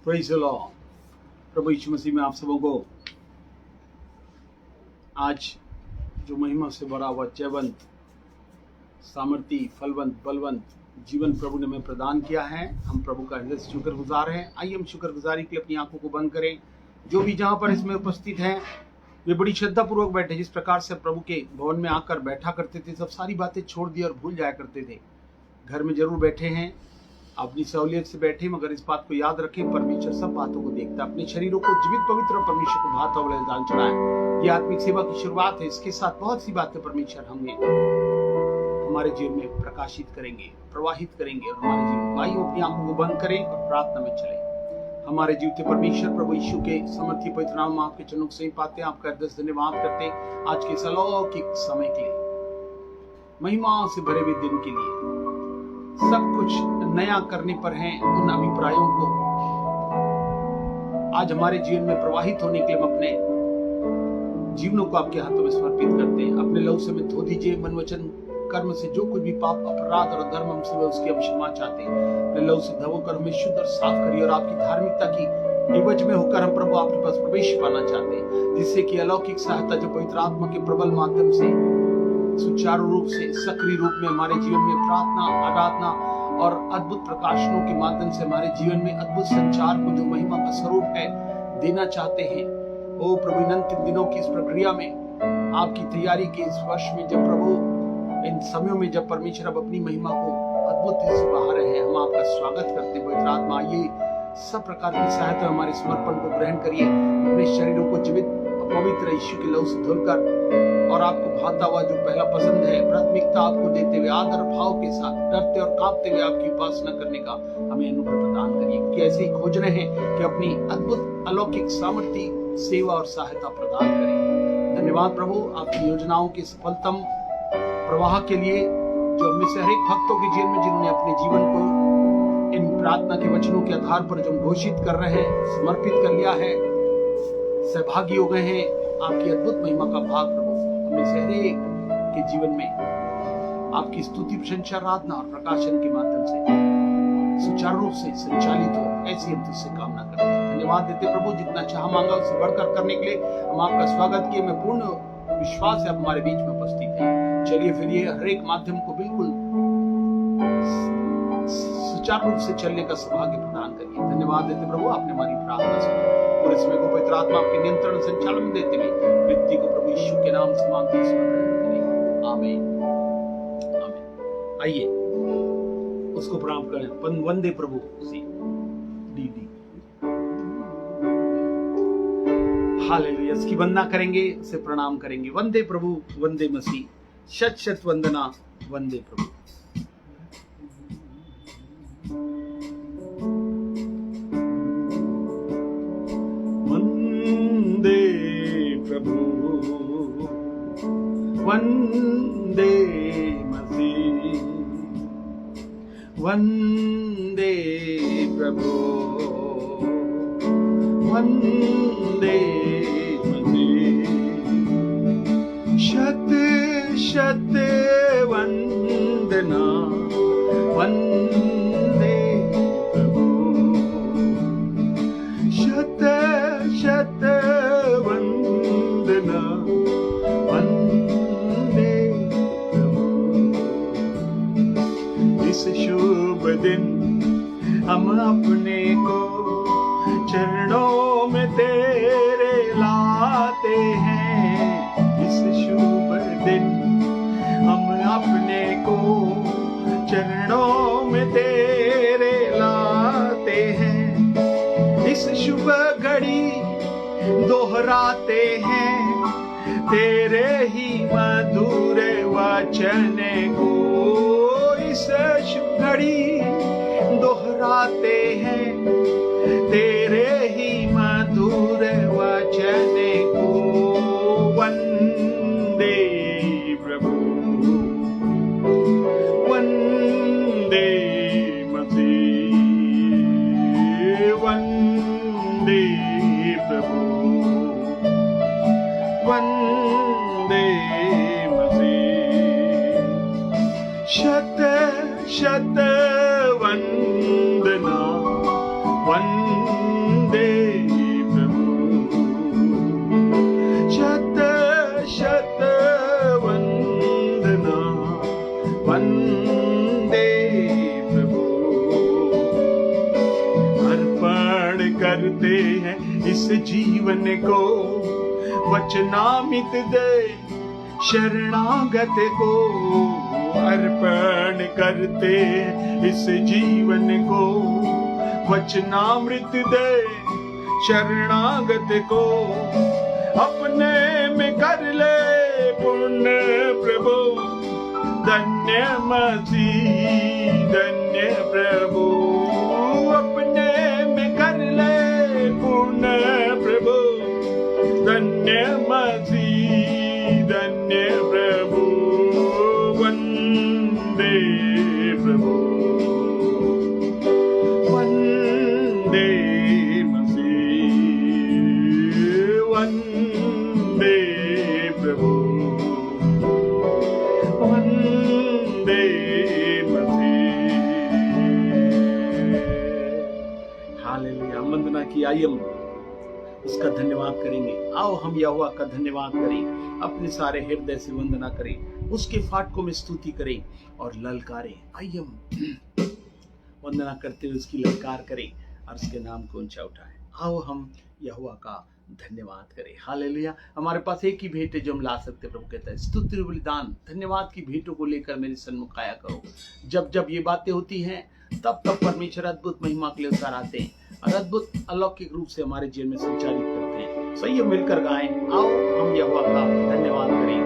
Praise the Lord. प्रभु यीशु मसीह में आप सबों को आज जो महिमा से भरा हुआ जयवंत, सामर्थी, फलवंत, बलवंत जीवन प्रभु ने हमें प्रदान किया है, हम प्रभु का हृदय से शुक्रगुजार हैं। आइए हम शुक्रगुजारी के लिए अपनी आंखों को बंद करें। जो भी जहाँ पर इसमें उपस्थित हैं वे बड़ी श्रद्धापूर्वक बैठे। जिस प्रकार से प्रभु के भवन में आकर बैठा करते थे, सब सारी बातें छोड़ दी और भूल जाया करते थे। घर में जरूर बैठे हैं, अपनी सहूलियत से बैठे, मगर इस बात को याद रखें, परमेश्वर सब बातों को देखता है। अपने शरीरों को जीवित, पवित्र और परमेश्वर को भाता हुआ बलिदान चढ़ाएं। ये आत्मिक सेवा की शुरुआत है। इसके साथ बहुत सी बातें परमेश्वर हमारे जीवन में प्रकाशित करेंगे, प्रवाहित करेंगे और हमारे जीवन। आइए अपनी आंखों को बंद करें और प्रार्थना में चलें। हमारे जीवते परमेश्वर प्रभु यीशु के समर्थी पवित्र नाम में आपके चरणों से पाते हैं, आपका हृदय से धन्यवाद करते हैं आज के अलौकिक समय के लिए, महिमा से भरे हुए दिन के लिए, सब कुछ नया करने पर हैं उन अभिप्रायों को आज हमारे जीवन में प्रवाहित होने के लिए हम अपने जीवनों को आपके हाथों में समर्पित करते हैं। अपने लहू से धो दीजिए। मन वचन कर्म से जो कुछ भी पाप, अपराध और धर्म हमसे हुए उसकी हम क्षमा चाहते हैं। अपने लहू से धोकर हमें शुद्ध और साफ करिए और आपकी धार्मिकता की एवज में होकर हम प्रभु आपके पास प्रवेश पाना चाहते हैं, जिससे कि अलौकिक सहायता जो पवित्र आत्मा के प्रबल माध्यम से सुचारू रूप से, सक्रिय रूप में हमारे जीवन में प्रार्थना, आराधना और अद्भुत प्रकाशनों के माध्यम से हमारे जीवन में अद्भुत संचार को जो महिमा का स्वरूप है देना चाहते हैं। ओ प्रभु, इन अंतिम दिनों की इस प्रक्रिया में, आपकी तैयारी के इस वर्ष में, जब प्रभु इन समयों में जब परमेश्वर अब अपनी महिमा को अद्भुत से बहा रहे हैं, हम आपका स्वागत करते हैं। पवित्र आत्मा, ये सब प्रकार की सहायता हमारे समर्पण को ग्रहण करिए। अपने शरीरों को जीवित पवित्र यीशु के लहू से धुलकर और आपको भाता हुआ जो पहला पसंद है, प्राथमिकता आपको देते हुए, आदर भाव के साथ, डरते और कांपते हुए आपकी उपासना करने का हमें अनुभव प्रदान करिए। कि ऐसे ही खोज रहे हैं कि अपनी अद्भुत अलौकिक सामर्थ्य, सेवा और सहायता प्रदान करें। धन्यवाद प्रभु, आपकी योजनाओं के सफलतम प्रवाह के लिए, जो हमें से हर एक भक्तों के जीवन में, जिन्होंने अपने जीवन को इन प्रार्थना के वचनों के आधार पर जो घोषित कर रहे हैं, समर्पित कर लिया है, सहभागी हो गए हैं आपकी अद्भुत महिमा का भाग प्रभु हमें से हर एक के जीवन में आपकी स्तुति, प्रशंसा, आराधना और प्रकाशन के माध्यम से सुचारू रूप से संचालित हो, ऐसी हम तुझसे कामना करते हैं। धन्यवाद देते प्रभु, जितना चाह मांगा उससे बढ़कर करने के लिए हम आपका स्वागत किए। मैं पूर्ण विश्वास है आप हमारे बीच में उपस्थित हैं। चलिए फिर ये हर एक माध्यम को बिल्कुल सुचारू रूप से चलने का सौभाग्य प्रदान करिए। धन्यवाद देते प्रभु, आपने हमारी प्रार्थना सुनी और इसमें को पवित्र आत्मा आपके नियंत्रण संचालन देते हुए व्यक्ति को प्रभु यीशु के नाम से मांगते हैं। आमीन, आमीन। आइए उसको प्रणाम करें। वंदे प्रभु से डी हालेलुया, इसकी वंदना करेंगे, उसे प्रणाम करेंगे। वंदे प्रभु, वंदे मसीह, शत शत वंदना, वंदे प्रभु। वंदे प्रभु, वंदे मसीह, वंदे प्रभु, वंदे मसीह। शत शत वंदना, वंदे प्रभु, शत शत वंदना, वंदे प्रभु। इस शुभ दिन हम अपने को चरणों में तेरे लाते हैं। इस शुभ दिन हम अपने को चरणों में तेरे लाते हैं। इस शुभ घड़ी दोहराते हैं तेरे ही मधुर वचन को। इस शुभ घड़ी दोहराते हैं तेरे ही मधुर वचन को। वंदे प्रभु, वंदे मसीह, वंदे प्रभु, वंदे मसीह। शत शत वंदना, वंदे करते हैं इस जीवन को, वचनामृत दे शरणागत को, अर्पण करते इस जीवन को, वचनामृत दे शरणागत को, अपने में कर ले पूर्ण प्रभु, धन्य मसीह धन्य प्रभु, अपने में कर ले पूर्ण प्रभु, धन्य मसीह धन्य प्रभु, वंदे प्रभु, वंदे मसीह, वंदे प्रभु, वंदे मसीह। हालेलुया। वंदना की आइए उसका धन्यवाद करेंगे। आओ हम यहोवा का धन्यवाद करें, अपने सारे हृदय से वंदना करें, उसके फाटकों में स्तुति करें और ललकारें। आइए हम वंदना करते हुए उसकी ललकार करें और उसके नाम को ऊंचा उठाएं। आओ हम यहोवा का धन्यवाद करें। हालेलुया। हमारे पास एक ही भेंट है जो हम ला सकते। प्रभु कहता है स्तुति बलिदान धन्यवाद की भेंटों को लेकर मेरे सन्मुख आया करो। जब जब ये बातें होती हैं तब तब परमेश्वर अद्भुत महिमा के लिए उतार आते हैं और अद्भुत अलौकिक रूप से हमारे जीवन में संचालित करते हैं। सही है, मिलकर गाएं। आओ हम यहोवा का धन्यवाद करें।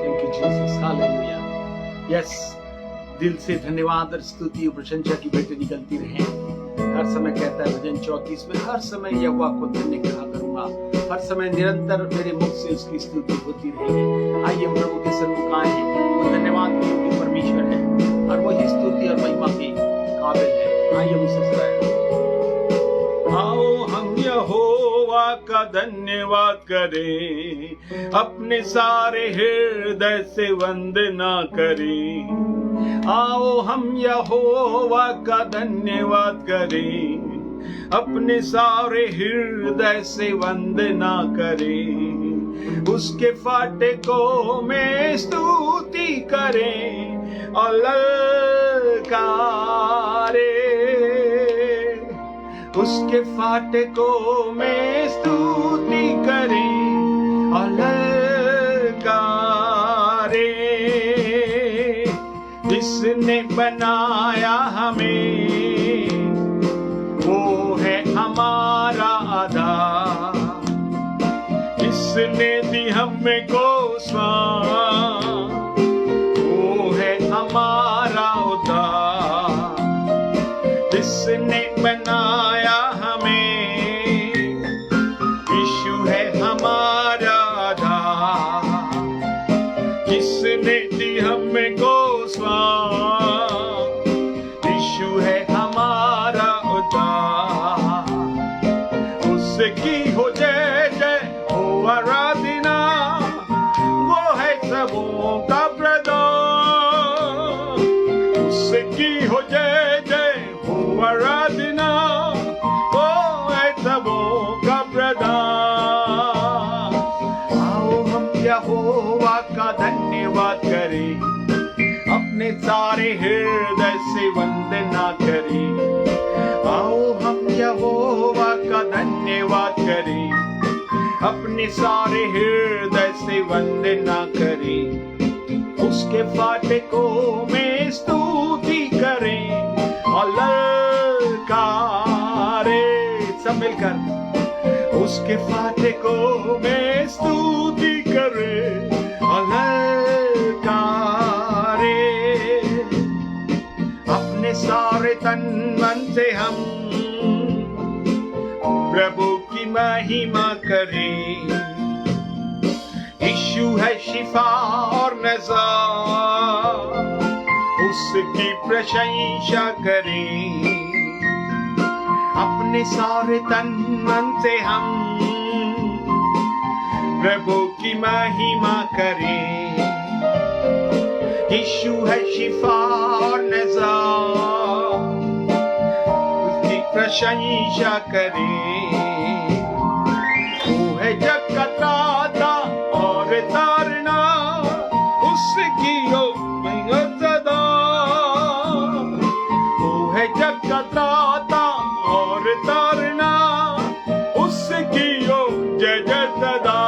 Thank you Jesus. Hallelujah. Yes, दिल से धन्यवाद और स्तुति और प्रशंसा की भेंटें निकलती रहे। हर समय कहता है भजन 34 में, हर समय यहोवा को धन्य कहा करूंगा, हर समय निरंतर मेरे मुख से उसकी स्तुति होती रहेगी। आइए हम प्रभु के सन्मुख आए हैं। वो धन्यवाद के परमेश्वर है और वही स्तुति और महिमा के काबिल है। आइए हम उसे सराहें। आओ हम यहोवा का धन्यवाद करें, अपने सारे हृदय से वंदना करें। आओ हम यहोवा का धन्यवाद करें, अपने सारे हृदय से वंदना करें। उसके फाटकों में स्तुति करें और ललकारे, उसके फाटकों में स्तुति करें और ललकारे। जिसने बनाया हमें वो है हमारा आधार, जिसने दी हमको स्वाम वो है हमारा उद्धार। जिसने बनाया हमें यीशु है हमारा आधार, जिसने दी हमको यीशु है हमारा उद्धार। उसकी हो जय जय हो आराधना, वो है सबों का प्रधान। उसकी हो जय जय हो आराधना, वो है सबों का प्रधान। आओ हम यहोवा का धन्यवाद करें, अपने सारे हृदय से वंदना करें। आओ हम यहोवा का धन्यवाद करें, अपने सारे हृदय से वंदना करें। उसके फाटकों में स्तुति करें और ललकारे। सब मिलकर उसके फाटकों में स्तुति करें और सारे तन मन से हम प्रभु की महिमा करें। यीशु है शिफा और नजात, उसकी प्रशंसा करें। अपने सारे तन मन से हम प्रभु की महिमा करें। यीशु है शिफा और नजात, उसकी प्रशंसा करें। वो है जग का त्राता और तारना, उसकी हो सदा। वो है जग का त्राता और तारना, उसकी हो जय जय सदा।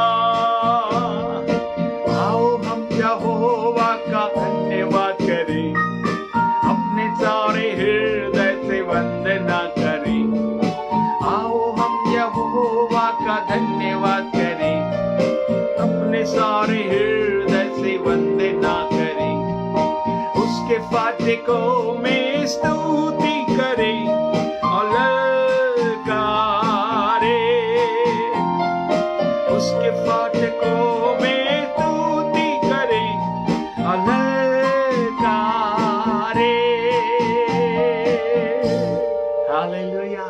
आओ हम यहोवा का धन्यवाद करें, अपने सारे हृदय से वंदना करें। आओ हम यहोवा का धन्यवाद करें, अपने सारे हृदय से वंदना करें। उसके फाटकों में स्तुति करें और ललकारे। उसके फाटकों में स्तुति करें और ललकारे। हालेलुया।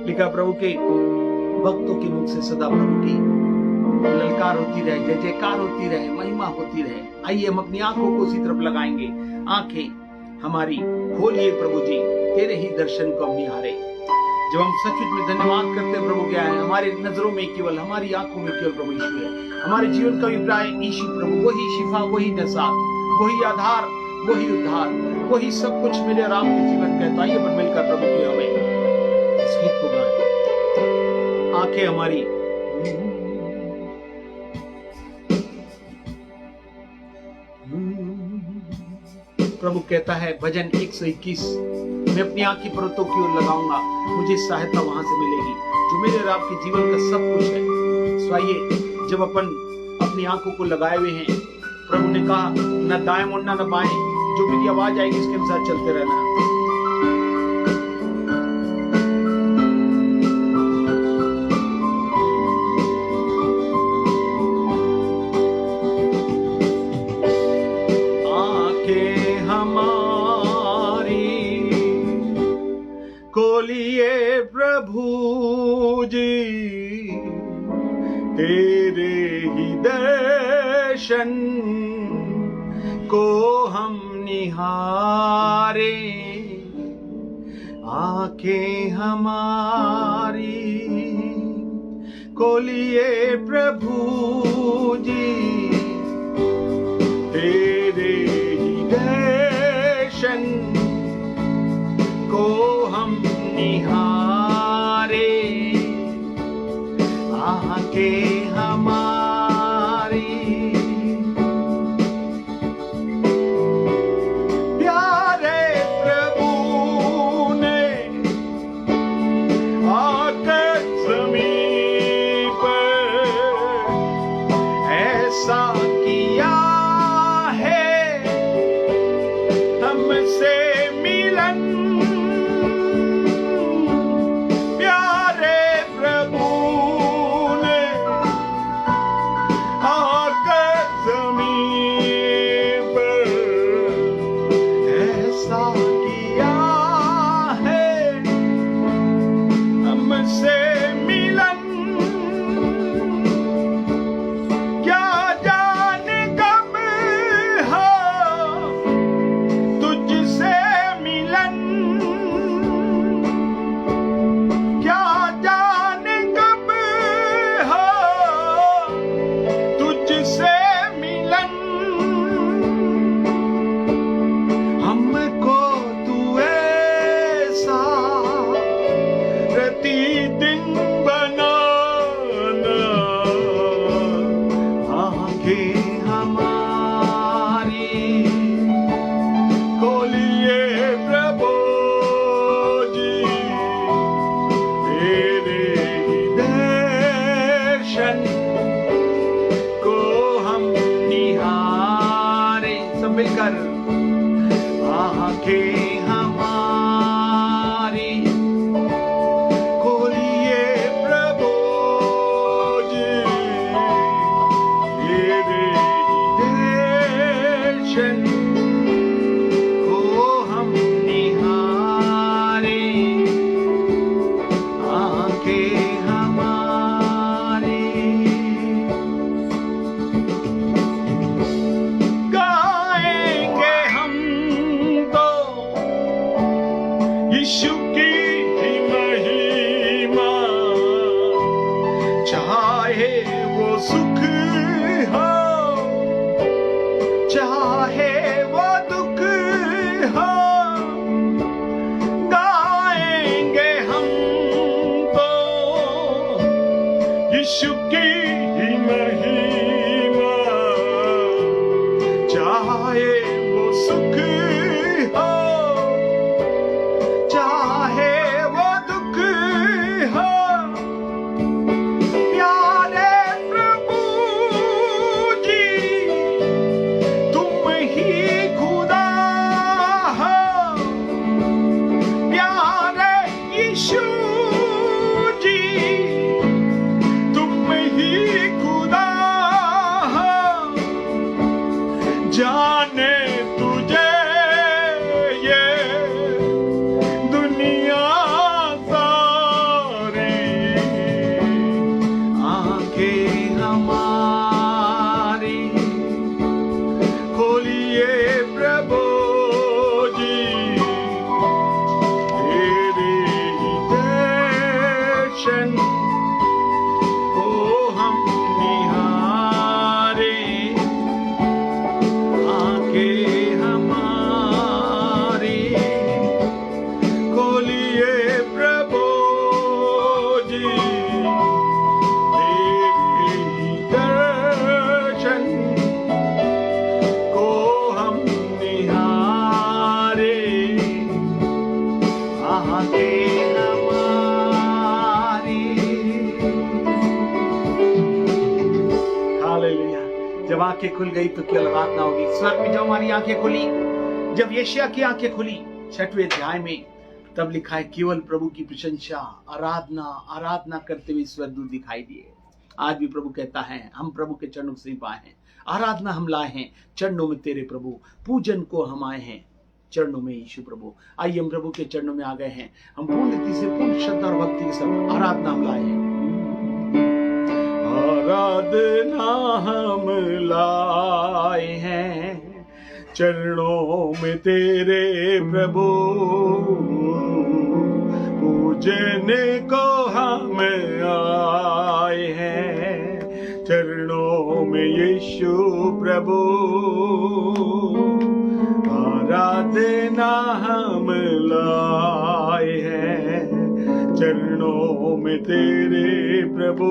लिखा प्रभु के भक्तों के मुख से सदा प्रभु की ललकार होती रहे, जय जयकार होती रहे, महिमा होती रहे। आइए हम अपनी आंखों को उसी तरफ लगाएंगे। आंखें हमारी खोलिए प्रभु जी, तेरे ही दर्शन को हम निहारे। जब हम सचमुच में धन्यवाद करते हैं प्रभु, क्या है हमारी नजरों में केवल, हमारी आंखों में केवल प्रभु यीशु है। हमारे जीवन का अभिप्राय यीशु प्रभु, वही शिफा, वही नजात, वही आधार, वही उद्धार, वही सब कुछ मेरे और आपके जीवन का है। तो आइए अपन मिलकर प्रभु की हमें इस गीत को गाएं। आंखें हमारी प्रभु कहता है भजन 121, मैं अपनी आंखी पर्वतों की ओर लगाऊंगा, मुझे सहायता वहां से मिलेगी, जो मेरे और आपके जीवन का सब कुछ है। सो आइए जब अपन अपनी आंखों को लगाए हुए हैं, प्रभु ने कहा न दाएं मुड़ना न बाएं, जो मेरी आवाज आएगी उसके अनुसार चलते रहना। खोलिए प्रभु जी, तेरे ही दर्शन को हम निहारे। आंखें हमारी खोलिए प्रभु जी, तेरे ही दर्शन को हम निहारे। आंखें हमारी प्यारे प्रभु ने आकर ज़मीन पर ऐसा किया है, हमसे मिलन। आंखें हमारी खोलिए प्रभु जी, तेरे दर्शन को हम निहारे। आंखें हमारी गाएंगे हम तो यीशु की ही महिमा। सुख हो, चाहे वो दुख हो, गाएंगे हम तो यीशु की महिमा। चाहे वो सुख हो, चाहे वो दुख हो, प्यारे प्रभु जी तुम ही खुदा हो, प्यारे यीशु जी तुम ही खुदा हो। जाने तुझे ये दुनिया सारी, आंखें हमारी खोलिए प्रभु जी, तेरे दर्शन को हम निहारे। आंखें हमारी खोलिए प्रभु जी, तेरे दर्शन को हम निहारे। आंखें हमारी। हालेलुया। जब आंखें खुल गई तो केवल बात ना होगी। स्वर्ग में जब हमारी आंखें खुली, जब यशायाह की आंखें खुली 6वें अध्याय में, तब लिखा है केवल प्रभु की प्रशंसा, आराधना आराधना करते हुए स्वर्गदूत दिखाई दिए। आज भी प्रभु कहता है हम प्रभु के चरणों से पाए हैं, आराधना हम लाए हैं चरणों में तेरे प्रभु, पूजन को हम आए हैं चरणों में यीशु प्रभु। आइए हम प्रभु के चरणों में आ गए हैं, हम पूर्ण रीति से पूर्ण श्रद्धा और भक्ति के साथ आराधना हम लाए हैं। आराधना हम लाए हैं चरणों में तेरे प्रभु, पूजन को हम आए हैं चरणों में यीशु प्रभु। आराधना हम लाए हैं चरणों में तेरे प्रभु,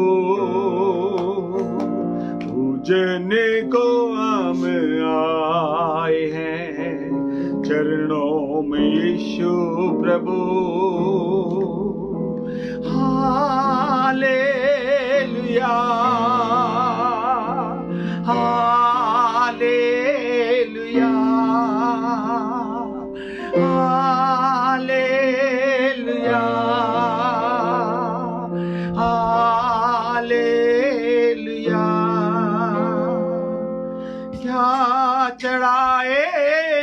पूजन को हम आए हैं चरणों में यीशु प्रभु। Hallelujah hallelujah hallelujah hallelujah. क्या चढ़ाए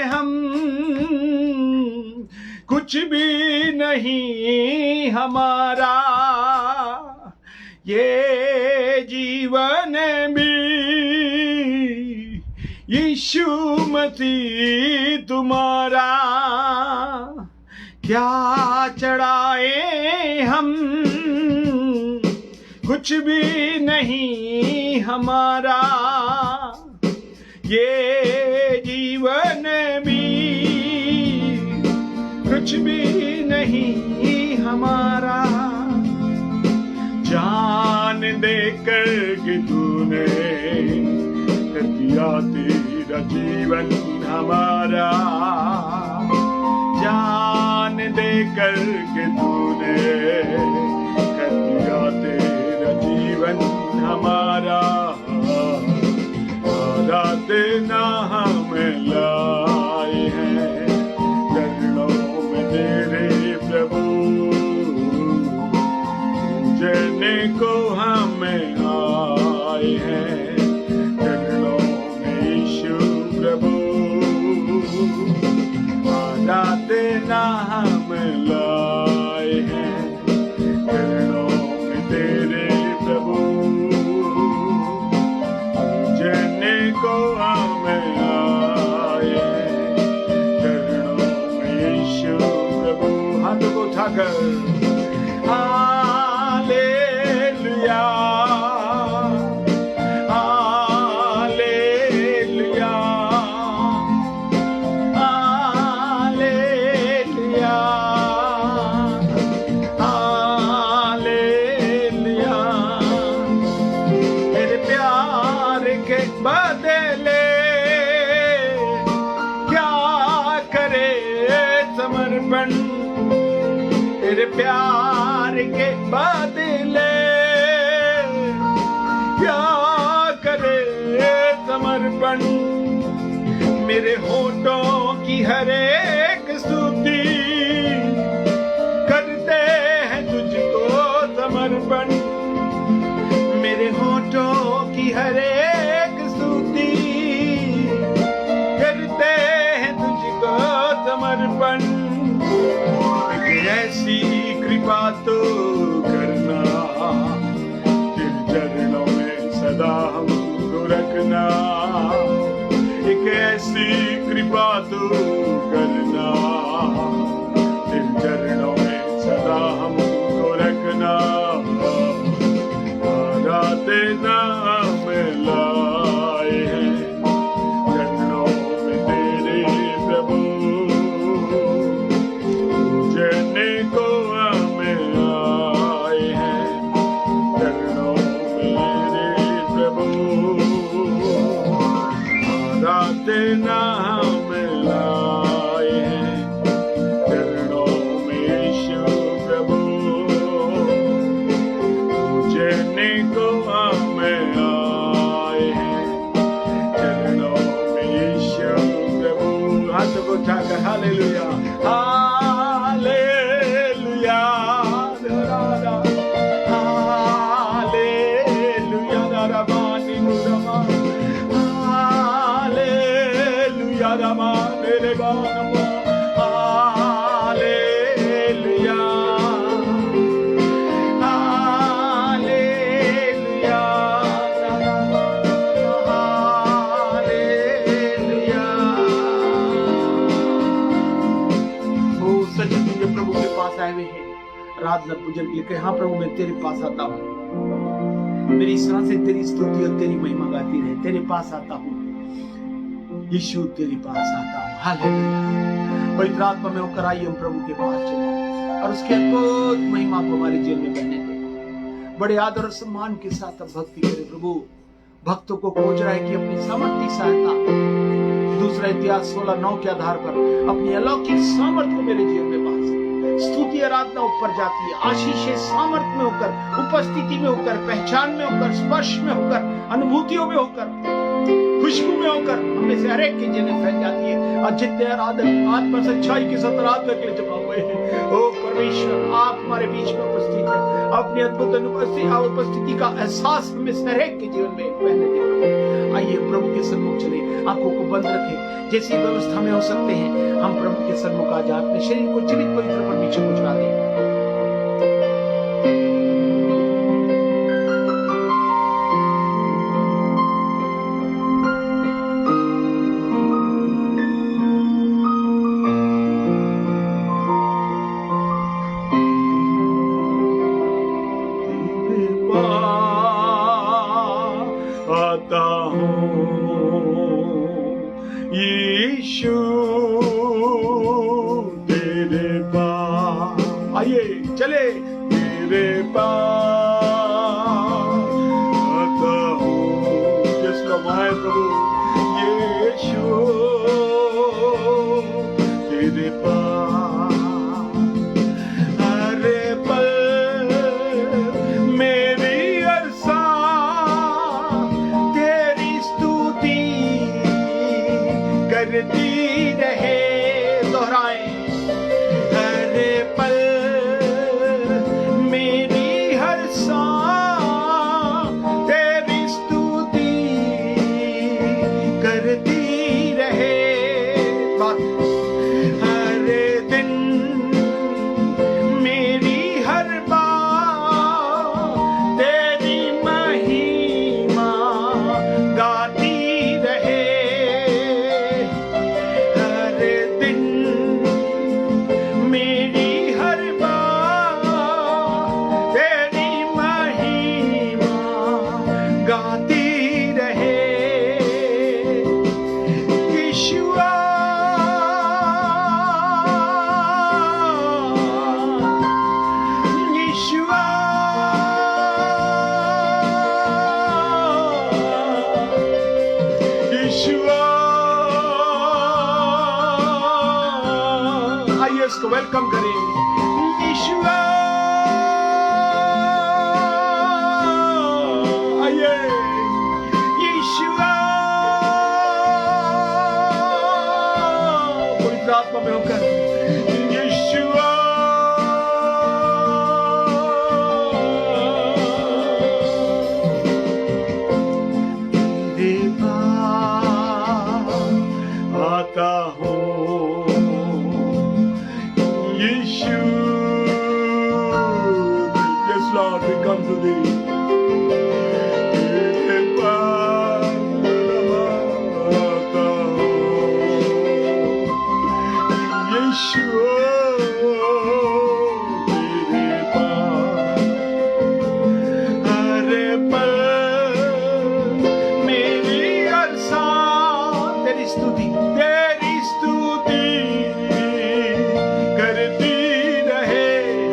हम, कुछ भी नहीं हमारा, ये जीवन भी यीशु मसीह तुम्हारा। क्या चढ़ाए हम, कुछ भी नहीं हमारा, ये जीवन भी कुछ भी नहीं हमारा। जान देकर कि तूने कर दिया तेरा जीवन हमारा, जान देकर के तूने कर दिया तेरा जीवन हमारा। आराधना हम लाए हैं चरणों में तेरे प्रभु, पूजन को हम आए हैं चरणों में यीशु प्रभु। आराधना हम लाए हैं चरणों में तेरे प्रभु, पूजन को हम आए हैं चरणों में यीशु प्रभु। हाथ को उठाकर हालेलुया तेरे प्यार के बदले क्या करे समर्पण। मेरे होठों की हर एक स्तुति करते हैं तुझको समर्पण। मेरे होठों की हर एक स्तुति करते हैं तुझको समर्पण। एक ऐसी कृपा तो करना, तेरे चरणों में सदा हमको रखना। एक ऐसी कृपा तो करना, तेरे चरणों में सदा हमको रखना। तेरा में लाए हैं चरणों में तेरे प्रभु, जने को हमें आए हैं चरणों में तेरे प्रभु। तेरा में लाए हैं चरणों में यीशु प्रभु, जने को हालेलुया हालेलुया हालेलुया रबानी मुरमा हालेलुया रमा मेरे बानमा हालेलुया हालेलुया हालेलुया। प्रभु के पास आए हुए हैं रात न पूजन के लिए कहे, हाँ प्रभु मैं तेरे पास आता हूँ, मेरी सांसें तेरी स्तुति और तेरी महिमा गाती रहे। तेरे पास आता हूँ यीशु, तेरे पास आता हूँ। हालेलुया। पवित्र आत्मा में होकर आइए हम प्रभु के पास चले और उसके अद्भुत महिमा को हमारे जीवन में बहने दें। बड़े आदर और सम्मान के साथ अब भक्ति करें। प्रभु भक्तों को खोज रहा है कि अपनी सामर्थ्य सहायता दूसरा इतिहास 16:9 के आधार पर अपनी अलौकिक सामर्थ्य को मेरे जीवन में बांध। स्तुति आराधना ऊपर जाती है, आशीष सामर्थ्य में होकर, उपस्थिति में होकर, पहचान में होकर, स्पर्श में होकर, अनुभूतियों में होकर, खुशबू में होकर हमें से हर एक के जीवन में फैल जाती है। और जितने आराधक आत्मा सच्चाई के साथ आराधना के लिए जमा हुए हैं, ओ परमेश्वर आप हमारे बीच में उपस्थित हैं। अपनी अद्भुत उपस्थिति का एहसास हमें से हर एक के जीवन में पहले दे। आइए प्रभु के सन्मुख चले, आंखों को बंद रखें, जैसी व्यवस्था में हो सकते हैं हम प्रभु के सन्मुख आ जाए, अपने शरीर को जीवित पवित्र परमेश्वर को चढ़ा दें। आइए चले तेरे पास आता हूँ। जिसका माय प्रभु यीशु तेरे पास हर पल मेरी अरसा तेरी स्तुति करती रहे। दोहराए हर पल वेलकम करें। यीशु स्तुति तेरे पास आता यीशु तेरे पास हर पल मेरी हर सांस तेरी स्तुति करती रहे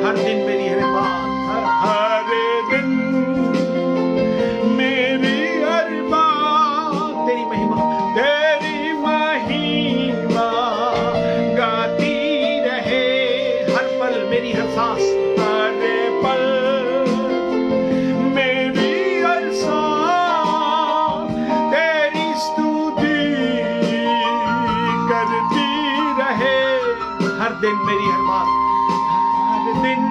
हर दिन मेरी हर बात हर दिन मेरी हर बात तेरी महिमा गाती रहे हर पल मेरी हर सांस हर पल मेरी हर सांस तेरी स्तुति करती रहे हर दिन मेरी हर बात हर दिन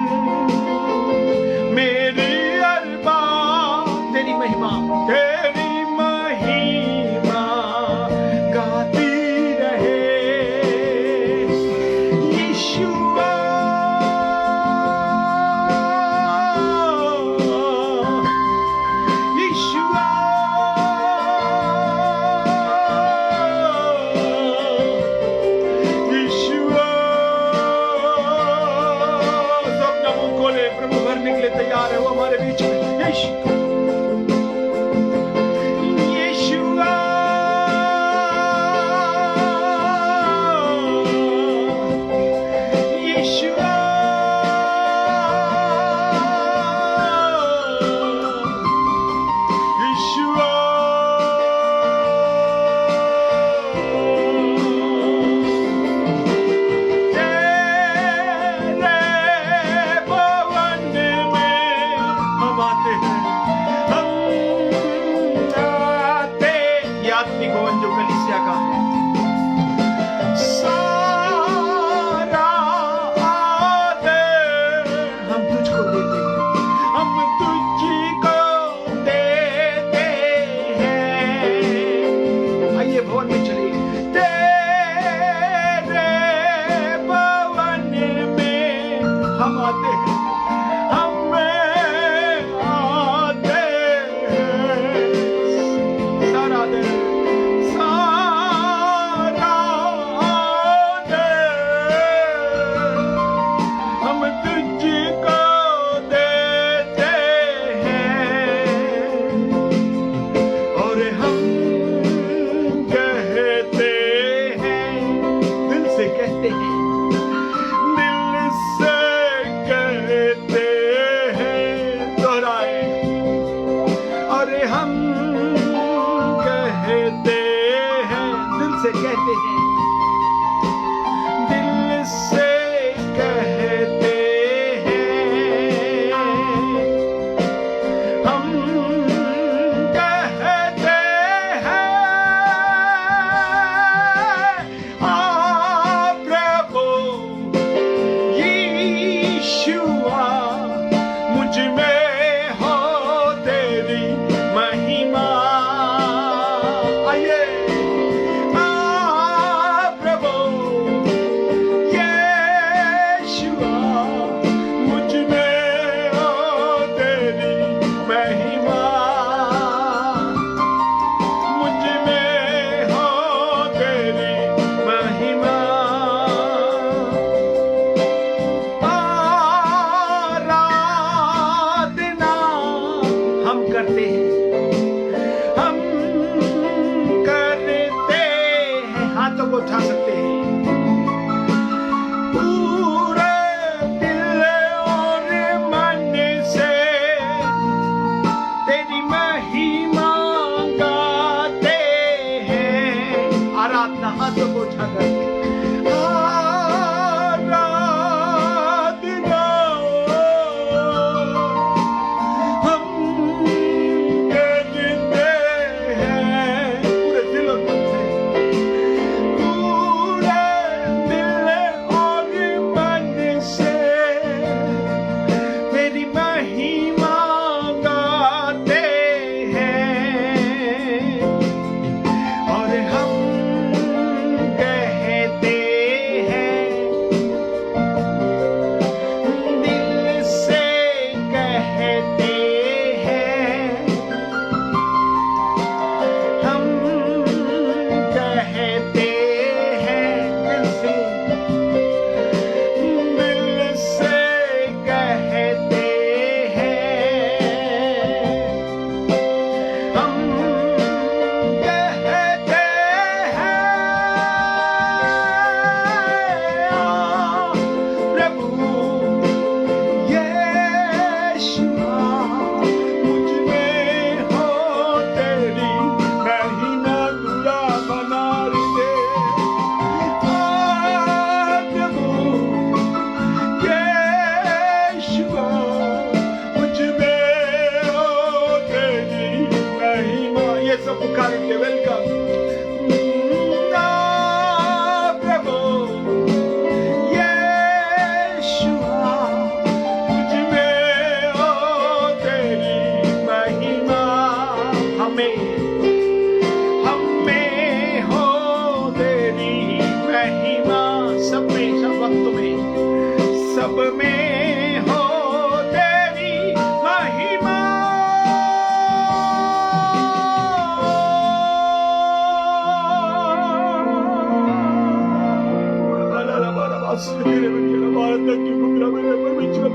मेरी हर बात तेरी महिमा गाती रहे यीशुआ यीशुआ यीशुआ सब नामों खोले प्रभु भरने के लिए तैयार है वो हमारे बीच में यीशु यीशुआ यीशुआ यीशुआ तेरे भवन में हम आते हैं हम आते ये आत्मिक भवन जो कलीसिया का है सारा आदर हम तुझको देते हैं हम तुझको देते हैं आइए भवन में चलिए तेरे भवन में हम आते हैं हम आते हैं सारा आदर हम तुझको देते हैं और हम कहते हैं दिल से कहते हैं दिल से कहते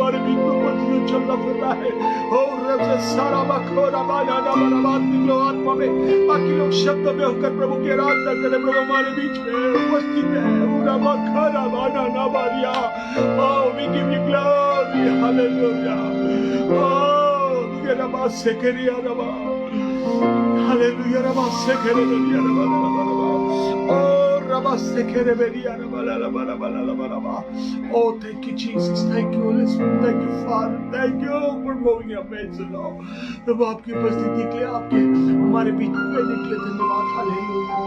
हमारे बीच में उपस्थित चलना फिरना है। और रब से सारा बखोरा बाना ना बना बात निकलो आत्मा में, बाकी लोग शब्द में होकर प्रभु की आराधना करें। प्रभु हमारे बीच में उपस्थित है। उरा बखोरा बाना ना बारिया। Oh, we give you glory, hallelujah. Oh, ये रबा से करिया रबा, hallelujah रबा से करिया रबा रबा रबा। Oh, रबा से करिया रबा रबा रबा रबा रबा। Oh, thank you Jesus, thank you Holy Spirit, thank you Father, thank you for moving amazing Lord। प्रभु आपकी उपस्थिति के लिए, आपके हमारे बीच में निकले, धन्यवाद। Hallelujah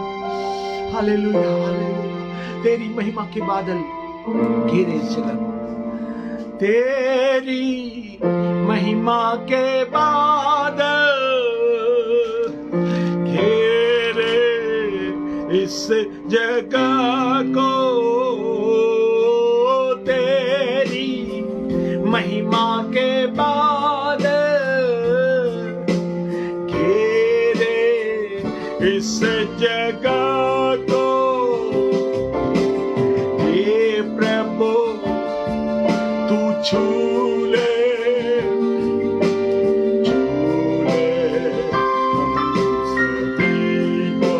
hallelujah hallelujah. तेरी महिमा के बादल घेरे इस जगह को, तेरी महिमा के बादल घेरे इस जगह को, तेरी महिमा के बादल घेरे इस जगह को। हे प्रभु तू छू ले सभी को।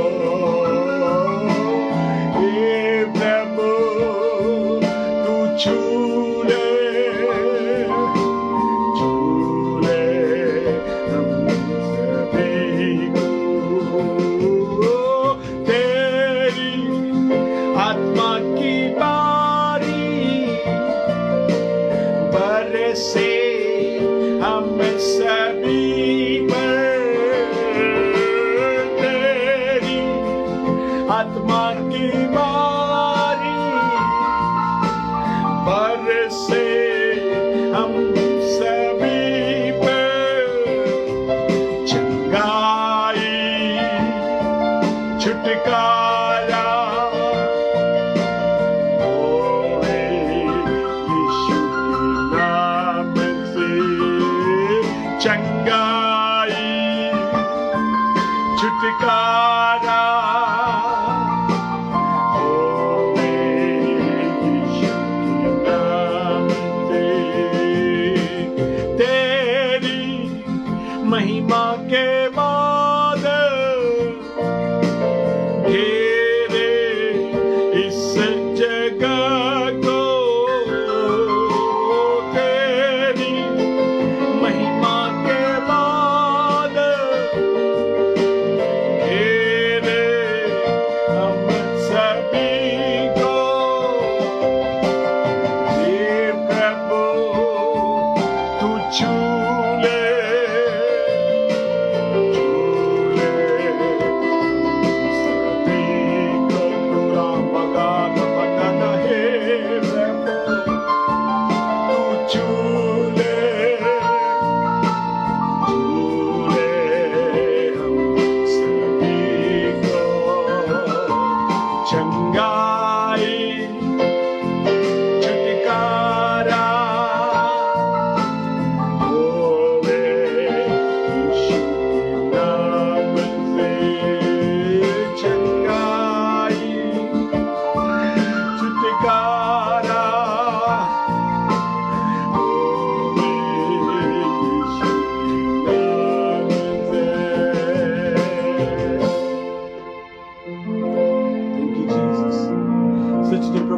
हे प्रभु तू छू ले हम सभी को। तेरी आत्मा की से हम सभी पर, तेरी आत्मा की बारी बरसे हम सभी पर। चंगाई छुटकारा चंगाई छुटकारा होवे यीशु के नाम से। तेरी महिमा के बादल घेरे इस जगह को, तेरी महिमा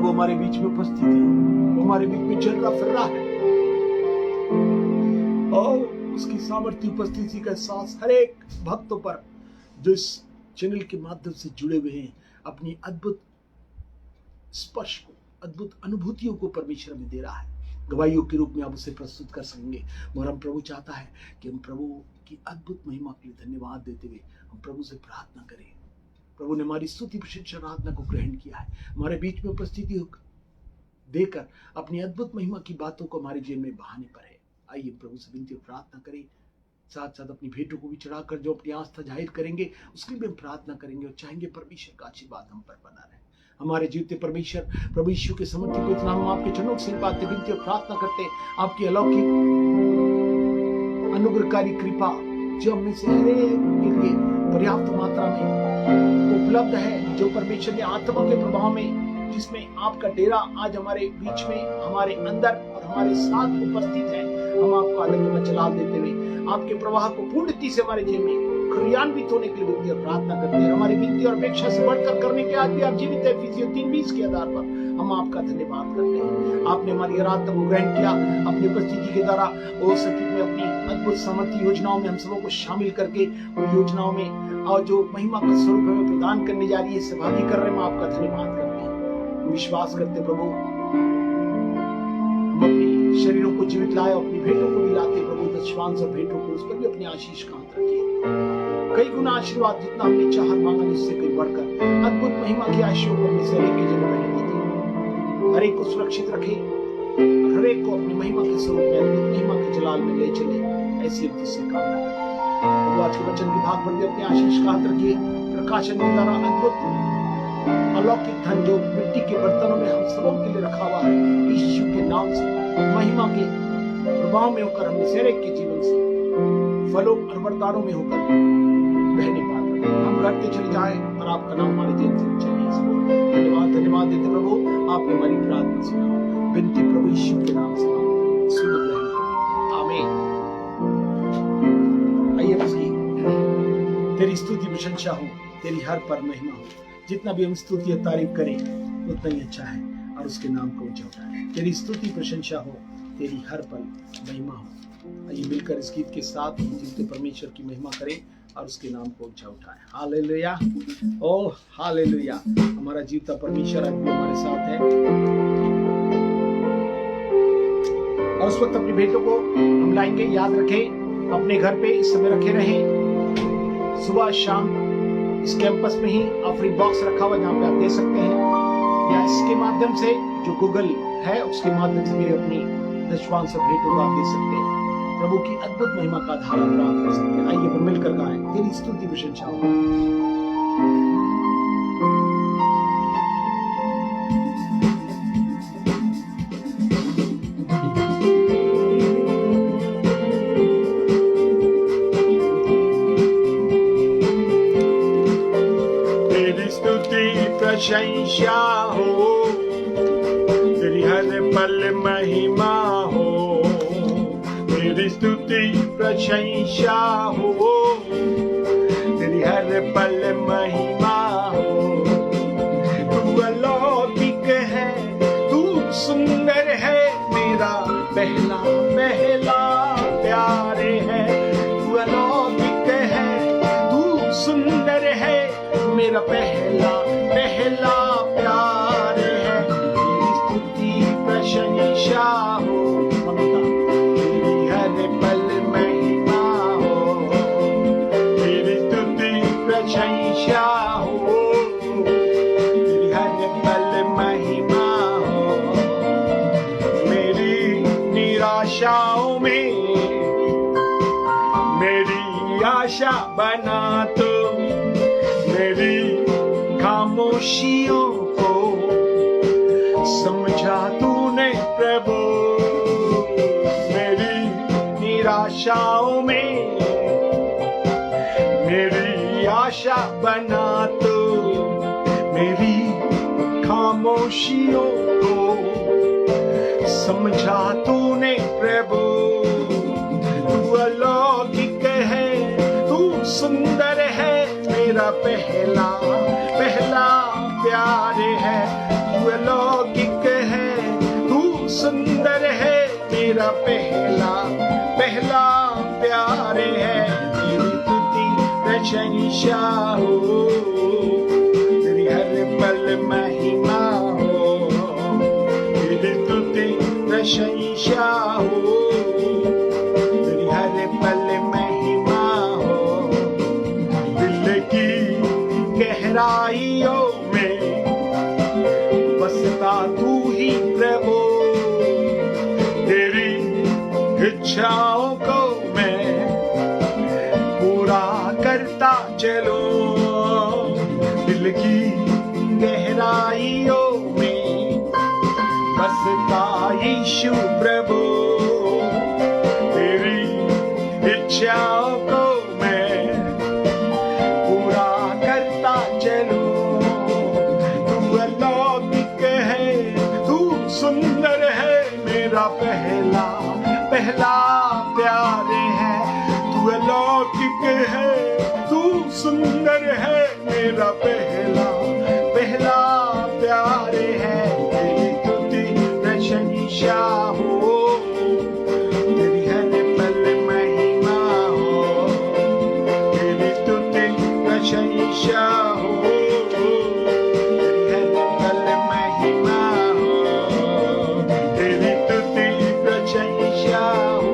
हमारे बीच में उपस्थित है, वो हमारे बीच में चल रहा फिर रहा है और उसकी सामर्थ्य उपस्थिति का एहसास हर एक भक्तों पर जो इस चैनल के माध्यम से जुड़े हुए हैं अपनी अद्भुत स्पर्श को, अद्भुत अनुभूतियों को परमेश्वर में दे रहा है। गवाहियों के रूप में आप उसे प्रस्तुत कर सकेंगे। और हम प्रभु चाहता है कि हम प्रभु की अद्भुत महिमा के लिए धन्यवाद देते हुए हम प्रभु से प्रार्थना करें। प्रभु ने हमारी स्तुति प्रशंसा आराधना को ग्रहण किया है, हमारे बीच में उपस्थिति देकर अपनी अद्भुत महिमा की बातों को हमारे जीवन में बहाने पर है। आइए प्रभु से विनती और प्रार्थना करें, साथ साथ अपनी भेंटों को भी चढ़ाकर जो अपनी आस्था जाहिर करेंगे उसके लिए हम प्रार्थना करेंगे और चाहेंगे परमेश्वर का आशीर्वाद हम पर बना रहे। हमारे जीवते परमेश्वर प्रभु यीशु के समर्थी को इतना हम आपके चरणों से पाते विनती और प्रार्थना करते हैं, आपकी अलौकिक अनुग्रहकारी कृपा जो हमें से हर एक के लिए पर्याप्त मात्रा में उपलब्ध है, जो परमेश्वर ने आत्मा के प्रभाव में जिसमें आपका डेरा आज हमारे बीच में, हमारे अंदर और हमारे साथ उपस्थित है। हम आपका धन्यवाद जलाल देते हुए आपके प्रवाह को पूर्णता से हमारे जीवन में क्रियान्वित होने के लिए विनती और प्रार्थना करते हैं। हमारी विनती और अपेक्षा से बढ़कर करने के आज भी आप जीवित है। इफिसियों 3:20 के आधार पर हम आपका धन्यवाद करते हैं। आपने हमारी आराधना को ग्रहण किया, अपनी उपस्थिति के द्वारा और सटीक में अपनी अद्भुत समर्थी योजनाओं में हम सबों को शामिल करके उन योजनाओं में और जो महिमा का स्वरूप हमें प्रदान करने जा रही है सहभागी कर रहे हैं। हम आपका धन्यवाद करते हैं, विश्वास करते प्रभु हम अपने शरीरों को जीवित लाए, अपनी भेंटों को भी लाते प्रभु, दशवांश और भेंटों को उस पर भी अपनी आशीष का हाथ रखिए। कई गुना आशीर्वाद जितना हमने चाहा मांगा इससे कई बढ़कर अद्भुत महिमा की आशीषों को अपने शरीर के जन्म में दीजिए। हर एक को सुरक्षित रखे, हर एक को अपनी महिमा के स्वरूप में अद्भुत महिमा के जलाल में ले चले, ऐसी युक्ति से कामना करते हैं। आज के वचन के भाग पर भी अपने आशीष का हाथ रखिए। प्रकाशन के द्वारा अद्भुत अलौकिक धन जो मिट्टी के बर्तनों में हम सबों के लिए रखा हुआ है, यीशु के नाम से महिमा के प्रभाव में होकर हम सेरे के जीवन से फलों और वरदानों में होकर बहने पाते हम करते चले जाए और आपका नाम हमारे जीवन से चले। धन्यवाद धन्यवाद देते प्रभु, आपने हमारी प्रार्थना सुना, विनती प्रभु यीशु के नाम से सुन रहे हैं, आमीन। आइए उसकी तेरी स्तुति प्रशंसा हो, तेरी हर पर महिमा हो। जितना भी हम स्तुति और तारीफ करें उतना ही अच्छा है और उसके नाम को ऊंचा उठाएं। तेरी स्तुति प्रशंसा हो, तेरी हर पल महिमा हो। आइए मिलकर इस गीत के साथ जीवते परमेश्वर की महिमा करें और उसके नाम को ऊंचा उठाएं। Hallelujah, oh hallelujah. हमारा जीवता परमेश्वर आज भी हमारे साथ है और उस वक्त अपनी भेंटों को हम लाएंगे। याद रखें, अपने घर पे इस समय रखे रहें। सुबह शाम इस कैंपस में ही ऑफरिंग बॉक्स रखा हुआ है जहाँ पे आप दे सकते हैं, या इसके माध्यम से जो गूगल है उसके माध्यम से भी अपनी दशवांश और भेंटों को आप दे सकते हैं। प्रभु की अद्भुत महिमा का धारा प्राप्त कर सकते हैं। आइए पर मिलकर गाएं, तेरी स्तुति प्रशंसा हो। प्रशंसा हो, तेरी हर पल महिमा हो, तेरी स्तुति प्रशंसा हो, तेरी हर पल महिमा हो। तू अलौकिक है, तू सुंदर है, मेरा पहला पहला प्यार है। तू अलौकिक है, तू सुंदर है, मेरा पहला पहला प्यार है। तेरी स्तुति प्रशंसा हो, तेरी हर पल महिमा हो, तेरी स्तुति प्रशंसा हो, तेरी हर पल महिमा हो। मेरी निराशाओं में मेरी आशा बना तो, मेरी खामोशियों को समझा तूने प्रभु। मेरी निराशाओं में मेरी आशा बना तो, मेरी खामोशियों को समझा तूने प्रभु। तू अलौकिक है, तू सुंदर है, मेरा पहला पहला प्यार है। तू अलौकिक है, तू सुंदर है, मेरा पहला पहला प्यार है। तेरी स्तुति प्रशंसा हो, तेरी हर पल महिमा हो, तेरी स्तुति प्रशंसा हो, तेरी हर पल महिमा हो। दिल की गहराइयों में बसता तू ही प्रभु, तेरी इच्छाओं को मैं पूरा करता चलूं। दिल की गहराइयों में बसता यीशु प्रभु, तेरी इच्छाओं को मैं पूरा करता चलूं। तू अलौकिक है, तू सुंदर है, मेरा पहला पहला प्यार है, तू अलौकिक है, तू सुंदर है, मेरा पहला पहला प्यार है। तेरी स्तुति प्रशंसा हो, तेरी हर पल महिमा हो, तेरी स्तुति प्रशंसा हो, तेरी हर पल महिमा हो, तेरी स्तुति प्रशंसा हो,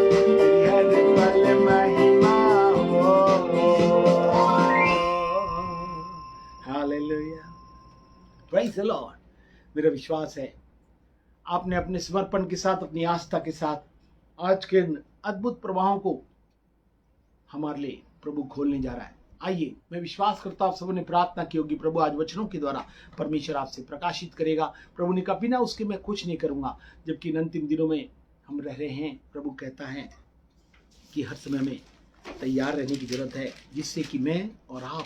तेरी हर पल महिमा हो। Hallelujah, praise the Lord. मेरा विश्वास है आपने अपने समर्पण के साथ, अपनी आस्था के साथ आज के अद्भुत प्रभावों को हमारे लिए प्रभु खोलने जा रहा है। आइए, मैं विश्वास करता हूं आप सबों ने प्रार्थना की होगी, प्रभु आज वचनों के द्वारा परमेश्वर आपसे प्रकाशित करेगा। प्रभु ने कहा बिना उसके मैं कुछ नहीं करूंगा। जबकि इन अंतिम दिनों में हम रह रहे हैं, प्रभु कहता है कि हर समय में तैयार रहने की जरूरत है, जिससे कि मैं और आप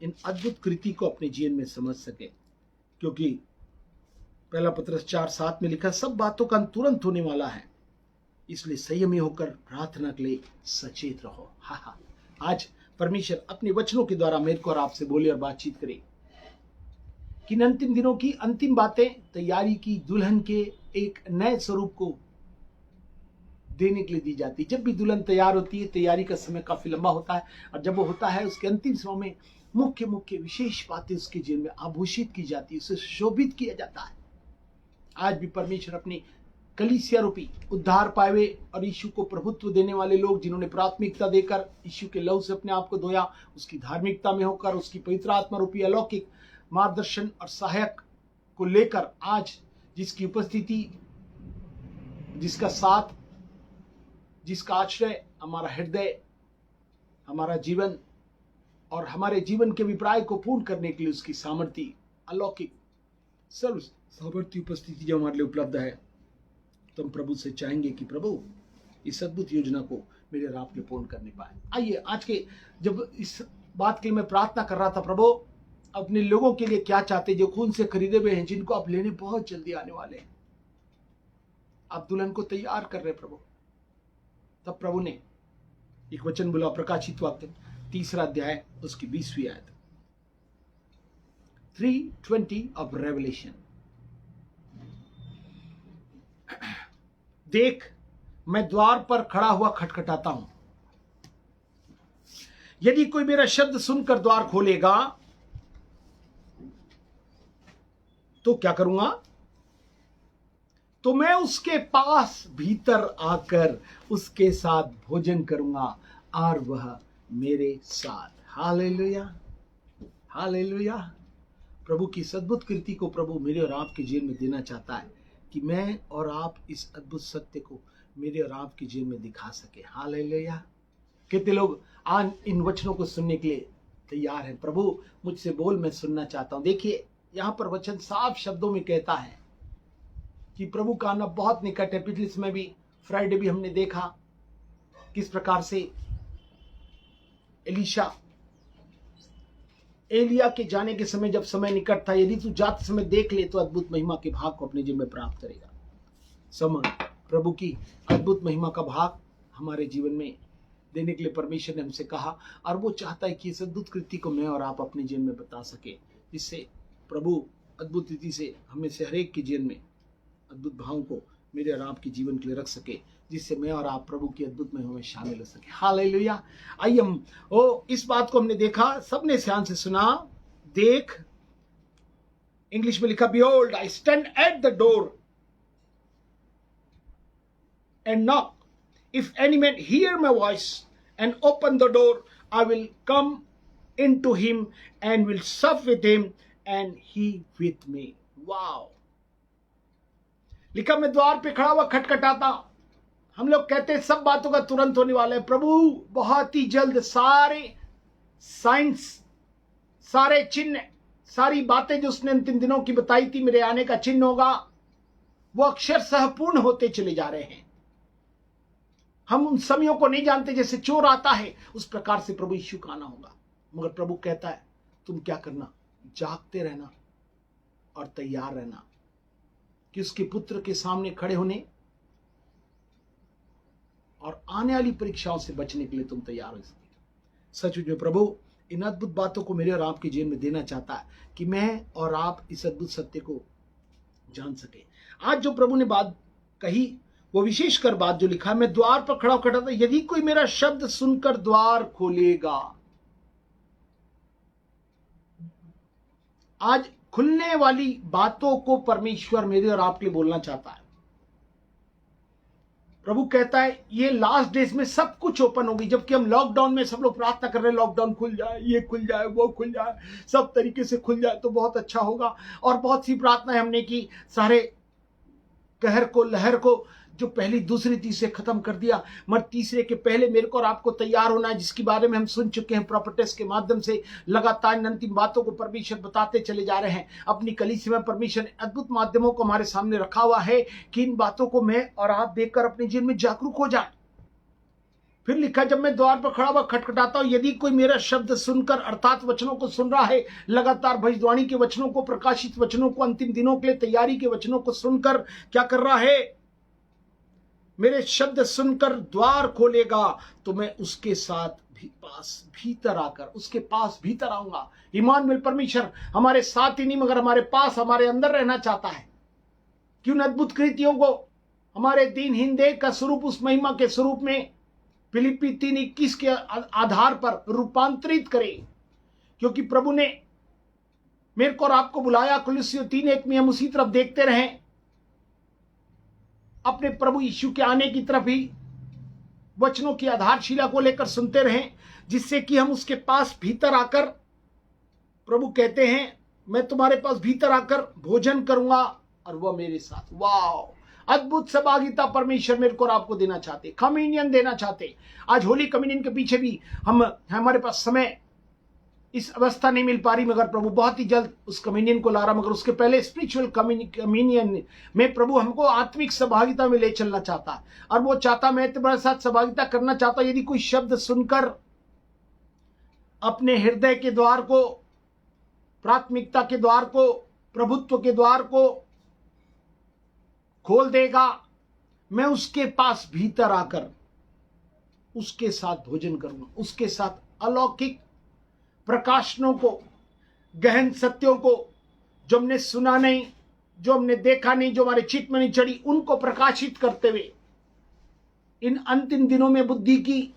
इन अद्भुत कृति को अपने जीवन में समझ सके। क्योंकि पहला पत्रस 4:7 में लिखा, सब बातों का अंत तुरंत होने वाला है, इसलिए संयमी होकर प्रार्थना के लिए सचेत रहो। हाँ, आज परमेश्वर अपने वचनों के द्वारा मेरे को और आपसे बोले और बातचीत करे कि इन अंतिम दिनों की अंतिम बातें तैयारी की दुल्हन के एक नए स्वरूप को देने के लिए दी जाती है। जब भी दुल्हन तैयार होती है, तैयारी का समय काफी लंबा होता है, और जब वो होता है उसके अंतिम समय में मुख्य मुख्य विशेष बातें उसके जीवन में आभूषित की जाती है, उसे शोभित किया जाता है। आज भी परमेश्वर अपनी कलीसिया रूपी उद्धार पाए हुए और यीशु को प्रभुत्व देने वाले लोग, जिन्होंने प्राथमिकता देकर यीशु के लहू से अपने आप को धोया, उसकी धार्मिकता में होकर उसकी पवित्र आत्मा रूपी अलौकिक मार्गदर्शन और सहायक को लेकर आज जिसकी उपस्थिति, जिसका साथ, जिसका आश्रय हमारा हृदय, हमारा जीवन और हमारे जीवन के अभिप्राय को पूर्ण करने के लिए उसकी सामर्थ्य, अलौकिक सर्व सामर्थ्य उपस्थिति जो हमारे लिए उपलब्ध है, तो हम प्रभु से चाहेंगे कि प्रभु इस अद्भुत योजना को मेरे और आपके पूर्ण करने पाए। आइए, आज के जब इस बात के लिए मैं प्रार्थना कर रहा था, प्रभु अपने लोगों के लिए क्या चाहते, जो खून से खरीदे हुए हैं, जिनको आप लेने बहुत जल्दी आने वाले हैं, आप दुल्हन को तैयार कर रहे प्रभु। तब प्रभु ने एक वचन बोला, प्रकाशित वाक्य 3 अध्याय उसकी 20वीं आयत, 3:20 ऑफ रेवलेशन। देख, मैं द्वार पर खड़ा हुआ खटखटाता हूं, यदि कोई मेरा शब्द सुनकर द्वार खोलेगा तो क्या करूंगा, तो मैं उसके पास भीतर आकर उसके साथ भोजन करूंगा और वह मेरे साथ। Hallelujah, hallelujah. प्रभु की इस अद्भुत कृति को प्रभु मेरे और आपके जीवन में देना चाहता है कि मैं और आप इस अद्भुत सत्य को मेरे और आपके जीवन में दिखा सके। हालेलुया। कितने लोग आज इन वचनों को सुनने के लिए तैयार हैं? प्रभु मुझसे बोल, मैं सुनना चाहता हूं। देखिए, यहां पर वचन साफ शब्दों में कहता है कि प्रभु का आना बहुत निकट है। पिछले समय भी, फ्राइडे भी हमने देखा किस प्रकार से एलिशा एलिया के जाने के समय, जब समय निकट था, यदि तू जाते समय देख ले तो अद्भुत महिमा के भाग को अपने जीवन में प्राप्त करेगा। समय प्रभु की अद्भुत महिमा का भाग हमारे जीवन में देने के लिए परमेश्वर ने हमसे कहा, और वो चाहता है कि इस अद्भुत कृति को मैं और आप अपने जीवन में बता सके, जिससे प्रभु अद्भुत रीति से हमें से हरेक के जीवन में अद्भुत भावों को मेरे और आपके जीवन के लिए रख सके, जिससे मैं और आप प्रभु की अद्भुत महिमा में शामिल हो सके। हालेलुया। आइए हम इस बात को हमने देखा, सबने ध्यान से सुना। देख, इंग्लिश में लिखा, behold I stand at the door and knock, if any man hear my voice and open the door, I will come into him and will sup with him and he with me. Wow. लिखा, मैं द्वार पे खड़ा हुआ खटखटाता। हम लोग कहते हैं सब बातों का तुरंत होने वाला है। प्रभु बहुत ही जल्द सारे साइंस, सारे चिन्ह, सारी बातें जो उसने अंतिम दिनों की बताई थी, मेरे आने का चिन्ह होगा, वो अक्षरशः पूर्ण होते चले जा रहे हैं। हम उन समयों को नहीं जानते, जैसे चोर आता है उस प्रकार से प्रभु यीशु का आना होगा। मगर प्रभु कहता है तुम क्या करना, जागते रहना और तैयार रहना कि उसके पुत्र के सामने खड़े होने और आने वाली परीक्षाओं से बचने के लिए तुम तैयार हो सकते। सचमुच में प्रभु इन अद्भुत बातों को मेरे और आपके जीवन में देना चाहता है कि मैं और आप इस अद्भुत सत्य को जान सके। आज जो प्रभु ने बात कही, वो विशेषकर बात जो लिखा है, मैं द्वार पर खड़ा खड़ा था, यदि कोई मेरा शब्द सुनकर द्वार खोलेगा। आज खुलने वाली बातों को परमेश्वर मेरे और आपके लिए बोलना चाहता है। प्रभु कहता है ये लास्ट डेज में सब कुछ ओपन होगी। जबकि हम लॉकडाउन में सब लोग प्रार्थना कर रहे हैं, लॉकडाउन खुल जाए, ये खुल जाए, वो खुल जाए, सब तरीके से खुल जाए तो बहुत अच्छा होगा। और बहुत सी प्रार्थनाएं हमने की, सारे कहर को, लहर को जो पहली दूसरी तीसरे खत्म कर दिया, मगर तीसरे के पहले मेरे को और आपको तैयार होना है, जिसके बारे में हम सुन चुके हैं। प्रॉपर्टीज के माध्यम से लगातार इन अंतिम बातों को परमेश्वर बताते चले जा रहे हैं। अपनी कलीसिया में परमेश्वर अद्भुत माध्यमों को हमारे सामने रखा हुआ है कि इन बातों को मैं और आप देखकर अपने जीवन में जागरूक हो जाए। फिर लिखा, जब मैं द्वार पर खड़ा हुआ खटखटाता हूं, यदि कोई मेरा शब्द सुनकर, अर्थात वचनों को सुन रहा है, लगातार भविष्यवाणी के वचनों को, प्रकाशित वचनों को, अंतिम दिनों के लिए तैयारी के वचनों को सुनकर क्या कर रहा है, मेरे शब्द सुनकर द्वार खोलेगा, तो मैं उसके साथ भी भीतर आकर उसके पास भीतर आऊंगा। इमानुएल परमेश्वर हमारे साथ ही नहीं मगर हमारे पास, हमारे अंदर रहना चाहता है कि उन अद्भुत कृतियों को हमारे दीनहीन देह का स्वरूप उस महिमा के स्वरूप में फिलिप्पी 3:21 के आधार पर रूपांतरित करे। क्योंकि प्रभु ने मेरे को और आपको बुलाया, कुलुस्सियों 3:1 में हम उसी तरफ देखते रहें, अपने प्रभु यीशु के आने की तरफ ही वचनों की आधारशिला को लेकर सुनते रहें, जिससे कि हम उसके पास भीतर आकर, प्रभु कहते हैं मैं तुम्हारे पास भीतर आकर भोजन करूंगा और वह मेरे साथ। वाह, अद्भुत सहभागिता परमेश्वर मेरे को और आपको देना चाहते, कम्युनियन देना चाहते। आज होली कम्युनियन के पीछे भी हमारे पास समय, इस अवस्था नहीं मिल पा रही, मगर प्रभु बहुत ही जल्द उस कम्युनियन को ला रहा। मगर उसके पहले स्पिरिचुअल कम्युनियन में प्रभु हमको आत्मिक सहभागिता में ले चलना चाहता है। और वो चाहता, मैं तुम्हारे साथ सहभागिता करना चाहता। यदि कोई शब्द सुनकर अपने हृदय के द्वार को, प्राथमिकता के द्वार को, प्रभुत्व के द्वार को खोल देगा, मैं उसके पास भीतर आकर उसके साथ भोजन करूंगा, उसके साथ अलौकिक प्रकाशनों को, गहन सत्यों को, जो हमने सुना नहीं, जो हमने देखा नहीं, जो हमारे चित्त में नहीं चढ़ी, उनको प्रकाशित करते हुए इन अंतिम दिनों में बुद्धि की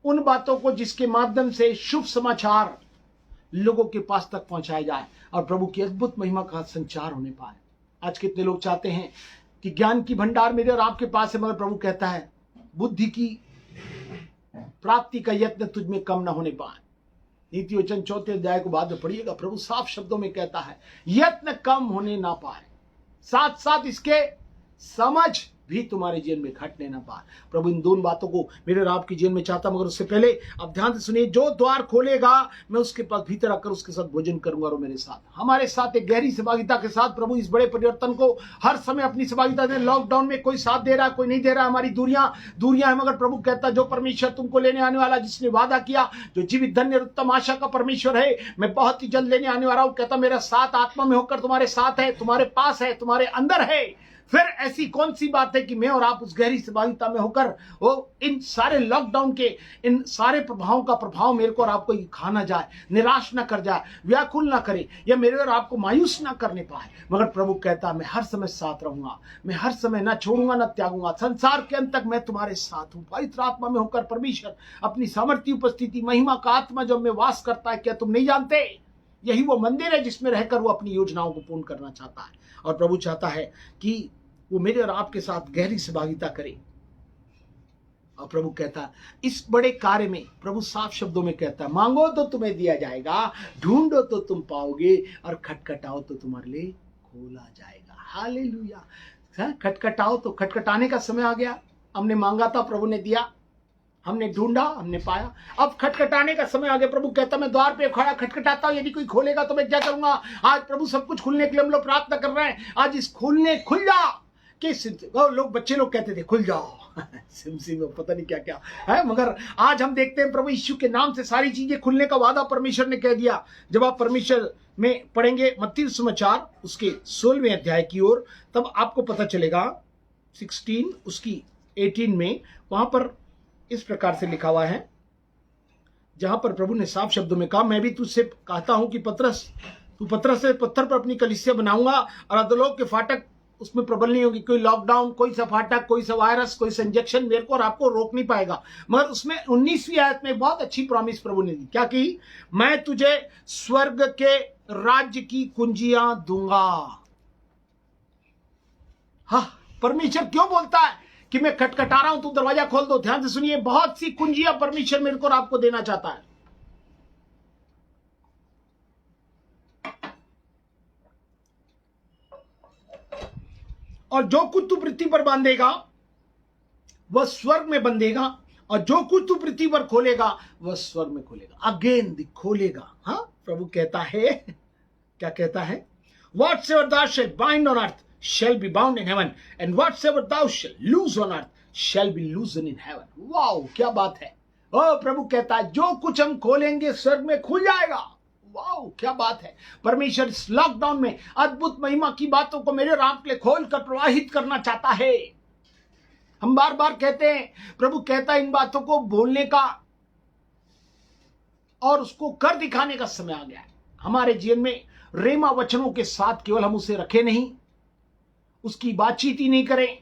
उन बातों को, जिसके माध्यम से शुभ समाचार लोगों के पास तक पहुंचाया जाए और प्रभु की अद्भुत महिमा का संचार होने पाए। आज कितने लोग चाहते हैं कि ज्ञान की भंडार मेरे और आपके पास है, मगर प्रभु कहता है बुद्धि की प्राप्ति का यत्न तुझ में कम न होने पाए। नीति वचन 4 अध्याय को बाद में पढ़िएगा, प्रभु साफ शब्दों में कहता है यत्न कम होने ना पाए, साथ साथ इसके समझ भी तुम्हारे जीवन में घटने ना पाए। प्रभु इन दोनों बातों को मेरे और आपके जीवन में चाहता, मगर उससे पहले अब ध्यान से सुनिए, जो द्वार खोलेगा मैं उसके पास भीतर आकर उसके साथ भोजन करूंगा और मेरे साथ, हमारे साथ एक गहरी सहभागिता के साथ प्रभु इस बड़े परिवर्तन को हर समय अपनी सहभागिता दे। लॉकडाउन में कोई साथ दे रहा है, कोई नहीं दे रहा है, हमारी दूरियां है, मगर प्रभु कहता है जो परमेश्वर तुमको लेने आने वाला, जिसने वादा किया, जो जीवित धन्य उत्तम आशा का परमेश्वर है, मैं बहुत ही जल्द लेने आने वाला हूं। कहता मेरा साथ आत्मा में होकर तुम्हारे साथ है, तुम्हारे पास है, तुम्हारे अंदर है। फिर ऐसी कौन सी बात है कि मैं और आप उस गहरी सहभागिता में होकर वो इन सारे लॉकडाउन के इन सारे प्रभावों का प्रभाव मेरे को और आपको खाना जाए, निराश ना कर जाए, व्याकुल ना करे, या मेरे और आपको मायूस ना करने पाए। मगर प्रभु कहता मैं हर समय साथ रहूंगा, मैं हर समय ना छोड़ूंगा ना त्यागूंगा, संसार के अंत तक मैं तुम्हारे साथ हूं। पवित्र आत्मा में होकर परमेश्वर अपनी सामर्थ्य उपस्थिति, महिमा का आत्मा जो में वास करता है, क्या तुम नहीं जानते? यही वो मंदिर है जिसमें रहकर वो अपनी योजनाओं को पूर्ण करना चाहता है। और प्रभु चाहता है कि वो मेरे और आपके साथ गहरी सहभागिता करे। और प्रभु कहता है इस बड़े कार्य में, प्रभु साफ शब्दों में कहता है मांगो तो तुम्हें दिया जाएगा, ढूंढो तो तुम पाओगे, और खटखटाओ तो तुम्हारे लिए खोला जाएगा। हालेलुया। खटखटाओ तो, खटखटाने का समय आ गया। हमने मांगा था, प्रभु ने दिया, हमने ढूंढा, हमने पाया। अब खटखटाने का समय आ गया। प्रभु कहता मैं द्वार पे खड़ा खटखटाता हूं, यदि कोई खोलेगा तो मैं क्या करूंगा। आज प्रभु सब कुछ खुलने के लिए हम लोग प्रार्थना कर रहे हैं। आज इस खुलने, खुल जा लोग, बच्चे लोग कहते थे खुल जाओ सिम सिम पता नहीं क्या क्या है, मगर आज हम देखते हैं प्रभु यीशु के नाम से सारी चीजें खुलने का वादा परमेश्वर ने कह दिया। जब आप परमेश्वर में पढ़ेंगे मत्ती सुसमाचार उसके 16वें अध्याय की ओर, तब आपको पता चलेगा 16 उसकी 18 में, वहां पर इस प्रकार से लिखा हुआ है, जहां पर प्रभु ने साफ शब्दों में कहा, मैं भी तुझसे कहता हूं कि तू पत्रस से पत्थर पर अपनी कलीसिया बनाऊंगा और अधोलोक के फाटक उसमें प्रबल नहीं होगी। कोई लॉकडाउन, कोई सा फाटक, कोई सा वायरस, कोई सा इंजेक्शन मेरे को और आपको रोक नहीं पाएगा। मगर उसमें 19वीं आयत में बहुत अच्छी प्रॉमिस प्रभु ने दी। क्या की? मैं तुझे स्वर्ग के राज्य की कुंजियां दूंगा। हाँ, परमेश्वर क्यों बोलता है कि मैं खटखटा रहा हूं, तू दरवाजा खोल दो? ध्यान से सुनिए, बहुत सी कुंजियां परमेश्वर मेरे को और आपको देना चाहता है। और जो कुछ तू पृथ्वी पर बांधेगा वह स्वर्ग में बंधेगा, और जो कुछ तू पृथ्वी पर खोलेगा वह स्वर्ग में खोलेगा। अगेन खोलेगा। हाँ, प्रभु कहता है, क्या कहता है? Whatsoever thou shalt bind on earth shall be bound in heaven, and whatsoever thou shalt loose on earth shall be loosened in heaven. Wow, क्या बात है! ओ, प्रभु कहता है जो कुछ हम खोलेंगे स्वर्ग में खुल जाएगा। वाओ, क्या बात है! परमेश्वर इस लॉकडाउन में अद्भुत महिमा की बातों को मेरे और आपके लिए खोल कर प्रवाहित करना चाहता है। हम बार बार कहते हैं, प्रभु कहता है इन बातों को बोलने का और उसको कर दिखाने का समय आ गया है। हमारे जीवन में रेमा वचनों के साथ केवल हम उसे रखें नहीं, उसकी बातचीत ही नहीं करें,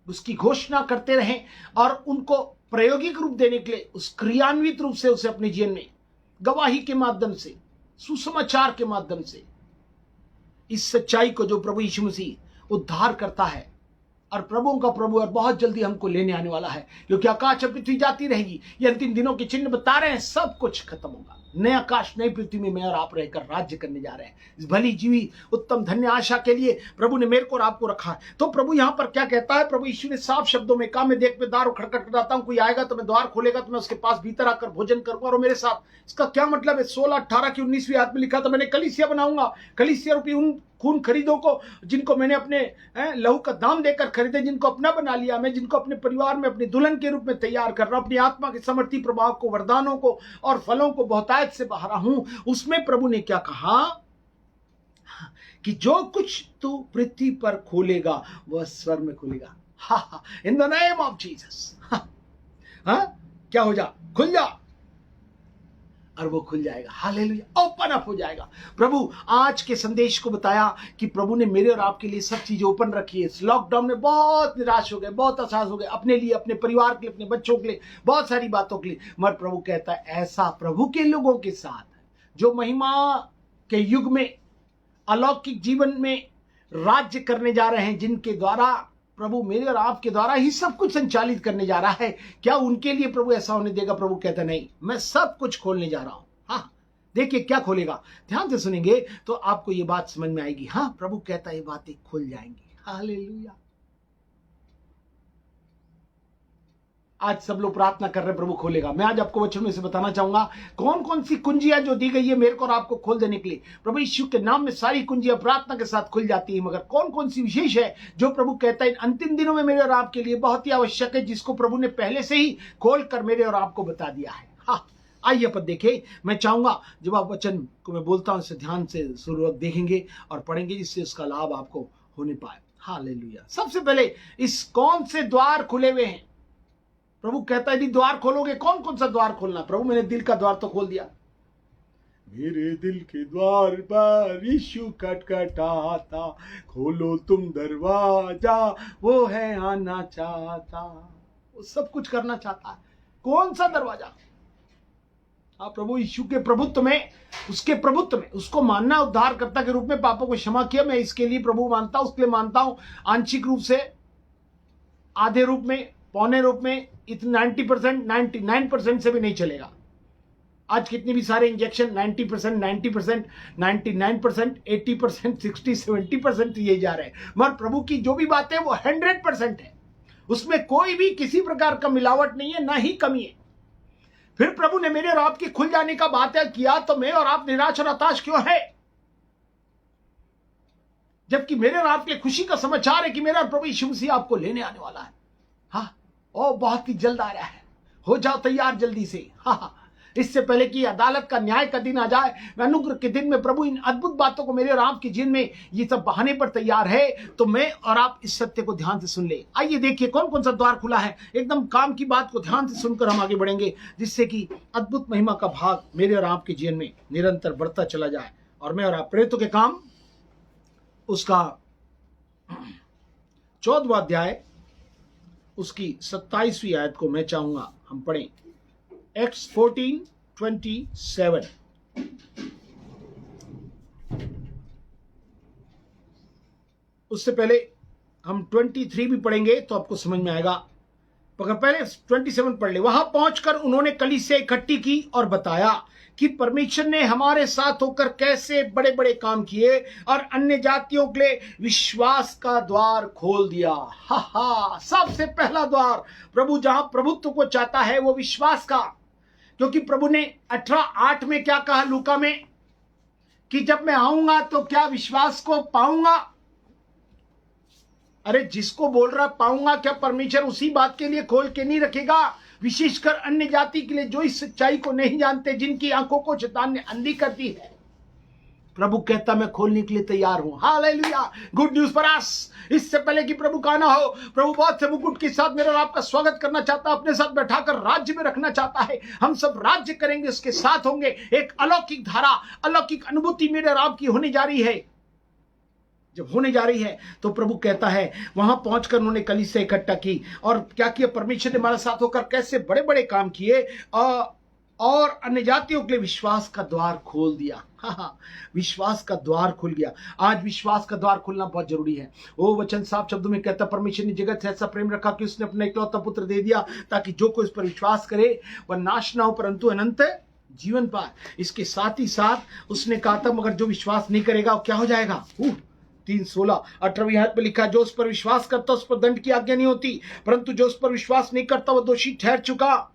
उसकी घोषणा करते रहें और उनको प्रायोगिक रूप देने के लिए उस क्रियान्वित रूप से उसे अपने जीवन में गवाही के माध्यम से, सुसमाचार के माध्यम से इस सच्चाई को जो प्रभु यीशु मसीह उद्धार करता है और प्रभुओं का प्रभु और बहुत जल्दी हमको लेने आने वाला है, क्योंकि आकाश और पृथ्वी जाती रहेगी। ये अंतिम दिनों के चिन्ह बता रहे हैं, सब कुछ खत्म होगा। नए आकाश नई पृथ्वी में मैं और आप रहकर राज्य करने जा रहे हैं। इस भली जीवी उत्तम धन्य आशा के लिए प्रभु ने मेरे को और आपको रखा है। तो प्रभु यहां पर क्या कहता है? प्रभु यीशु ने साफ शब्दों में कहा, मैं देख पे द्वार खटखटाता हूं, कोई आएगा तो मैं द्वार खोलेगा तो मैं उसके पास भीतर आकर भोजन करूंगा और मेरे साथ। इसका क्या मतलब है? 16, 18 की 19वीं आयत में लिखा था, मैंने कलीसिया बनाऊंगा। कलीसिया रूपी उन खून खरीदों को जिनको मैंने अपने लहू का दाम देकर खरीदे, जिनको अपना बना लिया, मैं जिनको अपने परिवार में अपनी दुल्हन के रूप में तैयार कर रहा हूं, अपनी आत्मा के समर्थी प्रभाव को, वरदानों को और फलों को बहुतायत से बहा रहा हूं। उसमें प्रभु ने क्या कहा कि जो कुछ तू पृथ्वी पर खोलेगा वह स्वर्ग में खुलेगा। हा, in the name of Jesus. क्या हो जा? खुल जा, और वो खुल जाएगा। हालेलुया, ओपन अप हो जाएगा। प्रभु आज के संदेश को बताया कि प्रभु ने मेरे और आपके लिए सब चीजें ओपन रखी है। इस लॉकडाउन में बहुत निराश हो गए, बहुत हताश हो गए, अपने लिए, अपने परिवार के लिए, अपने बच्चों के लिए, बहुत सारी बातों के लिए। मगर प्रभु कहता है ऐसा प्रभु के लोगों के साथ जो महिमा के युग में अलौकिक जीवन में राज्य करने जा रहे हैं, जिनके द्वारा प्रभु मेरे और आपके द्वारा ही सब कुछ संचालित करने जा रहा है, क्या उनके लिए प्रभु ऐसा होने देगा? प्रभु कहता नहीं, मैं सब कुछ खोलने जा रहा हूं। हाँ, देखिए क्या खोलेगा, ध्यान से सुनेंगे तो आपको ये बात समझ में आएगी। हाँ, प्रभु कहता है ये बातें खुल जाएंगी। हालेलुया। आज सब लोग प्रार्थना कर रहे हैं प्रभु खोलेगा। मैं आज आपको वचन में से बताना चाहूंगा कौन कौन सी कुंजियां जो दी गई है मेरे को और आपको खोल देने के लिए। प्रभु यीशु के नाम में सारी कुंजियां प्रार्थना के साथ खुल जाती है, मगर कौन कौन सी विशेष है जो प्रभु कहता है अंतिम दिनों में मेरे और आपके लिए बहुत ही आवश्यक है, जिसको प्रभु ने पहले से ही खोल कर मेरे और आपको बता दिया है। हाँ, आइए पर देखें। मैं चाहूंगा जब आप वचन को मैं बोलता हूं इसे ध्यान से शुरुआत देखेंगे और पढ़ेंगे, जिससे उसका लाभ आपको होने पाए। हालेलुया। सबसे पहले इस कौन से द्वार खुले हुए हैं? प्रभु कहता है यदि द्वार खोलोगे, कौन कौन सा द्वार खोलना? प्रभु मैंने दिल का द्वार तो खोल दिया। मेरे दिल के द्वार पर यीशु खटखटाता, खोलो तुम दरवाजा, वो है आना चाहता। वो सब कुछ करना चाहता है। कौन सा दरवाजा? प्रभु यीशु के प्रभुत्व में, उसके प्रभुत्व में उसको मानना, उद्धारकर्ता के रूप में पापों को क्षमा किया। मैं इसके लिए प्रभु मानता हूं, उसके लिए मानता हूं। आंशिक रूप से, आधे रूप में, पौने रूप में, इतना 90%, 99% से भी नहीं चलेगा। आज कितने भी सारे इंजेक्शन 90%, 90%, 99%, 80%, 60%, 70% ये जा रहे हैं। मगर प्रभु की जो भी बात है वो 100% है। उसमें कोई भी किसी प्रकार का मिलावट नहीं है, ना ही कमी है। फिर प्रभु ने मेरे और आपके खुल जाने का बात किया तो मैं और आप निराश और हताश क्यों है? जबकि मेरे और आपके खुशी का समाचार है कि मेरा प्रभु यीशु मसीह आपको लेने आने वाला है। हाँ, ओ बहुत ही जल्द आ रहा है। हो जाओ तैयार जल्दी से। हाँ, इससे पहले कि अदालत का न्याय का दिन आ जाए, मैं अनुग्रह के दिन में प्रभु इन अद्भुत बातों को मेरे और आपके जीवन में ये सब बहाने पर तैयार है, तो मैं और आप इस सत्य को ध्यान से सुन ले। आइए देखिए कौन कौन सा द्वार खुला है, एकदम काम की बात को ध्यान से सुनकर हम आगे बढ़ेंगे, जिससे कि अद्भुत महिमा का भाग मेरे और आपके जीवन में निरंतर बढ़ता चला जाए। और मैं और आप प्रेरितों के काम उसका 14वां अध्याय उसकी 27वीं आयत को मैं चाहूंगा हम पढ़ें। Acts 14:27। उससे पहले हम 23 भी पढ़ेंगे तो आपको समझ में आएगा, मगर पहले 27 पढ़ ले। वहां पहुंचकर उन्होंने कलीसिया इकट्ठी की और बताया कि परमेश्वर ने हमारे साथ होकर कैसे बड़े बड़े काम किए और अन्य जातियों के लिए विश्वास का द्वार खोल दिया। हा हा, सबसे पहला द्वार प्रभु जहां प्रभुत्व को चाहता है वो विश्वास का, क्योंकि प्रभु ने 18:8 में क्या कहा लूका में कि जब मैं आऊंगा तो क्या विश्वास को पाऊंगा। अरे जिसको बोल रहा पाऊंगा, क्या परमेश्वर उसी बात के लिए खोल के नहीं रखेगा, विशेषकर अन्य जाति के लिए जो इस सच्चाई को नहीं जानते, जिनकी आंखों को शैतान ने अंधी कर दी है। प्रभु कहता मैं खोलने के लिए तैयार हूं। Hallelujah, good news for us. इससे पहले कि प्रभु का ना हो, प्रभु बहुत से मुकुट के साथ मेरा और आपका स्वागत करना चाहता है, अपने साथ बैठाकर राज्य में रखना चाहता है। हम सब राज्य करेंगे, उसके साथ होंगे। एक अलौकिक धारा, अलौकिक अनुभूति मेरे और आपकी होने जा रही है। जब होने जा रही है तो प्रभु कहता है वहां पहुंचकर उन्होंने कलीसिया इकट्ठा की और क्या किया, परमेश्वर ने हमारे साथ होकर कैसे बड़े बड़े काम किए और अन्य जातियों के लिए विश्वास का द्वार खोल दिया। हाँ, विश्वास का द्वार खुल गया। आज विश्वास का द्वार खुलना बहुत जरूरी है। वो वचन साफ शब्दों में कहता, परमेश्वर ने जगत से ऐसा प्रेम रखा कि उसने अपना इकलौता पुत्र दे दिया, ताकि जो कोई इस पर विश्वास करे वह नाश ना हो परंतु अनंत जीवन पाए। इसके साथ ही साथ उसने कहा था मगर जो विश्वास नहीं करेगा वो क्या हो जाएगा। 3:16 18वीं आयत में लिखा है, जो उस पर विश्वास करता उस पर दंड की आज्ञा नहीं होती, परंतु जो उस पर विश्वास नहीं करता वो दोषी ठहर चुका,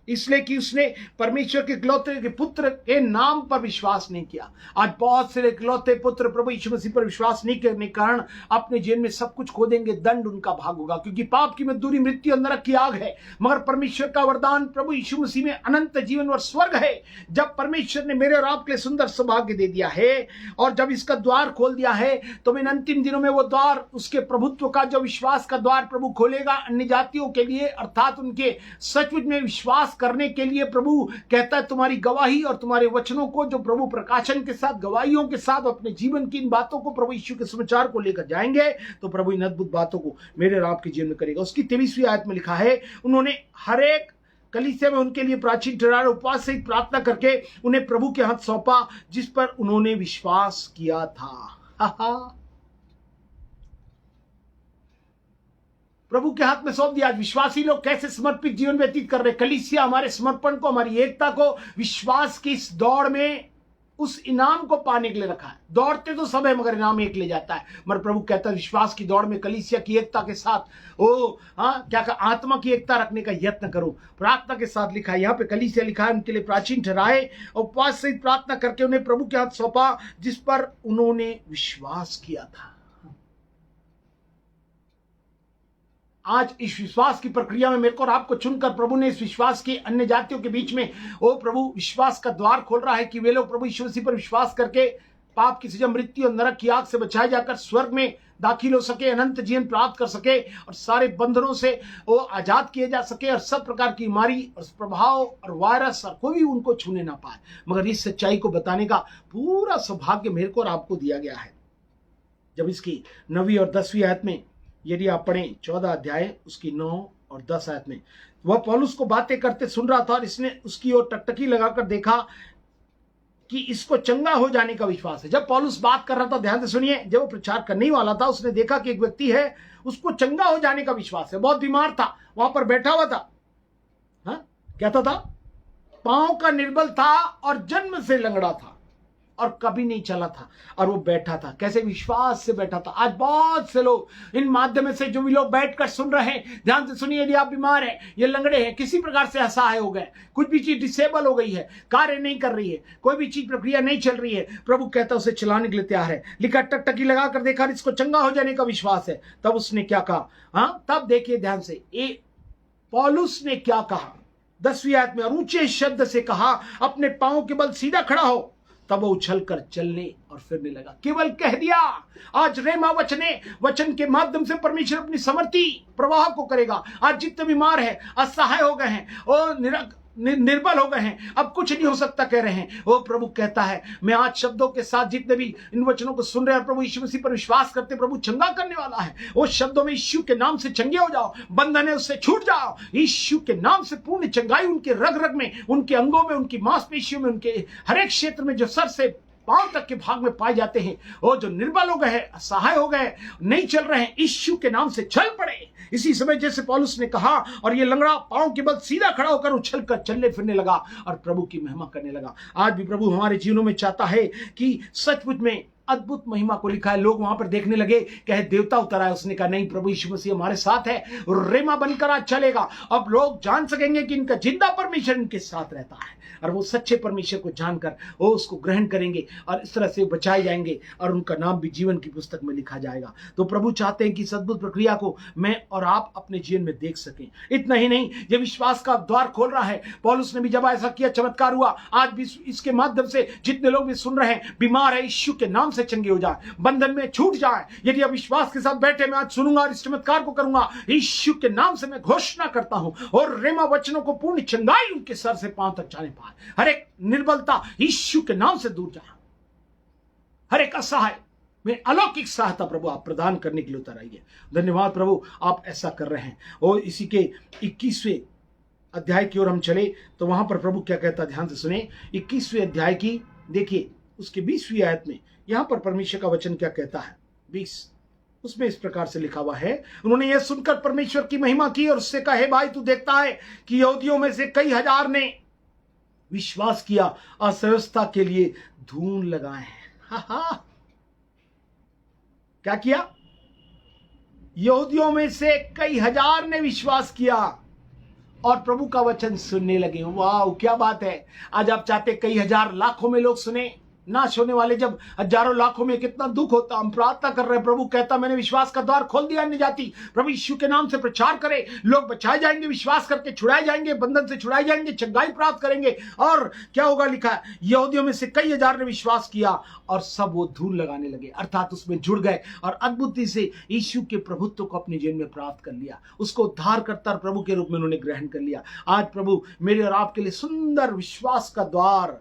इसलिए कि उसने परमेश्वर के इकलौते के पुत्र के नाम पर विश्वास नहीं किया। आज बहुत से इकलौते पुत्र प्रभु यीशु मसीह पर विश्वास नहीं करने के कारण अपने जीवन में सब कुछ खो देंगे, दंड उनका भाग होगा, क्योंकि पाप की मजदूरी मृत्यु और नरक की आग है। मगर परमेश्वर का वरदान प्रभु यीशु मसीह में अनंत जीवन और स्वर्ग है। जब परमेश्वर ने मेरे और आपके लिए सुंदर सौभाग्य दे दिया है और जब इसका द्वार खोल दिया है, तो इन अंतिम दिनों में वो द्वार, उसके प्रभुत्व का जो विश्वास का द्वार प्रभु खोलेगा अन्य जातियों के लिए, अर्थात उनके सचमुच में विश्वास करने के लिए। प्रभु कहता है तुम्हारी गवाही और तुम्हारे वचनों को जो प्रभु प्रकाशन के साथ, गवाहियों के साथ अपने जीवन की इन बातों को प्रभु यीशु के समाचार को लेकर जाएंगे, तो प्रभु इन अद्भुत बातों को मेरे और आपके जीवन में करेगा। उसकी 23वीं आयत में लिखा है, उन्होंने हर एक कलीसिया में उनके लिए प्राचीन ठहराए उपवास से प्रार्थना करके उन्हें प्रभु के हाथ सौंपा जिस पर उन्होंने विश्वास किया था। प्रभु के हाथ में सौंप दिया। आज विश्वासी लोग कैसे समर्पित जीवन व्यतीत कर रहे। कलीसिया हमारे समर्पण को, हमारी एकता को विश्वास की इस दौड़ में उस इनाम को पाने के लिए रखा है। दौड़ते तो सब है मगर इनाम एक ले जाता है। मगर प्रभु कहता है विश्वास की दौड़ में कलीसिया की एकता के साथ क्या आत्मा की एकता रखने का यत्न करो। प्रार्थना के साथ लिखा है, यहाँ पे कलीसिया लिखा है उनके लिए प्राचीन ठहराए और उपवास से प्रार्थना करके उन्हें प्रभु के हाथ सौंपा जिस पर उन्होंने विश्वास किया था। आज इस विश्वास की प्रक्रिया में मेरे को और आपको चुनकर प्रभु ने इस विश्वास की अन्य जातियों के बीच में प्रभु विश्वास का द्वार खोल रहा है कि वे लोग प्रभु यीशु मसीह पर विश्वास करके पाप की सजा, मृत्यु और नरक की आग से बचाए जाकर स्वर्ग में दाखिल हो सके, अनंत जीवन प्राप्त कर सके और सारे बंधनों से वो आजाद किए जा सके और सब प्रकार की बीमारी और प्रभाव और वायरस और कोई भी उनको छूने ना पाए। मगर इस सच्चाई को बताने का पूरा सौभाग्य मेरे को और आपको दिया गया है। जब इसकी 9वीं और 10वीं आयत में यदि आप पढ़ें 14 अध्याय उसकी 9 और 10 आयत में, वह पौलुस को बातें करते सुन रहा था और इसने उसकी ओर टकटकी लगाकर देखा कि इसको चंगा हो जाने का विश्वास है। जब पौलुस बात कर रहा था, ध्यान से सुनिए, जब वो प्रचार करने वाला था उसने देखा कि एक व्यक्ति है उसको चंगा हो जाने का विश्वास है। बहुत बीमार था, वहां पर बैठा हुआ था। कहता था पांव का निर्बल था और जन्म से लंगड़ा था और कभी नहीं चला था और वो बैठा था। कैसे विश्वास से बैठा था। आज बहुत से लोग इन माध्यम से जो भी लोग बैठकर सुन रहे हैं, ध्यान से सुनिए, यदि आप बीमार हैं, ये लंगड़े हैं, किसी प्रकार से असहाय हो गए, कुछ भी चीज डिसेबल हो गई है, कार्य नहीं कर रही है, कोई भी चीज प्रक्रिया नहीं चल रही है, प्रभु कहता है उसे चलाने के लिए तैयार है। लिखा टकटकी लगाकर देखा इसको चंगा हो जाने का विश्वास है। तब उसने क्या कहा, तब देखिए ध्यान से, पौलुस ने क्या कहा। 10वीं आयत में, और ऊंचे शब्द से कहा, अपने पांव के बल सीधा खड़ा हो। तब वो उछल कर चलने और फिरने लगा। केवल कह दिया। आज रेमा वचन के माध्यम से परमेश्वर अपनी समर्थी प्रवाह को करेगा। आज जितने बीमार हैं, असहाय हो गए हैं और निर्बल हो गए हैं, अब कुछ नहीं हो सकता कह रहे हैं, वो प्रभु कहता है, मैं आज शब्दों के साथ जितने भी इन वचनों को सुन रहे हैं, प्रभु यीशु मसीह पर विश्वास करते, प्रभु चंगा करने वाला है। वो शब्दों में यीशु के नाम से चंगे हो जाओ, बंधन है उससे छूट जाओ। यीशु के नाम से पूर्ण चंगाई उनके रग रग में, उनके अंगों में, उनकी मांसपेशियों में, उनके हर एक क्षेत्र में जो सर से पांव तक के भाग में पाए जाते हैं, वो जो निर्बल हो गए हैं, असहाय हो गए, नहीं चल रहे हैं, यीशु के नाम से चल पड़े। इसी समय जैसे पौलुस ने कहा, और ये लंगड़ा पांव के बल सीधा खड़ा होकर उछल कर चलने फिरने लगा और प्रभु की महिमा करने लगा। आज भी प्रभु हमारे जीवनों में चाहता है कि सचमुच में अद्भुत महिमा को लिखा है। लोग वहां पर देखने लगे, कहे देवता उतर आया। उसने कहा नहीं, प्रभु यीशु मसीह हमारे साथ है, रेमा बनकर आज चलेगा। अब लोग जान सकेंगे कि इनका जिंदा परमेश्वर इनके साथ रहता है, और वो सच्चे परमेश्वर को जानकर वो उसको ग्रहण करेंगे और इस तरह से बचाए जाएंगे और उनका नाम भी जीवन की पुस्तक में लिखा जाएगा। तो प्रभु चाहते हैं कि इस अद्भुत प्रक्रिया को मैं और आप अपने जीवन में देख सकें। इतना ही नहीं, ये विश्वास का द्वार खोल रहा है। पौलुस ने भी जब ऐसा किया, चमत्कार हुआ। आज भी इसके माध्यम से जितने लोग भी सुन रहे हैं, बीमार है, यीशु के नाम से चंगे हो जाए, बंधन में छूट जाए। यदि आप विश्वास के साथ बैठे, मैं आज सुनूंगा और इस चमत्कार को करूंगा, यीशु के नाम से मैं घोषणा करता हूं, और रेमा वचनों को पूर्ण चंगाई उनके सर से पांव तक जाने पाए। हर एक निर्बलता यीशु के नाम से दूर जाए, हर एक असहाय में अलौकिक सहायता प्रभु आप प्रदान करने के लिए उतर आइए। धन्यवाद प्रभु, आप ऐसा कर रहे हैं। और इसी के 21वें अध्याय की ओर हम चले तो वहां पर प्रभु क्या कहता, ध्यान से सुने। 21वें अध्याय की देखिए उसके 20वीं आयत में यहां पर परमेश्वर का वचन क्या कहता है। 20 उसमें इस प्रकार से लिखा हुआ है, उन्होंने यह सुनकर परमेश्वर की महिमा की और उससे कहा, हे भाई, तू देखता है कि यहूदियों में से कई हजार ने विश्वास किया, अव्यवस्था के लिए धून लगाए हैं। क्या किया? यहूदियों में से कई हजार ने विश्वास किया और प्रभु का वचन सुनने लगे। वाह, क्या बात है। आज आप चाहते कई हजार लाखों में लोग सुने, नाश होने वाले जब हजारों लाखों में कितना दुख होता। हम प्रार्थना कर रहे हैं, प्रभु कहता मैंने विश्वास का द्वार खोल दिया अन्य जाति। प्रभु यीशु के नाम से प्रचार करे, लोग बचाए जाएंगे, विश्वास करके छुड़ाए जाएंगे, बंधन से छुड़ाए जाएंगे, चंगाई प्राप्त करेंगे। और क्या होगा, लिखा है यहूदियों में से कई हजार ने विश्वास किया और सब वो धूल लगाने लगे, अर्थात उसमें जुड़ गए और अद्भुत से यीशु के प्रभुत्व को अपने जीवन में प्राप्त कर लिया, उसको उद्धारकर्ता प्रभु के रूप में उन्होंने ग्रहण कर लिया। आज प्रभु मेरे और आपके लिए सुंदर विश्वास का द्वार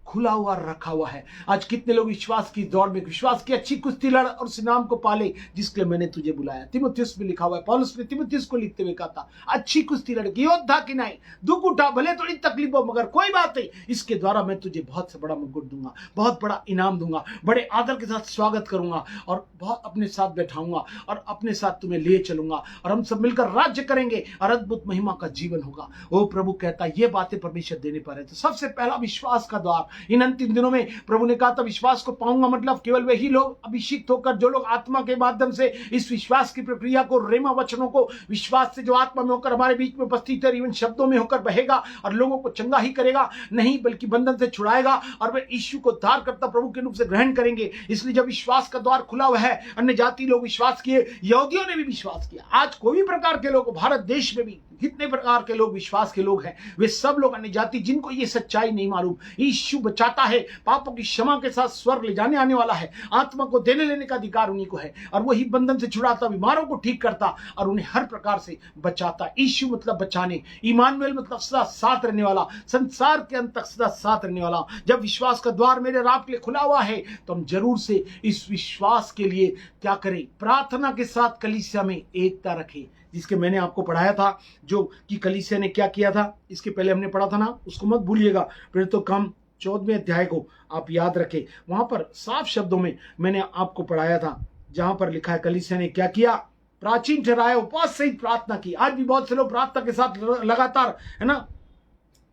खुला हुआ रखा हुआ है। आज कितने लोग विश्वास की दौड़ में, विश्वास की अच्छी कुश्ती लड़ और उस नाम को पाले जिसके लिए मैंने तुझे बुलाया। तीमुथियुस में लिखा हुआ है, पौलुस ने तीमुथियुस को लिखते हुए कहा था, अच्छी कुश्ती लड़, योद्धा की नहीं, दुख उठा, भले थोड़ी तकलीफ हो मगर कोई बात नहीं, इसके द्वारा मैं तुझे बहुत से बड़ा मुकुट दूंगा, बहुत बड़ा इनाम दूंगा, बड़े आदर के साथ स्वागत करूंगा और बहुत अपने साथ बैठाऊंगा और अपने साथ तुम्हें ले चलूंगा और हम सब मिलकर राज्य करेंगे और अद्भुत महिमा का जीवन होगा। वो प्रभु कहता है ये बातें परमेश्वर देने पर है। तो सबसे पहला विश्वास का द्वार। इन अंतिम दिनों में प्रभु ने कहा था विश्वास को पाऊंगा, मतलब केवल वही लोग अभिषिक्त होकर, जो लोग आत्मा के माध्यम से इस विश्वास की प्रक्रिया को, रेमा वचनों को विश्वास से जो आत्मा में होकर हमारे बीच में उपस्थित है, इवन शब्दों में होकर बहेगा और लोगों को चंगा ही करेगा नहीं बल्कि बंधन से छुड़ाएगा और वे यीशु को उद्धारकर्ता प्रभु के रूप से ग्रहण करेंगे। इसलिए जब विश्वास का द्वार खुला हुआ है, अन्य जाति लोग विश्वास किए, यहूदियों ने भी विश्वास किया। आज कोई भी प्रकार के लोग, भारत देश में भी कितने प्रकार के लोग विश्वास के लोग हैं, वे सब लोग अन्य जाति जिनको ये सच्चाई नहीं मालूम, यीशु बचाता है, पापों की क्षमा के साथ स्वर्ग ले जाने आने वाला है, आत्मा को देने लेने का अधिकार उन्हीं को है और वही बंधन से छुड़ाता, बीमारों को ठीक करता और उन्हें हर प्रकार से बचाता। यीशु मतलब बचाने, इमानुएल मतलब सदा साथ रहने वाला, संसार के अंत तक सदा साथ रहने वाला। जब विश्वास का द्वार मेरे और आपके लिए खुला हुआ है तो हम जरूर से इस विश्वास के लिए क्या करें, प्रार्थना के साथ कलीसिया में एकता रखें, जिसके मैंने आपको पढ़ाया था, जो कि कलीसिया ने क्या किया था, इसके पहले हमने पढ़ा था ना, उसको मत भूलिएगा। फिर तो कम 14वें अध्याय को आप याद रखें, वहां पर साफ शब्दों में मैंने आपको पढ़ाया था, जहां पर लिखा है कलीसिया ने क्या किया, प्राचीन ठहराया, उपवास सहित प्रार्थना की। आज भी बहुत से लोग प्रार्थना के साथ लगातार, है ना,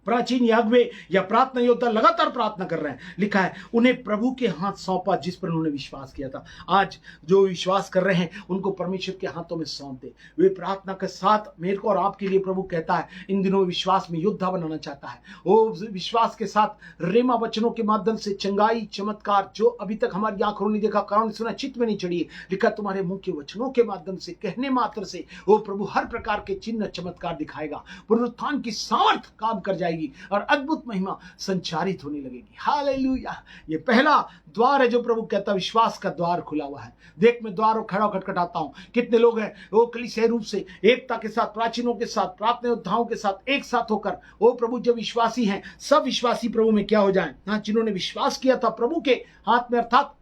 प्राचीन यागवे या प्रार्थना योद्धा लगातार प्रार्थना कर रहे हैं। लिखा है उन्हें प्रभु के हाथ सौंपा जिस पर उन्होंने विश्वास किया था। आज जो विश्वास कर रहे हैं उनको परमेश्वर के हाथों में सौंप दे। वे प्रार्थना के साथ मेरे को और आपके लिए प्रभु कहता है इन दिनों विश्वास में योद्धा बनाना चाहता है। वो विश्वास के साथ रेमा वचनों के माध्यम से चंगाई चमत्कार जो अभी तक हमारी आंखों ने देखा, कानों ने सुना, चित्त में नहीं चढ़ी, लिखा तुम्हारे मुंह के वचनों के माध्यम से कहने मात्र से वो प्रभु हर प्रकार के चिन्ह चमत्कार दिखाएगा। पुनरुत्थान की सामर्थ काम कर जाएगी और अद्भुत महिमा संचारित होने लगेगी। हालेलुया। ये पहला द्वार है जो प्रभु कहता है विश्वास का द्वार खुला हुआ है। देख मैं द्वार और खड़ा खटखटाता हूं। कितने लोग हैं वो कलीसिया रूप से एकता के साथ, प्राचीनों के साथ, प्रार्थना योद्धाओं के साथ एक साथ होकर वो प्रभु जो विश्वासी हैं सब विश्वासी प्रभु में क्या हो जाए, जिन्होंने विश्वास किया था प्रभु के हाथ में, अर्थात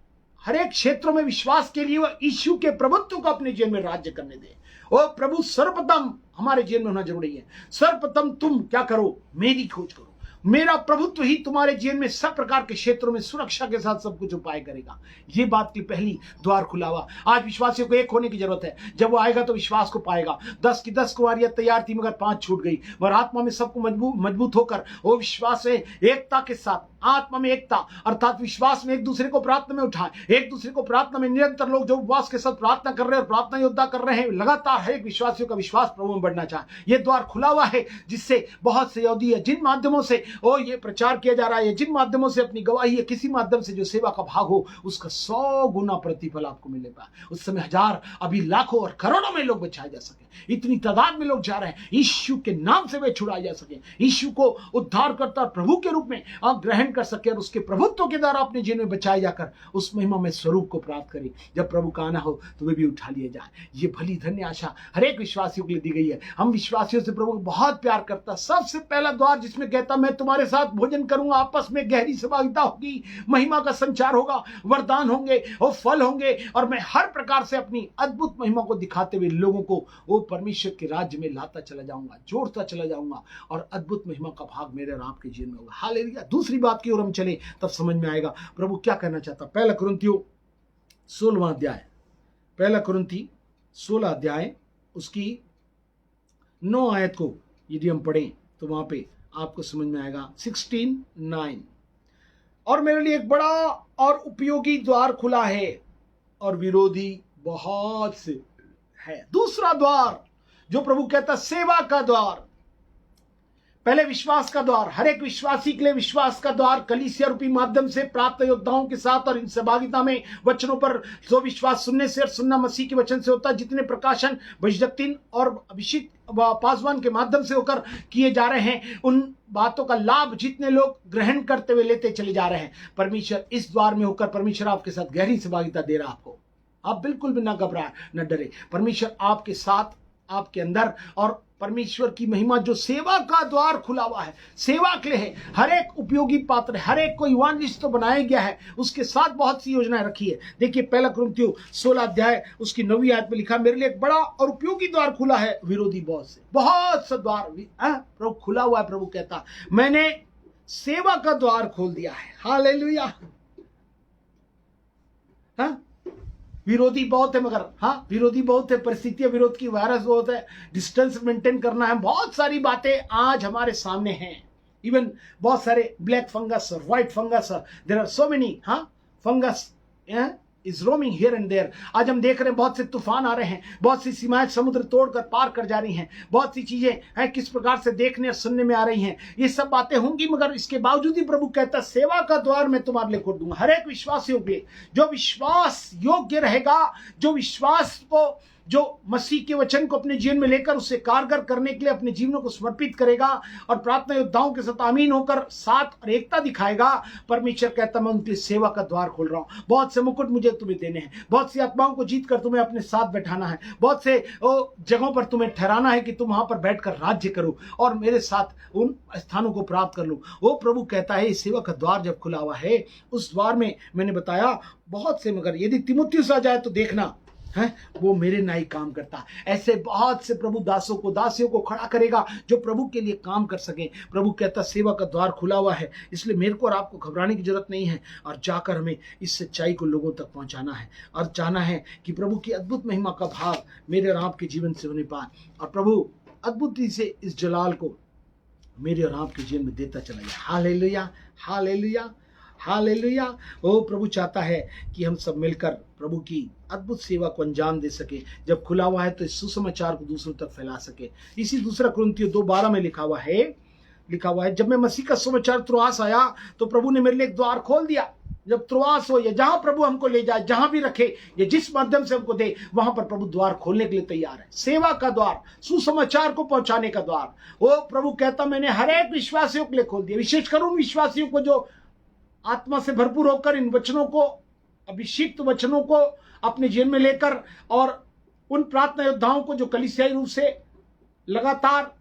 हर एक क्षेत्रों में विश्वास के लिए वह यीशु के प्रभुत्व को अपने जीवन में राज्य करने दे। ओ प्रभु सर्वप्रथम हमारे जीवन में होना जरूरी है। सर्वप्रथम तुम क्या करो, मेरी खोज करो। मेरा प्रभुत्व ही तुम्हारे जीवन में सब प्रकार के क्षेत्रों में सुरक्षा के साथ सब कुछ उपाय करेगा। ये बात की पहली द्वार खुला हुआ। आज विश्वासियों को एक होने की जरूरत है। जब वो आएगा तो विश्वास को पाएगा। 10 की 10 कुंवारियां तैयार थी मगर 5 छूट गई। और आत्मा में सबको मजबूत होकर वो विश्वास में एकता के साथ, आत्मा में एकता अर्थात विश्वास में एक दूसरे को प्रार्थना में उठाए, एक दूसरे को प्रार्थना में निरंतर लोग जो उपवास के साथ प्रार्थना कर रहे हैं और प्रार्थना योद्धा कर रहे हैं, लगातार हर एक विश्वासियों का विश्वास प्रभु में बढ़ना चाहे। ये द्वार खुला हुआ है जिससे बहुत से यहूदी है जिन माध्यमों से ये प्रचार किया जा रहा है, जिन माध्यमों से अपनी गवाही है, किसी माध्यम से जो सेवा का भाग हो उसका 100 गुना प्रतिफल आपको मिलेगा। उस समय हजार, अभी लाखों और करोड़ों में लोग बचाए जा सके। इतनी तादाद में लोग जा रहे हैं यीशु के नाम से वे छुड़ाए जा सके, यीशु को उद्धारकर्ता प्रभु के रूप में आप ग्रहण कर सके और उसके प्रभुत्व के द्वारा अपने जीवन में बचाए जाकर उस महिमा में स्वरूप को प्राप्त करें। जब प्रभु का आना हो तो वे भी उठा लिए जाए। ये भली धन्य आशा हर एक विश्वासियों के लिए दी गई है। हम विश्वासियों से प्रभु को बहुत प्यार करता। सबसे पहला द्वार जिसमें कहता मैं तुम्हारे साथ भोजन करूंगा, आपस में गहरी सहभागिता होगी, महिमा का संचार होगा, वरदान होंगे और फल होंगे और मैं हर प्रकार से अपनी अद्भुत महिमा को दिखाते हुए लोगों को वो परमेश्वर के राज्य में लाता चला जाऊंगा, जोड़ता चला जाऊंगा और अद्भुत महिमा का भाग मेरे और आपके जीवन में होगा। हालेलुया। दूसरी बात की ओर हम चले तब समझ में आएगा प्रभु क्या कहना चाहता। पहला कुरिन्थियों 16वां अध्याय, पहला कुरिन्थी 16 अध्याय उसकी 9 आयत को यदि हम पढ़ें तो वहां पे आपको समझ में आएगा 16:9 और मेरे लिए एक बड़ा और उपयोगी द्वार खुला है और विरोधी बहुत से है। दूसरा द्वार जो प्रभु कहता सेवा का द्वार, पहले विश्वास का द्वार, हर एक विश्वासी के लिए विश्वास का द्वार कलीसिया रूपी माध्यम से प्राप्त योद्धाओं के साथ और इन सहभागिता में वचनों पर जो विश्वास सुनने से और सुनना मसीह के वचन से होता है, जितने प्रकाशन बजदत्तीन और अभिषेक पासवान के माध्यम से होकर किए जा रहे हैं, उन बातों का लाभ जितने लोग ग्रहण करते हुए लेते चले जा रहे हैं, परमेश्वर इस द्वार में होकर परमेश्वर आपके साथ गहरी सहभागिता दे रहा। आपको आप बिल्कुल भी ना घबराए न डरे। परमेश्वर आपके साथ, आपके अंदर और परमेश्वर की महिमा जो सेवा का द्वार खुला हुआ है, सेवा के लिए है। हर एक उपयोगी पात्र, हर एक को इवांजलिस्ट तो बनाया गया है, उसके साथ बहुत सी योजनाएं रखी है। देखिए पहला कुरिन्थियों 16 अध्याय उसकी 9वीं आयत में लिखा मेरे लिए एक बड़ा और उपयोगी द्वार खुला है, विरोधी बहुत सा द्वार प्रभु खुला हुआ है। प्रभु कहता मैंने सेवा का द्वार खोल दिया है। हालेलुया। विरोधी बहुत है मगर विरोधी बहुत है, परिस्थितियां विरोध की, वायरस बहुत है, डिस्टेंस मेंटेन करना है, बहुत सारी बातें आज हमारे सामने हैं। इवन बहुत सारे black fungus, white fungus, there are so many fungus is roaming here and there. आज हम देख रहे हैं बहुत से तूफान आ रहे हैं, बहुत सी सीमाएं समुद्र तोड़कर पार कर जा रही हैं, बहुत सी चीजें हैं किस प्रकार से देखने और सुनने में आ रही हैं। ये सब बातें होंगी मगर इसके बावजूद ही प्रभु कहता सेवा का द्वार मैं तुम्हारे लिए खोल दूंगा। हर एक विश्वासियों के लिए जो विश्वास योग्य रहेगा, जो विश्वास को, जो मसीह के वचन को अपने जीवन में लेकर उसे कारगर करने के लिए अपने जीवनों को समर्पित करेगा और प्रार्थना योद्धाओं के साथ आमीन होकर साथ और एकता दिखाएगा, परमेश्वर कहता मैं उनकी सेवा का द्वार खोल रहा हूं। बहुत से मुकुट मुझे तुम्हें देने हैं, बहुत सी आत्माओं को जीत कर तुम्हें अपने साथ बैठाना है, बहुत से जगहों पर तुम्हें ठहराना है कि तुम वहां पर बैठकर राज्य करो और मेरे साथ उन स्थानों को प्राप्त कर लो। वो प्रभु कहता है सेवा का द्वार जब खुला हुआ है, उस द्वार में मैंने बताया बहुत से, मगर यदि तीमुथियुस आ जाए तो देखना है वो मेरे नाई काम करता। ऐसे बहुत से प्रभु दासों को, दासियों को खड़ा करेगा जो प्रभु के लिए काम कर सके। प्रभु कहता सेवा का द्वार खुला हुआ है, इसलिए मेरे को और आपको घबराने की जरूरत नहीं है और जाकर हमें इस सच्चाई को लोगों तक पहुंचाना है और चाहना है कि प्रभु की अद्भुत महिमा का भाग मेरे और आपके जीवन से होने पाए और प्रभु अद्भुत से इस जलाल को मेरे और आपके जीवन में देता चला जाए। Hallelujah, hallelujah, hallelujah. ओ प्रभु चाहता है कि हम सब मिलकर प्रभु की अद्भुत सेवा को अंजाम दे सके। जब खुला हुआ है तो इस सुसमाचार को दूसरों तक फैला सके। इसी दूसरा कुरिन्थियों 2:12 में लिखा हुआ है, जब मैं मसीह का सुसमाचार त्रोआस आया तो प्रभु ने मेरे लिए एक द्वार खोल दिया। जब त्रोआस हो या जहां प्रभु हमको ले जाए, जहां भी रखे या जिस माध्यम से हमको दे, वहां पर प्रभु द्वार खोलने के लिए तैयार है। सेवा का द्वार, सुसमाचार को पहुंचाने का द्वार। वो प्रभु कहता मैंने हर एक विश्वासियों के लिए खोल दिया, विशेषकर उन विश्वासियों को जो आत्मा से भरपूर होकर इन वचनों को, अभिषिक्त वचनों को अपने जीवन में लेकर, और उन प्रार्थना योद्धाओं को जो कलीसियाई रूप से लगातार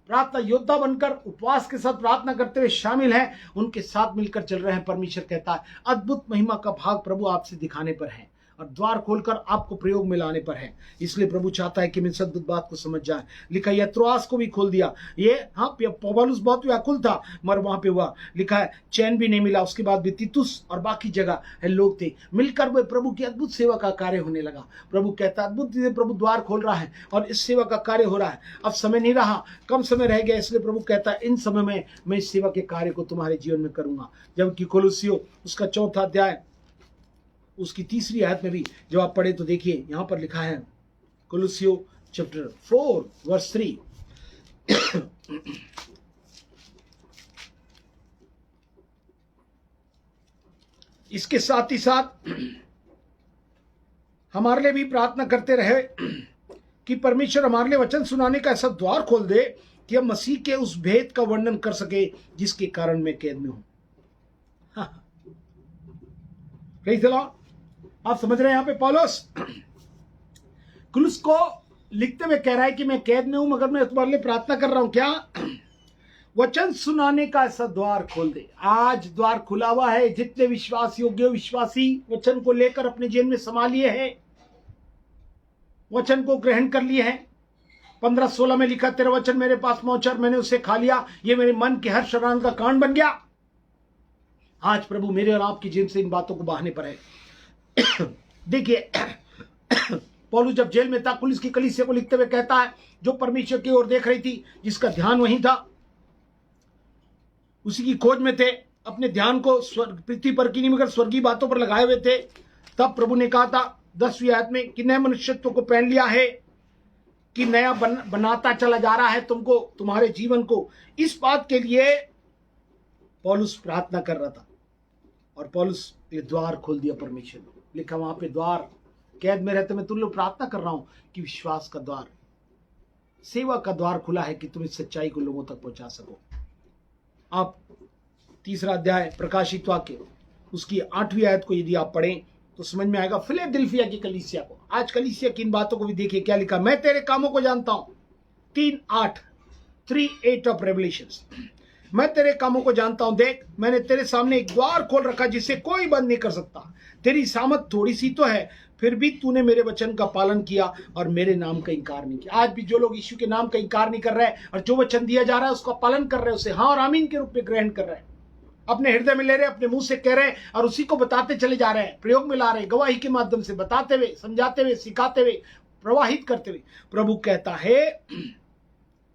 प्रार्थना योद्धा बनकर उपवास के साथ प्रार्थना करते हुए शामिल हैं, उनके साथ मिलकर चल रहे हैं। परमेश्वर कहता है अद्भुत महिमा का भाग प्रभु आपसे दिखाने पर है और द्वार खोलकर आपको प्रयोग में लाने पर है। इसलिए प्रभु चाहता है कि मैं इस अद्भुत बात को समझ जाए। लिखा है त्रोआस को भी खोल दिया। ये पौलुस बहुत व्याकुल था, मगर वहां पे हुआ लिखा है चैन भी नहीं मिला। उसके बाद भी तीतुस और बाकी जगह लोग थे, मिलकर वे प्रभु की अद्भुत सेवा का कार्य होने लगा। प्रभु कहता है अद्भुत चीजें प्रभु द्वार खोल रहा है और इस सेवा का कार्य हो रहा है। अब समय नहीं रहा, कम समय रह गया, इसलिए प्रभु कहता है इन समय में मैं इस सेवा के कार्य को तुम्हारे जीवन में करूंगा। जबकि कोलोसियों उसका 4 अध्याय उसकी 3 आयत में भी जब आप पढ़े तो देखिए यहां पर लिखा है, कोलोसियों चैप्टर 4 वर्स 3, इसके साथ ही साथ हमारे लिए भी प्रार्थना करते रहे कि परमेश्वर हमारे लिए वचन सुनाने का ऐसा द्वार खोल दे कि हम मसीह के उस भेद का वर्णन कर सके जिसके कारण मैं कैद में हूं। आप समझ रहे हैं? यहां पे पौलुस कुलुस को लिखते हुए कह रहा है कि मैं कैद में हूं, मगर मैं तुम्हारे लिए प्रार्थना कर रहा हूं। क्या? वचन सुनाने का ऐसा द्वार खोल दे। आज द्वार खुला हुआ है। जितने विश्वास योग्य विश्वासी वचन को लेकर अपने जीवन में समा लिए हैं, वचन को ग्रहण कर लिए हैं। 15:16 में लिखा तेरा वचन मेरे पास पहुंचा, मैंने उसे खा लिया, ये मेरे मन के हर शरान का कारण बन गया। आज प्रभु मेरे और आपकी जीवन से इन बातों को बहाने पर है। देखिए पौलुस जब जेल में था, पुलिस की कलीसिया को लिखते हुए कहता है जो परमेश्वर की ओर देख रही थी, जिसका ध्यान वहीं था, उसी की खोज में थे, अपने ध्यान को पृथ्वी पर की नहीं मगर स्वर्गीय बातों पर लगाए हुए थे। तब प्रभु ने कहा था 10वीं आयत में कि नए मनुष्यत्व को पहन लिया है, कि नया बनाता चला जा रहा है तुमको, तुम्हारे जीवन को। इस बात के लिए पौलुस प्रार्थना कर रहा था और पौलुस ये द्वार खोल दिया परमेश्वर ने। लिखा वहां पे द्वार, कैद में रहते मैं तुम लोग प्रार्थना कर रहा हूं कि विश्वास का द्वार, सेवा का द्वार खुला है कि तुम इस सच्चाई को लोगों तक पहुंचा सको। आप 3 अध्याय प्रकाशित वाक्य उसकी 8वीं आयत को यदि आप पढ़ें तो समझ में आएगा। फिलडेल्फिया की कलीसिया को, आज कलीसिया की इन बातों को भी देखिए क्या लिखा। मैं तेरे कामों को जानता हूं, 3:8 ऑफ रेवलेशंस। मैं तेरे कामों को जानता हूं, देख मैंने तेरे सामने एक द्वार खोल रखा जिसे कोई बंद नहीं कर सकता। तेरी सामत थोड़ी सी तो है, फिर भी तूने मेरे वचन का पालन किया और मेरे नाम का इंकार नहीं किया। आज भी जो लोग यीशु के नाम का इंकार नहीं कर रहे हैं और जो वचन दिया जा रहा है उसका पालन कर रहे हैं, उसे हाँ और आमीन के रूप में ग्रहण कर रहे हैं, अपने हृदय में ले रहे हैं, अपने मुंह से कह रहे हैं और उसी को बताते चले जा रहे हैं, प्रयोग में ला रहे हैं, गवाही के माध्यम से बताते हुए, समझाते हुए, सिखाते हुए, प्रवाहित करते हुए। प्रभु कहता है,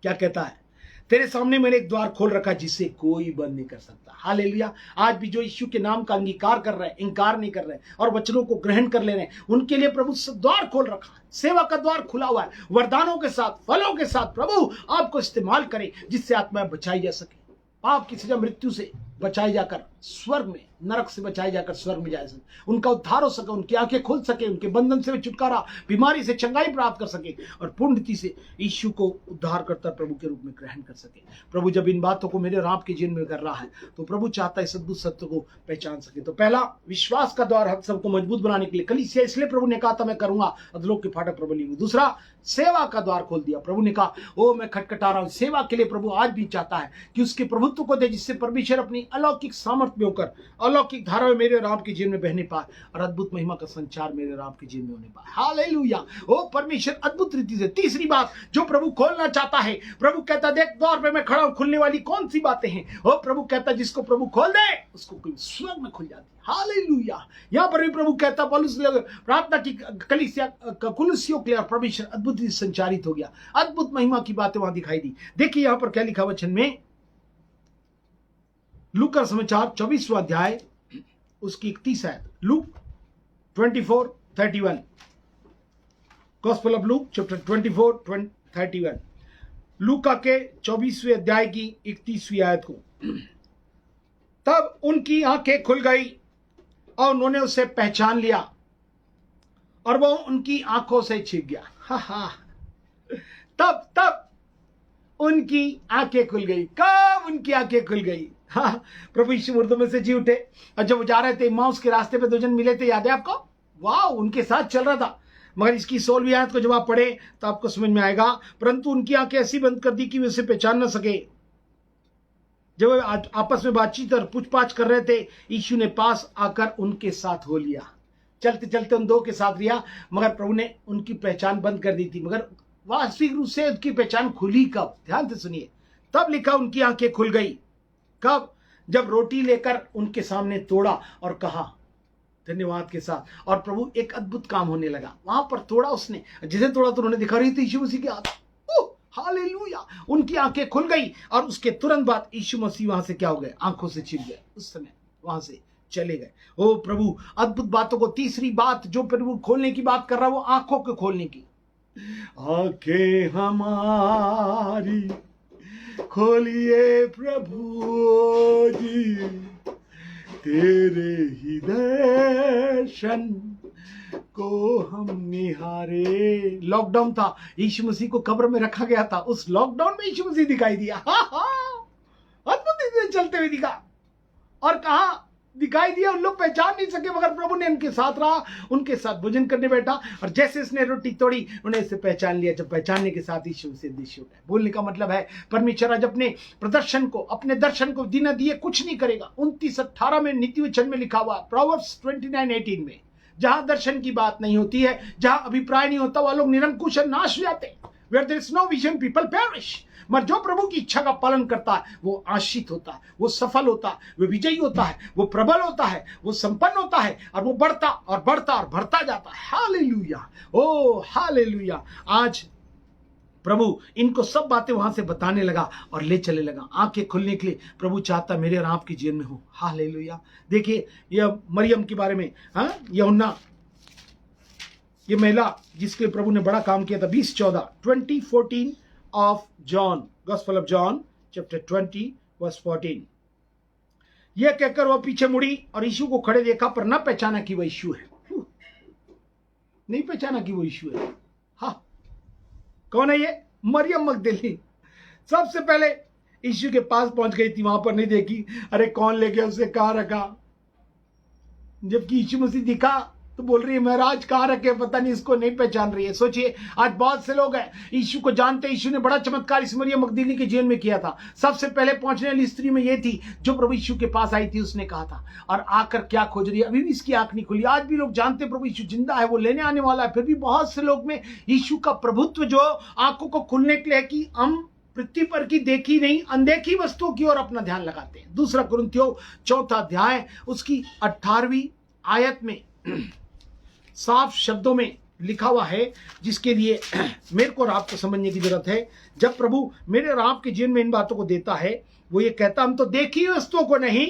क्या कहता है? तेरे सामने मैंने एक द्वार खोल रखा जिसे कोई बंद नहीं कर सकता। हालेलुया। आज भी जो यीशु के नाम का अंगीकार कर रहे हैं, इंकार नहीं कर रहे हैं और वचनों को ग्रहण कर ले रहे हैं, उनके लिए प्रभु द्वार खोल रखा है। सेवा का द्वार खुला हुआ है, वरदानों के साथ, फलों के साथ प्रभु आपको इस्तेमाल करे जिससे आत्माएं बचाई जा सके, पाप की सजा मृत्यु से बचाई जाकर स्वर्ग में, नरक से बचाई जाकर स्वर्ग में जा सके, उनका उद्धार हो सके, उनकी आंखें खुल सके, उनके बंधन से छुटकारा, बीमारी से चंगाई प्राप्त कर सके और पूर्णता से यीशु को उद्धारकर्ता प्रभु के रूप में ग्रहण कर सके। प्रभु जब इन बातों को मेरे और आपके जीवन में कर रहा है तो प्रभु चाहता है इस अद्भुत सत्य को पहचान सके। तो पहला, विश्वास का द्वार हम सबको मजबूत बनाने के लिए कलीसिया, इसलिए प्रभु ने कहा था मैं करूंगा, अधोलोक के फाटक प्रबल होंगे। दूसरा, सेवा का द्वार खोल दिया। प्रभु ने कहा ओ मैं खटखटा रहा हूं। सेवा के लिए प्रभु आज भी चाहता है कि उसके प्रभुत्व को दे, जिससे परमेश्वर अपनी अलौकिक सामर्थ्य में होकर अलौकिक धारा में मेरे और आपके जीवन में बहने पाए और अद्भुत महिमा का संचार मेरे और आपके जीवन में होने पाए। हालेलुया। ओ परमेश्वर अद्भुत रीति से। तीसरी बात जो प्रभु खोलना चाहता है, प्रभु कहता देख द्वार पे मैं खड़ा हूं, खुलने वाली कौन सी बातें हैं? ओ प्रभु कहता जिसको प्रभु खोल दे उसको कोई स्वर्ग में खुल जाती है। हालेलुया। यहां पर भी प्रभु कहता पौलुस प्रार्थना की कलीसिया कुलुसियों के लिए परमेश्वर अद्भुत संचारित हो गया, अद्भुत महिमा की बातें वहां दिखाई दी। देखिए यहां पर क्या लिखा वचन में, लूक का समाचार 24वां अध्याय उसकी 31 आयत। Look 24:31, gospel of Luke chapter 24:31, लूका के 24वें अध्याय की 31वीं आयत को। तब उनकी आंखें खुल गई और उन्होंने उसे पहचान लिया और वो उनकी आंखों से छिप गया। हा हा, तब उनकी आंखें खुल गई। कब उनकी आंखें खुल गई? हाँ, प्रभु यीशु मुर्दों में से जी उठे और जब वो जा रहे थे इम्माउस के रास्ते पे 2 जन मिले थे, याद है आपको? वाह, उनके साथ चल रहा था। मगर इसकी 16वीं आयत को जब आप पढ़े तो आपको समझ में आएगा, परंतु उनकी आंखें ऐसी बंद कर दी कि वे उसे पहचान न सके। जब वे आपस में बातचीत और पूछपाछ कर रहे थे, यीशु ने पास आकर उनके साथ हो लिया। चलते चलते उन 2 के साथ लिया, मगर प्रभु ने उनकी पहचान बंद कर दी थी। मगर वास्तविक रूप से उनकी पहचान खुली कब? ध्यान से सुनिए। तब लिखा उनकी आंखें खुल गई। कब? जब रोटी लेकर उनके सामने तोड़ा और कहा धन्यवाद के साथ, और प्रभु एक अद्भुत काम होने लगा। वहां पर तोड़ा उसने, जिसे तोड़ा तो उन्होंने दिखा रही थी यीशु मसीह के हाथ। हालेलुया, उनकी आंखें खुल गई और उसके तुरंत बाद यीशु मसीह वहां से क्या हो गए? आंखों से छिप गए। उस समय वहां से चले गए। ओ प्रभु अद्भुत बातों को, तीसरी बात जो प्रभु खोलने की बात कर रहा है वो आंखों को खोलने की। आंखें हमारी खोलिए प्रभु जी, तेरे ही दर्शन को हम निहारे। लॉकडाउन था, यीशु मसीह को कब्र में रखा गया था। उस लॉकडाउन में यीशु मसीह दिखाई दिया। अद्भुत चलते हुए दिखा। और कहा दिखाई दिया, उन लोग पहचान नहीं सके, मगर प्रभु ने उनके साथ रहा, उनके साथ भोजन करने बैठा, और जैसे इसने रोटी तोड़ी उन्हें इसे पहचान लिया। जब पहचानने के साथ यीशु से दिशा उठाए। बोलने का मतलब है परमेश्वर आज अपने प्रदर्शन को, अपने दर्शन को बिना दिए कुछ नहीं करेगा। 29:18 में नीति वचन में लिखा हुआ, प्रोवर्ब्स 29:18 में, जहां दर्शन की बात नहीं होती है, जहां अभिप्राय नहीं होता, वह लोग निरंकुश नाश हो जाते। Where there is no vision, people perish. मगर जो प्रभु की इच्छा का पालन करता है वो आशीष होता है, वो सफल होता है, वो विजयी होता है, वो प्रबल होता है, वो संपन्न होता है, और वो बढ़ता और बढ़ता और बढ़ता जाता है। हालेलुया, ओ हालेलुया। आज प्रभु इनको सब बातें वहां से बताने लगा और ले चले लगा। आंखें खुलने के लिए प्रभु चाहता मेरे और आपके जीवन में हो। हालेलुया। देखिए यह मरियम के बारे में, यूहन्ना, ये महिला जिसके लिए प्रभु ने बड़ा काम किया था। 20:14 of John, gospel of John chapter 20:14। यह कहकर वह पीछे मुड़ी और यीशु को खड़े देखा, पर न पहचाना कि वह यीशु है। नहीं पहचाना कि वो यीशु है। हाँ, कौन है ये? मरियम मगदलीनी। सबसे पहले यीशु के पास पहुंच गई थी, वहां पर नहीं देखी, अरे कौन ले गया, उसे कहां रखा। जबकि यीशु मसीह दिखा तो बोल रही है महाराज कहां रखे, पता नहीं, इसको नहीं पहचान रही है। सोचिए आज बहुत से लोग हैं यीशु को जानते। यीशु ने बड़ा चमत्कार इस मरियम मगदलीनी के जीवन में किया था। सबसे पहले पहुंचने वाली स्त्री में ये थी जो प्रभु यीशु के पास आई थी। उसने कहा था, और आकर क्या खोज रही है? अभी भी इसकी आंख नहीं खुली। आज भी लोग जानते प्रभु यीशु जिंदा है, वो लेने आने वाला है। फिर भी बहुत से लोग में यीशु का प्रभुत्व जो आंखों को खुलने के लिए कि हम पृथ्वी पर की देखी नहीं अनदेखी वस्तुओं की ओर अपना ध्यान लगाते हैं। 2 कुरिन्थियों 4 अध्याय उसकी 18वीं आयत में साफ शब्दों में लिखा हुआ है, जिसके लिए मेरे को और आपको समझने की जरूरत है। जब प्रभु मेरे और आपके जीवन में इन बातों को देता है, वो ये कहता हम तो देखी हुई वस्तुओं को नहीं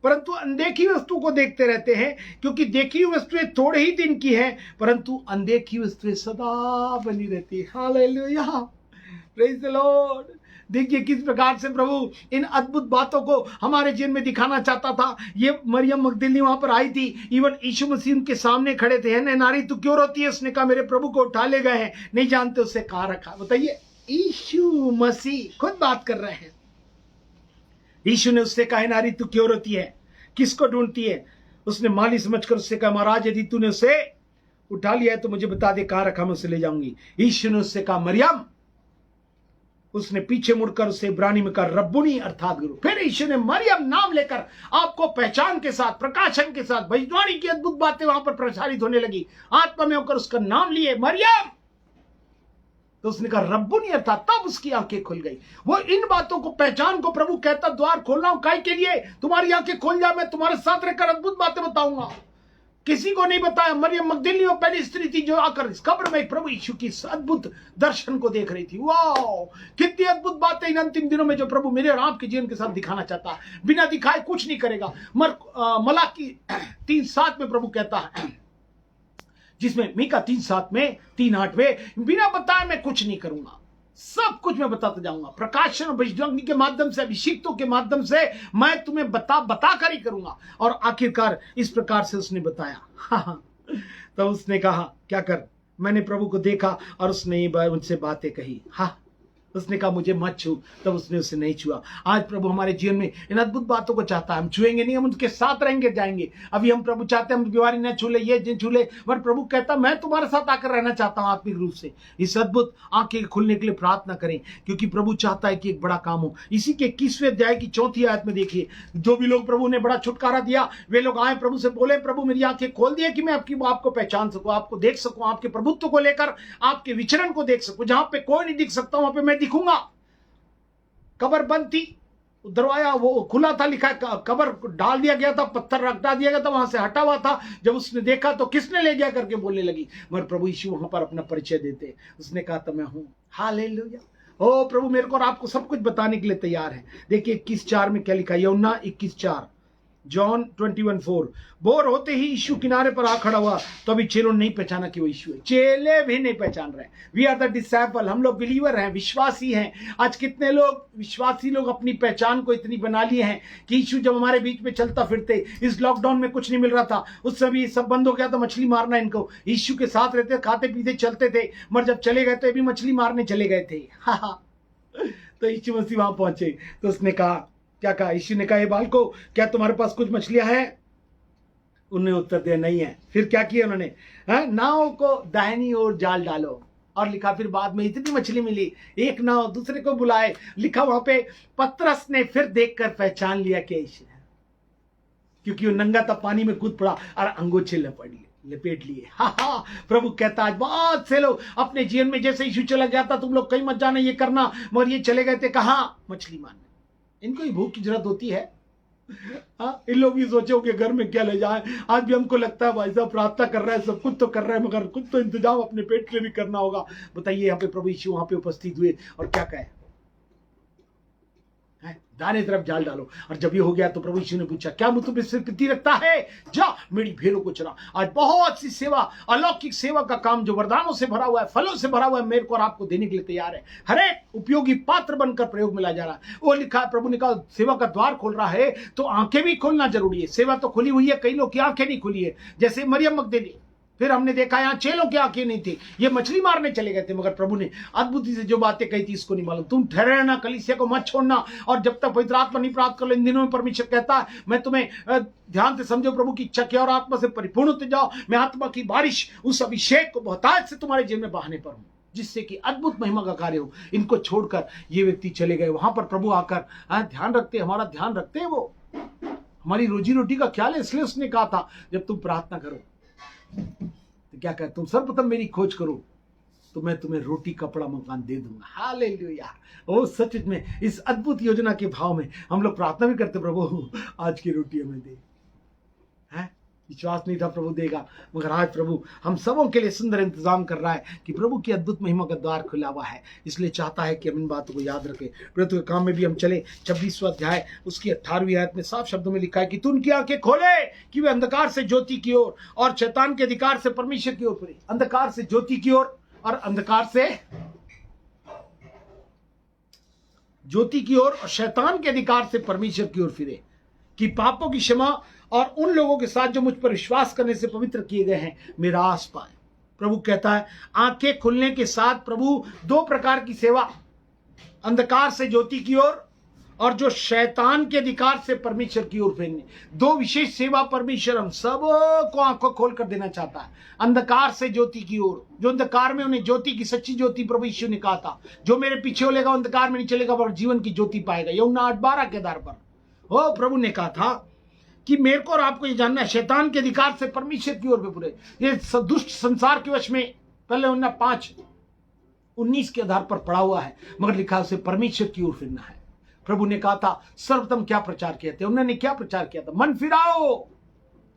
परंतु अनदेखी वस्तुओं को देखते रहते हैं, क्योंकि देखी हुई वस्तुएं थोड़े ही दिन की है परंतु अनदेखी वस्तुएं सदा बनी रहती है। Hallelujah, praise the Lord. देखिए किस प्रकार से प्रभु इन अद्भुत बातों को हमारे जीवन में दिखाना चाहता था। ये मरियम मगदलीनी वहां पर आई थी, इवन यीशु मसीह उनके सामने खड़े थे। है नारी तू क्यों रोती है? उसने कहा मेरे प्रभु को उठा ले गए हैं, नहीं जानते उससे कहां रखा। बताइए, यीशु मसीह खुद बात कर रहे हैं। यीशु ने उससे कहा नारी तू क्यों रोती है, किसको ढूंढती है? उसने माली समझकर उससे कहा महाराज यदि तूने उसे उठा लिया है तो मुझे बता दे कहां रखा, मैं उसे ले जाऊंगी। यीशु ने उससे कहा मरियम। उसने पीछे मुड़कर उसे इब्रानी में कहा रब्बुनी अर्थात गुरु। फिर यीशु ने मरियम नाम लेकर आपको पहचान के साथ, प्रकाशन के साथ, भविष्यवाणी की अद्भुत बातें वहां पर प्रसारित होने लगी। आत्मा में होकर उसका नाम लिए मरियम, तो उसने कहा रब्बुनी अर्थात, तब उसकी आंखें खुल गई। वो इन बातों को, पहचान को प्रभु कहता द्वार खोल रहा हूं, काय के लिए? तुम्हारी आंखें खोल जाए, मैं तुम्हारे साथ रहकर अद्भुत बातें बताऊंगा। किसी को नहीं बताया। मरियम मगदलीनी वो पहली स्त्री थी जो आकर इस कब्र में प्रभु यीशु की इस अद्भुत दर्शन को देख रही थी। वाह, कितनी अद्भुत बातें इन अंतिम दिनों में जो प्रभु मेरे और आपके जीवन के साथ दिखाना चाहता है। बिना दिखाए कुछ नहीं करेगा। मलाकी 3:7 में प्रभु कहता है, जिसमें मीका 3:7 में 3:8 में, बिना बताए मैं कुछ नहीं करूंगा, सब कुछ मैं बताता जाऊंगा। प्रकाशन और भविष्यवाणी के माध्यम से, अभिषिक्तों के माध्यम से मैं तुम्हें बता कर ही करूंगा। और आखिरकार इस प्रकार से उसने बताया। तो उसने कहा क्या कर, मैंने प्रभु को देखा और उसने उनसे बातें कही। हाँ, उसने कहा मुझे मत छू, तब उसने उसे नहीं छुआ। आज प्रभु हमारे जीवन में इन अद्भुत बातों को चाहता है। हम छुएंगे नहीं, हम उनके साथ रहेंगे, जाएंगे। अभी हम प्रभु चाहते हैं हम बीमारी न छू ले, ये जिन छू ले, पर प्रभु कहता मैं तुम्हारे साथ आकर रहना चाहता हूं आत्मिक रूप से। इस अद्भुत आंखें खुलने के लिए प्रार्थना करें, क्योंकि प्रभु चाहता है कि एक बड़ा काम हो। इसी के 21वें अध्याय की 4थी आयत में देखिए, जो भी लोग प्रभु ने बड़ा छुटकारा दिया वे लोग आए प्रभु से, बोले प्रभु मेरी आंखें खोल दिए कि मैं आपको पहचान सकूं, आपको देख सकूं, आपके प्रभुत्व को लेकर आपके विचरण को देख सकूं। जहां पे कोई नहीं दिख सकता वहां पे मैं दिखूंगा। कब्र बंद थी, दरवाजा वो खुला था, लिखा कब्र डाल दिया गया था, पत्थर हटा दिया गया था, वहां से हटा हुआ था। जब उसने देखा तो किसने ले गया करके बोलने लगी, मगर प्रभु यीशु वहां पर अपना परिचय देते, उसने कहा तो मैं हूं। हालेलुया। ओ प्रभु मेरे को और आपको सब कुछ बताने के लिए तैयार है। देखिए 21:4 में क्या लिखा, यूहन्ना 21:4, जॉन 21:4। बोर होते ही यीशु किनारे पर आ खड़ा हुआ, तो अभी चेलों ने नहीं पहचाना कि वो यीशु है। चेले भी नहीं पहचान रहे। वी आर द डिसाइपल, हम लोग बिलीवर हैं, विश्वासी हैं। आज कितने लोग विश्वासी लोग अपनी पहचान को इतनी बना लिए हैं कि यीशु जब हमारे बीच में चलता फिरते, इस लॉकडाउन में कुछ नहीं मिल रहा था, उस समय सब बंद हो गया था, मछली मारना इनको, यीशु के साथ रहते, खाते पीते चलते थे, मगर जब चले गए तो ये भी मछली मारने चले गए थे। तो यीशु मसीह वहां पहुंचे तो उसने कहा, क्या कहा, यीशु ने कहा ये बालको क्या तुम्हारे पास कुछ मछलियां हैं? उन्होंने उत्तर दिया नहीं है। फिर क्या किया उन्होंने, नाव को दाहिनी ओर जाल डालो, और लिखा फिर बाद में इतनी मछली मिली, एक नाव दूसरे को बुलाए, लिखा वहां पे पतरस ने फिर देखकर पहचान लिया कि यीशु है, क्योंकि वो नंगा था, पानी में कूद पड़ा और अंगोछे लपेट लिए। हा, प्रभु कहता आज बहुत से लोग अपने जीवन में, जैसे यीशु चला गया था तुम लोग कहीं मत जाना ये करना, मगर ये चले गए थे कहाँ, मछली मारने। इनको ही भूख की जरूरत होती है। हाँ, इन लोग भी सोचे कि घर में क्या ले जाए। आज भी हमको लगता है भाई साहब प्रार्थना कर रहा है, सब कुछ तो कर रहा है, मगर कुछ तो इंतजाम अपने पेट के लिए भी करना होगा। बताइए यहाँ पे प्रभु यीशु वहां पे उपस्थित हुए और क्या कहे, दाहिने तरफ जाल डालो। और जब ये हो गया तो प्रभु यीशु ने पूछा क्या मुझ तुम इससे प्रीति रखता है, जा मेरी भेड़ों को चरा। आज बहुत सी सेवा, अलौकिक सेवा का काम जो वरदानों से भरा हुआ है, फलों से भरा हुआ है, मेरे को और आपको देने के लिए तैयार है। हर एक उपयोगी पात्र बनकर प्रयोग में ला जा रहा है। वो लिखा है, प्रभु ने कहा सेवा का द्वार खोल रहा है तो आंखें भी खोलना जरूरी है। सेवा तो खुली हुई है, कई लोग की आंखें नहीं खुली है, जैसे मरियम मगदली। फिर हमने देखा यहाँ चेलों की आंखें नहीं थी, ये मछली मारने चले गए थे, मगर प्रभु ने अद्भुत से जो बातें कही थी इसको नहीं मालूम। तुम ठहरे रहना, कलीसिया को मत छोड़ना, और जब तक पवित्र आत्मा नहीं प्राप्त कर लो। इन दिनों में परमेश्वर कहता है मैं तुम्हें ध्यान से समझो, प्रभु की इच्छा किया और आत्मा से परिपूर्ण होते जाओ। मैं आत्मा की बारिश, उस अभिषेक को बहुतायत से तुम्हारे जीवन में बहाने पर हूं, जिससे कि अद्भुत महिमा का कार्य हो। इनको छोड़कर ये व्यक्ति चले गए। वहां पर प्रभु आकर ध्यान रखते, हमारा ध्यान रखते हैं, वो हमारी रोजी रोटी का ख्याल है। इसलिए उसने कहा था जब तुम प्रार्थना करो तो क्या कहते, तुम सर्वप्रथम मेरी खोज करो तो मैं तुम्हें रोटी कपड़ा मकान दे दूंगा। हालेलुया। ओ सच में इस अद्भुत योजना के भाव में हम लोग प्रार्थना भी करते, प्रभु आज की रोटी हमें दे। हैं, विश्वास नहीं था प्रभु देगा, मगर आज प्रभु हम सबों के लिए सुंदर इंतजाम कर रहा है कि प्रभु की अद्भुत महिमा का द्वार खुला हुआ है। इसलिए चाहता है कि हम इन बातों को याद रखें। प्रभु के काम में भी हम चले। 26वां अध्याय उसकी 18वीं आयत में साफ शब्दों में लिखा है कि तू उनकी आंखें खोले कि वे अंधकार से ज्योति की ओर और शैतान के अधिकार से परमेश्वर की ओर फिरे। अंधकार से ज्योति की ओर और अंधकार से ज्योति की ओर और शैतान के अधिकार से परमेश्वर की ओर फिरे, कि पापों की क्षमा और उन लोगों के साथ जो मुझ पर विश्वास करने से पवित्र किए गए हैं मेरा आस पाए। प्रभु कहता है आंखें खुलने के साथ प्रभु दो प्रकार की सेवा, अंधकार से ज्योति की ओर और जो शैतान के अधिकार से परमेश्वर की ओर फेरने, दो विशेष सेवा परमेश्वर हम सबको आंखों खोल कर देना चाहता है। अंधकार से ज्योति की ओर, जो अंधकार में उन्हें ज्योति की सच्ची ज्योति प्रभु यीशु ने कहा था, जो मेरे पीछे होलेगा अंधकार में नहीं चलेगा पर जीवन की ज्योति पाएगा। यूहन्ना 8:12 के आधार पर हो प्रभु ने कहा था कि मेरे को और आपको ये जानना है शैतान के अधिकार से परमेश्वर की ओर पे पूरे, ये दुष्ट संसार के वश में पहले यूहन्ना 5:19 के आधार पर पड़ा हुआ है, मगर लिखा उसे परमेश्वर की ओर फिरना है। प्रभु ने कहा था सर्वप्रथम क्या प्रचार किया था, उन्होंने क्या प्रचार किया था, मन फिराओ,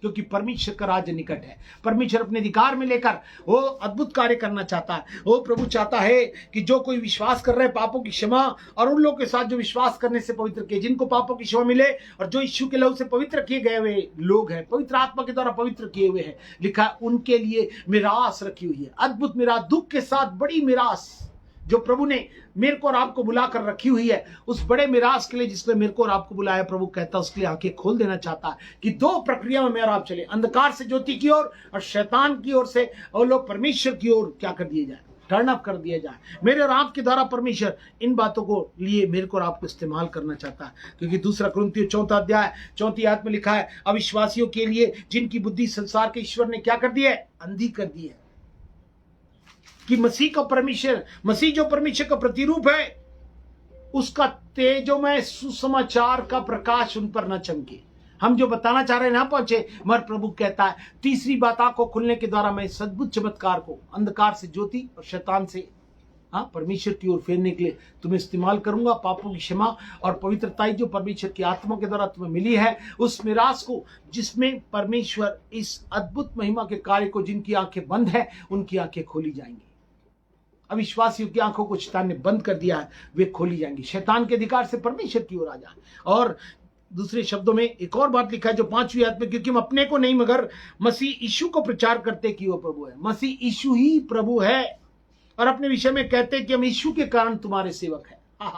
क्योंकि परमेश्वर का राज्य निकट है। परमेश्वर अपने अधिकार में लेकर वो अद्भुत कार्य करना चाहता है। वो प्रभु चाहता है कि जो कोई विश्वास कर रहे हैं पापों की क्षमा, और उन लोगों के साथ जो विश्वास करने से पवित्र किए, जिनको पापों की क्षमा मिले और जो यीशु के लहू से पवित्र किए गए हुए लोग हैं, पवित्र आत्मा के द्वारा पवित्र किए हुए हैं, लिखा है उनके लिए मिरास रखी हुई है। अद्भुत मिरास, दुख के साथ बड़ी मिरास जो प्रभु ने मेरे को और आपको बुलाकर रखी हुई है, उस बड़े मिरास के लिए जिसने मेरे को और आपको बुलाया, प्रभु कहता है उसके लिए आंखें खोल देना चाहता है कि दो प्रक्रिया में मैं और आप चले, अंधकार से ज्योति की ओर और शैतान की ओर से, और लोग परमेश्वर की ओर क्या कर दिए जाए, टर्न अप कर दिया जाए। मेरे और आपके द्वारा परमेश्वर इन बातों को लिए मेरे को और आपको इस्तेमाल करना चाहता है, क्योंकि 2 कुरिन्थियों 4 अध्याय 4 आयत में लिखा है, अविश्वासियों के लिए जिनकी बुद्धि संसार के ईश्वर ने क्या कर दी है, अंधी कर दी है, कि मसीह का परमेश्वर, मसीह जो परमेश्वर का प्रतिरूप है, उसका तेजोमय सुसमाचार का प्रकाश उन पर न चमके। हम जो बताना चाह रहे हैं ना पहुंचे, मगर प्रभु कहता है तीसरी बात आंखों खुलने के द्वारा मैं इस अद्भुत चमत्कार को अंधकार से ज्योति और शैतान से परमेश्वर की ओर फेरने के लिए तुम्हें इस्तेमाल करूंगा। पापों की क्षमा और पवित्रताई जो परमेश्वर की आत्मा के द्वारा तुम्हें मिली है, उस मिरास को जिसमें परमेश्वर इस अद्भुत महिमा के कार्य को, जिनकी आंखें बंद है उनकी आंखें खोली जाएंगी। अविश्वासियों की आंखों को शैतान ने बंद कर दिया है, वे खोली जाएंगी। शैतान के अधिकार से परमेश्वर की ओर आ जाए। और दूसरे शब्दों में एक और बात लिखा है जो 5वीं आयत में, क्योंकि हम अपने को नहीं मगर मसीह यीशु को प्रचार करते कि वो प्रभु है। मसीह यीशु ही प्रभु है, और अपने विषय में कहते हैं कि हम यीशु के कारण तुम्हारे सेवक हैं।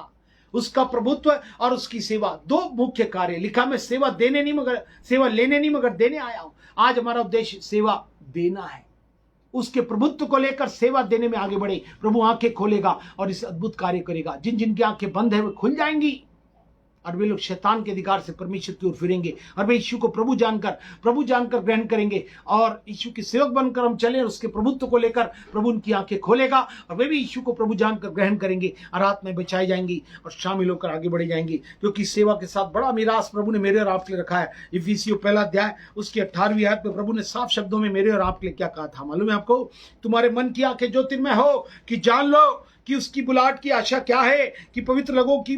उसका प्रभुत्व और उसकी सेवा, दो मुख्य कार्य। लिखा, मैं सेवा देने नहीं मगर सेवा लेने नहीं मगर देने आया हूं। आज हमारा उद्देश्य सेवा देना है। उसके प्रभुत्व को लेकर सेवा देने में आगे बढ़े। प्रभु आंखें खोलेगा और इस अद्भुत कार्य करेगा। जिन जिनकी आंखें बंद है वे खुल जाएंगी, और वे लोग शैतान के अधिकार से परमेश्वर की ओर फिरेंगे, और वे यीशु को प्रभु जानकर ग्रहण करेंगे, और यीशु के सेवक बनकर हम चले, और उसके प्रभुत्व को लेकर प्रभु उनकी आंखें खोलेगा, और वे भी यीशु को प्रभु जानकर ग्रहण करेंगे, और रात में बचाई जाएंगी और शामिल होकर आगे बढ़े जाएंगी। क्योंकि सेवा के साथ बड़ा मिरास प्रभु ने मेरे और आपके लिए रखा है। इफिसियों 1 अध्याय उसकी 18वीं आयत में प्रभु ने साफ शब्दों में मेरे और आपके लिए क्या कहा था मालूम है आपको? तुम्हारे मन की आंखें ज्योतिर्मय हो कि जान लो कि उसकी बुलाहट की आशा क्या है, कि पवित्र लोगों की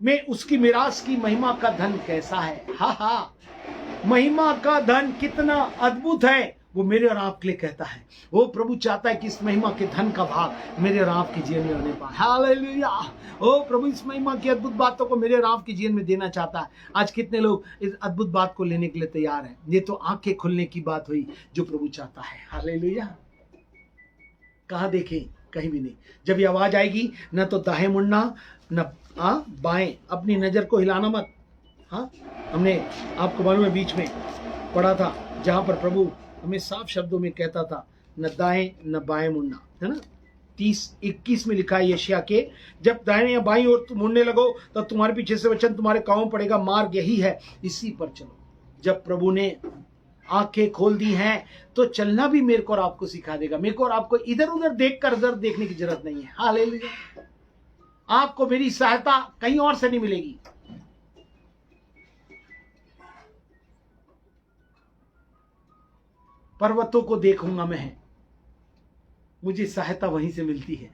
में उसकी मिरास की महिमा का धन कैसा है। महिमा का धन कितना अद्भुत है, वो मेरे और आपके लिए कहता है। वो प्रभु चाहता है कि इस महिमा के धन का भाग मेरे और आपके जीवन में होने पाए। हालेलुया। ओ प्रभु इस महिमा की अद्भुत बातों को मेरे और आपके जीवन में देना चाहता है। आज कितने लोग इस अद्भुत बात को लेने के लिए तैयार हैं? ये तो आंखें खुलने की बात हुई जो प्रभु चाहता है। हालेलुया। कहाँ देखें? कहीं भी नहीं। जब ये आवाज आएगी, न तो दाएं मुड़ना न बाएं, अपनी नजर को हिलाना मत। हमने आपको मालूम है बीच में पढ़ा था जहां पर प्रभु हमें साफ शब्दों में कहता था न दाएं न बाएं मुड़ना, है ना। 30:21 में लिखा है यशायाह के, जब दाएं या बाईं ओर तुम मुड़ने लगो तब तुम्हारे पीछे से वचन तुम्हारे कानों में पड़ेगा, मार्ग यही है, इसी पर चलो। जब प्रभु ने आंखें खोल दी हैं तो चलना भी मेरे को और आपको सिखा देगा। मेरे को और आपको इधर उधर देखकर इधर देखने की जरूरत नहीं है। हालेलुया। आपको मेरी सहायता कहीं और से नहीं मिलेगी। पर्वतों को देखूंगा मैं, मुझे सहायता वहीं से मिलती है,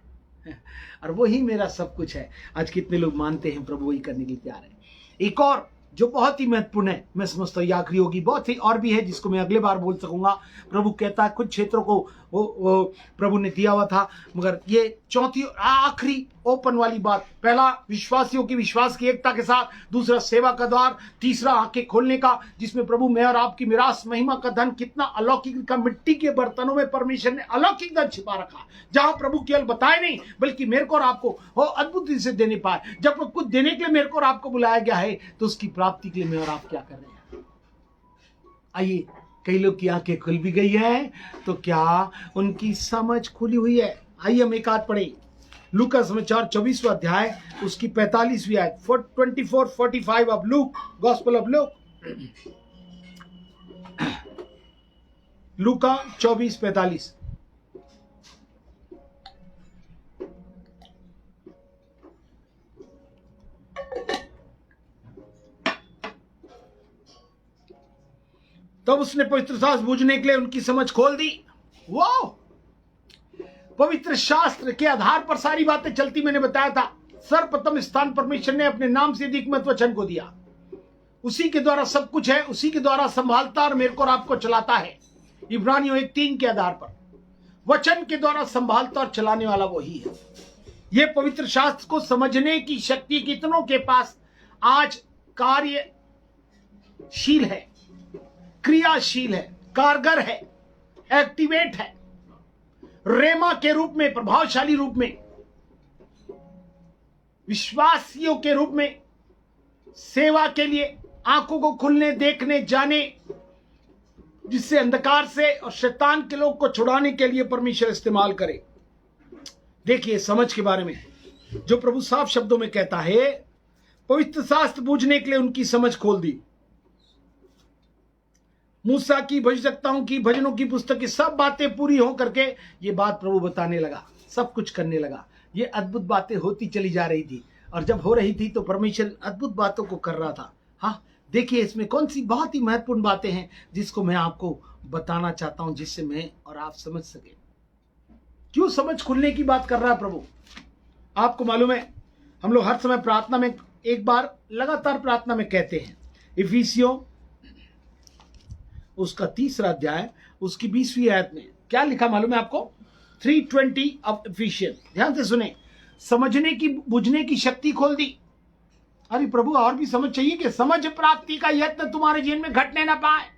और वही मेरा सब कुछ है। आज कितने लोग मानते हैं प्रभु वही करने के लिए तैयार है। एक और जो बहुत ही महत्वपूर्ण है, मैं समझता हूँ आखिरी होगी, बहुत ही और भी है जिसको मैं अगले बार बोल सकूंगा। प्रभु कहता है कुछ क्षेत्रों को वो प्रभु ने दिया हुआ था, मगर ये चौथी आखिरी ओपन वाली बात, पहला विश्वासियों की विश्वास की एकता के साथ, दूसरा सेवा का द्वार, तीसरा आंखें खोलने का, जिसमें प्रभु मैं और आपकी मिरास महिमा का धन कितना अलौकिक का, मिट्टी के बर्तनों में परमेश्वर ने अलौकिक धन छिपा रखा, जहां प्रभु केवल बताए नहीं बल्कि मेरे को और आपको वो अद्भुत से देने पाए। जब कुछ देने के लिए मेरे को और आपको बुलाया गया है तो उसकी प्राप्ति के लिए मैं और आप क्या कर रहे हैं? आइए, कई लोग की आंखें खुल भी गई है, तो क्या उनकी समझ खुली हुई है? आइए हम एक आयत पढ़े, लूका समाचार 24वां अध्याय उसकी 45वीं आयत, 24-45 of look, gospel of look, लूका 24:45। तब उसने पवित्र शास्त्र बूझने के लिए उनकी समझ खोल दी। वो पवित्र शास्त्र के आधार पर सारी बातें चलती, मैंने बताया था। सर्वप्रथम स्थान परमेश्वर ने अपने नाम से अधिक महत्व वचन को दिया। उसी के द्वारा सब कुछ है, उसी के द्वारा संभालता और मेरे को और आपको चलाता है। इब्रानियों 1:3 के आधार पर वचन के द्वारा संभालता और चलाने वाला वही है। ये पवित्र शास्त्र को समझने की शक्ति कितनों के पास आज कार्यशील है, क्रियाशील है, कारगर है, एक्टिवेट है, रेमा के रूप में, प्रभावशाली रूप में, विश्वासियों के रूप में, सेवा के लिए, आंखों को खुलने, देखने, जाने, जिससे अंधकार से और शैतान के लोग को छुड़ाने के लिए परमेश्वर इस्तेमाल करे। देखिए समझ के बारे में जो प्रभु साफ शब्दों में कहता है, पवित्र शास्त्र बूझने के लिए उनकी समझ खोल दी। मूसा की, भविष्यवक्ताओं की, भजनों की पुस्तक की सब बातें पूरी हो करके ये बात प्रभु बताने लगा, सब कुछ करने लगा। ये अद्भुत बातें होती चली जा रही थी और जब हो रही थी तो परमेश्वर अद्भुत बातों को कर रहा था। हाँ, देखिए इसमें कौन सी बहुत ही महत्वपूर्ण बातें हैं जिसको मैं आपको बताना चाहता हूं, जिससे मैं और आप समझ सके। क्यों समझ खुलने की बात कर रहा है प्रभु? आपको मालूम है हम लोग हर समय प्रार्थना में एक बार लगातार प्रार्थना में कहते हैं, इफिसियों उसका 3 अध्याय उसकी 20वीं आयत में क्या लिखा मालूम है आपको? 3:20 ऑफ इफिशियंस। ध्यान से सुने, समझने की, बुझने की शक्ति खोल दी। अरे प्रभु और भी समझ चाहिए कि समझ प्राप्ति का यत्न तुम्हारे जीवन में घटने ना पाए।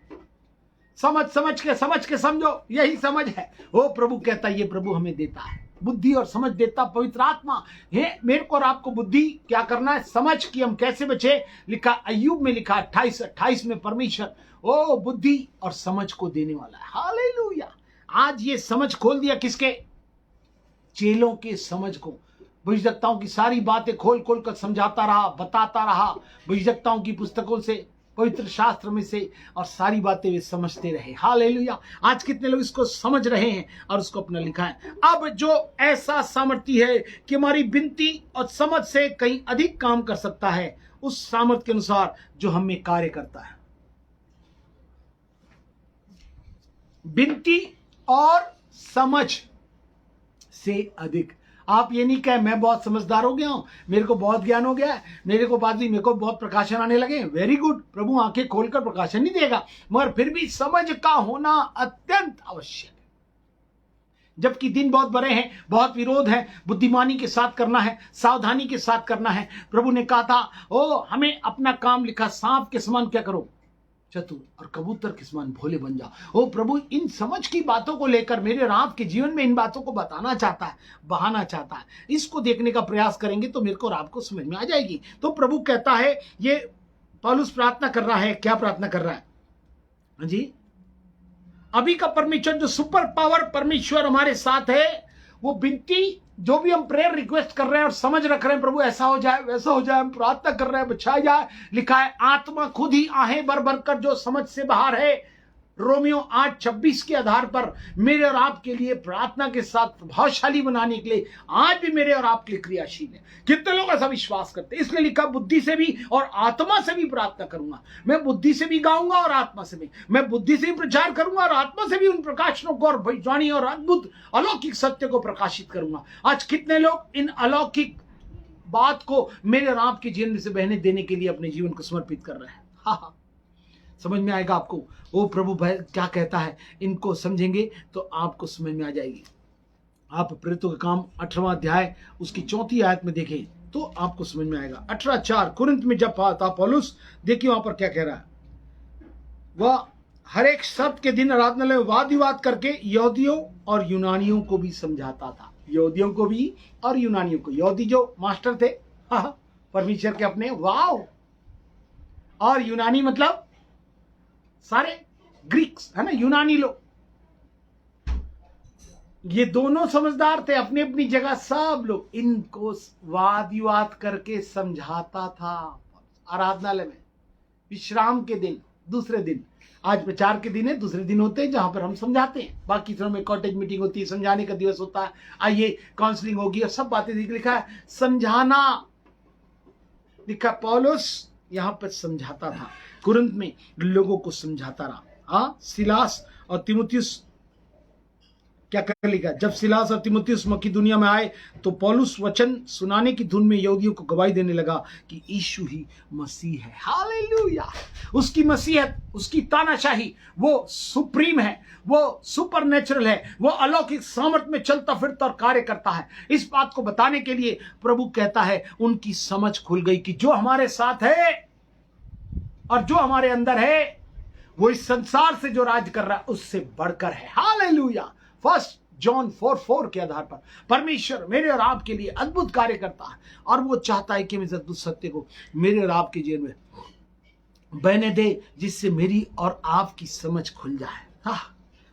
समझ के समझो, यही समझ है। वो प्रभु कहता है, ये प्रभु हमें देता है, बुद्धि और समझ देता पवित्र आत्मा है। मेरे को और आपको बुद्धि क्या करना है, समझ कि हम कैसे बचे। लिखा अय्यूब में, लिखा 28:28 में, परमेश्वर ओ बुद्धि और समझ को देने वाला है। हालेलुया। आज ये समझ खोल दिया किसके? चेलों के समझ को। भविष्यवक्ताओं की सारी बातें खोल खोल कर समझाता रहा, बताता रहा, भविष्यवक्ताओं की पुस्तकों से, पवित्र शास्त्र में से, और सारी बातें वे समझते रहे। हालेलुया। आज कितने लोग इसको समझ रहे हैं और उसको अपना लिखा है। अब जो ऐसा सामर्थ्य है कि हमारी विनती और समझ से कहीं अधिक काम कर सकता है, उस सामर्थ्य के अनुसार जो हम में कार्य करता है। विनती और समझ से अधिक। आप ये नहीं कहे मैं बहुत समझदार हो गया हूं, मेरे को बहुत ज्ञान हो गया है, मेरे को बहुत प्रकाशन आने लगे। वेरी गुड, प्रभु आंखें खोलकर प्रकाशन नहीं देगा, मगर फिर भी समझ का होना अत्यंत आवश्यक है। जबकि दिन बहुत बड़े हैं, बहुत विरोध है, बुद्धिमानी के साथ करना है, सावधानी के साथ करना है। प्रभु ने कहा था, ओ हमें अपना काम लिखा, सांप के समान क्या करो, चतुर, और कबूतर के समान भोले बन जाओ। ओ प्रभु इन समझ की बातों को लेकर मेरे और आपके जीवन में इन बातों को बताना चाहता है, बहाना चाहता है। इसको देखने का प्रयास करेंगे तो मेरे को और आपको समझ में आ जाएगी। तो प्रभु कहता है, ये पौलुस प्रार्थना कर रहा है। क्या प्रार्थना कर रहा है? हाँ जी, अभी का परमेश्वर जो सुपर पावर परमेश्वर हमारे साथ है, वो विनती जो भी हम प्रेयर रिक्वेस्ट कर रहे हैं और समझ रख रहे हैं, प्रभु ऐसा हो जाए, वैसा हो जाए, हम प्रार्थना कर रहे हैं, बचाया जाए। लिखा है आत्मा खुद ही आहें भर भर कर जो समझ से बाहर है, रोमियो 8:26 के आधार पर मेरे और आपके लिए प्रार्थना के साथ प्रभावशाली बनाने के लिए आज भी मेरे और आपके लिए क्रियाशील है। कितने लोग ऐसा विश्वास करते हैं? इसलिए लिखा बुद्धि से भी और आत्मा से भी प्रार्थना करूंगा। मैं बुद्धि से भी गाऊंगा और आत्मा से भी, मैं बुद्धि से भी प्रचार करूंगा और आत्मा से भी उन प्रकाशनों को और भविष्यवाणी और अद्भुत अलौकिक सत्य को प्रकाशित करूंगा। आज कितने लोग इन अलौकिक बात को मेरे और आपके जीवन से बहने देने के लिए अपने जीवन को समर्पित कर रहे हैं। हाँ, समझ में आएगा आपको वो प्रभु क्या कहता है। इनको समझेंगे तो आपको समझ में आ जाएगी। आप प्रेरितों का काम 18वां अध्याय उसकी 4वीं आयत में देखें तो आपको समझ में आएगा। 18:4 कुरिन्थ में जब था पौलुस, देखिए वहां पर क्या कह रहा है। वह हर एक शब्द के दिन आराधनालय में वाद विवाद करके यहूदियों और यूनानियों को भी समझाता था। यहूदियों को भी और यूनानियों को। यहूदी जो मास्टर थे, हाँ, परमेश्वर के अपने, वाव, और यूनानी मतलब सारे ग्रीक्स है ना, यूनानी लोग। ये दोनों समझदार थे अपनी अपनी जगह। सब लोग इनको वाद विवाद करके समझाता था आराधनालय में, विश्राम के दिन, दूसरे दिन। आज प्रचार के दिन है, दूसरे दिन होते हैं जहां पर हम समझाते हैं। बाकी दिनों में कॉटेज मीटिंग होती है, समझाने का दिवस होता है, आइए काउंसलिंग होगी और सब बातें लिखा है। समझाना लिखा, पौलुस यहां पर समझाता था, कुरिन्थ में लोगों को समझाता रहा। हाँ, सिलास और तीमुथियुस क्या कर लिखा, जब सिलास और तीमुथियुस मकिदुनिया में आए तो पौलुस वचन सुनाने की धुन में यहूदियों को गवाही देने लगा कि यीशु ही मसीह है। हालेलुया। उसकी मसीहत, उसकी तानाशाही, वो सुप्रीम है, वो सुपरनेचुरल है, वो अलौकिक सामर्थ में चलता फिरता और कार्य करता है। इस बात को बताने के लिए प्रभु कहता है उनकी समझ खुल गई कि जो हमारे साथ है और जो हमारे अंदर है वो इस संसार से जो राज कर रहा है उससे बढ़कर है। हालेलुया। 1 जॉन 4:4 के आधार पर परमेश्वर मेरे और आपके लिए अद्भुत कार्य करता है और वो चाहता है कि हम इस अद्भुत सत्य को मेरे और आपके जीवन में बहने दे, जिससे मेरी और आपकी समझ खुल जाए। हाँ,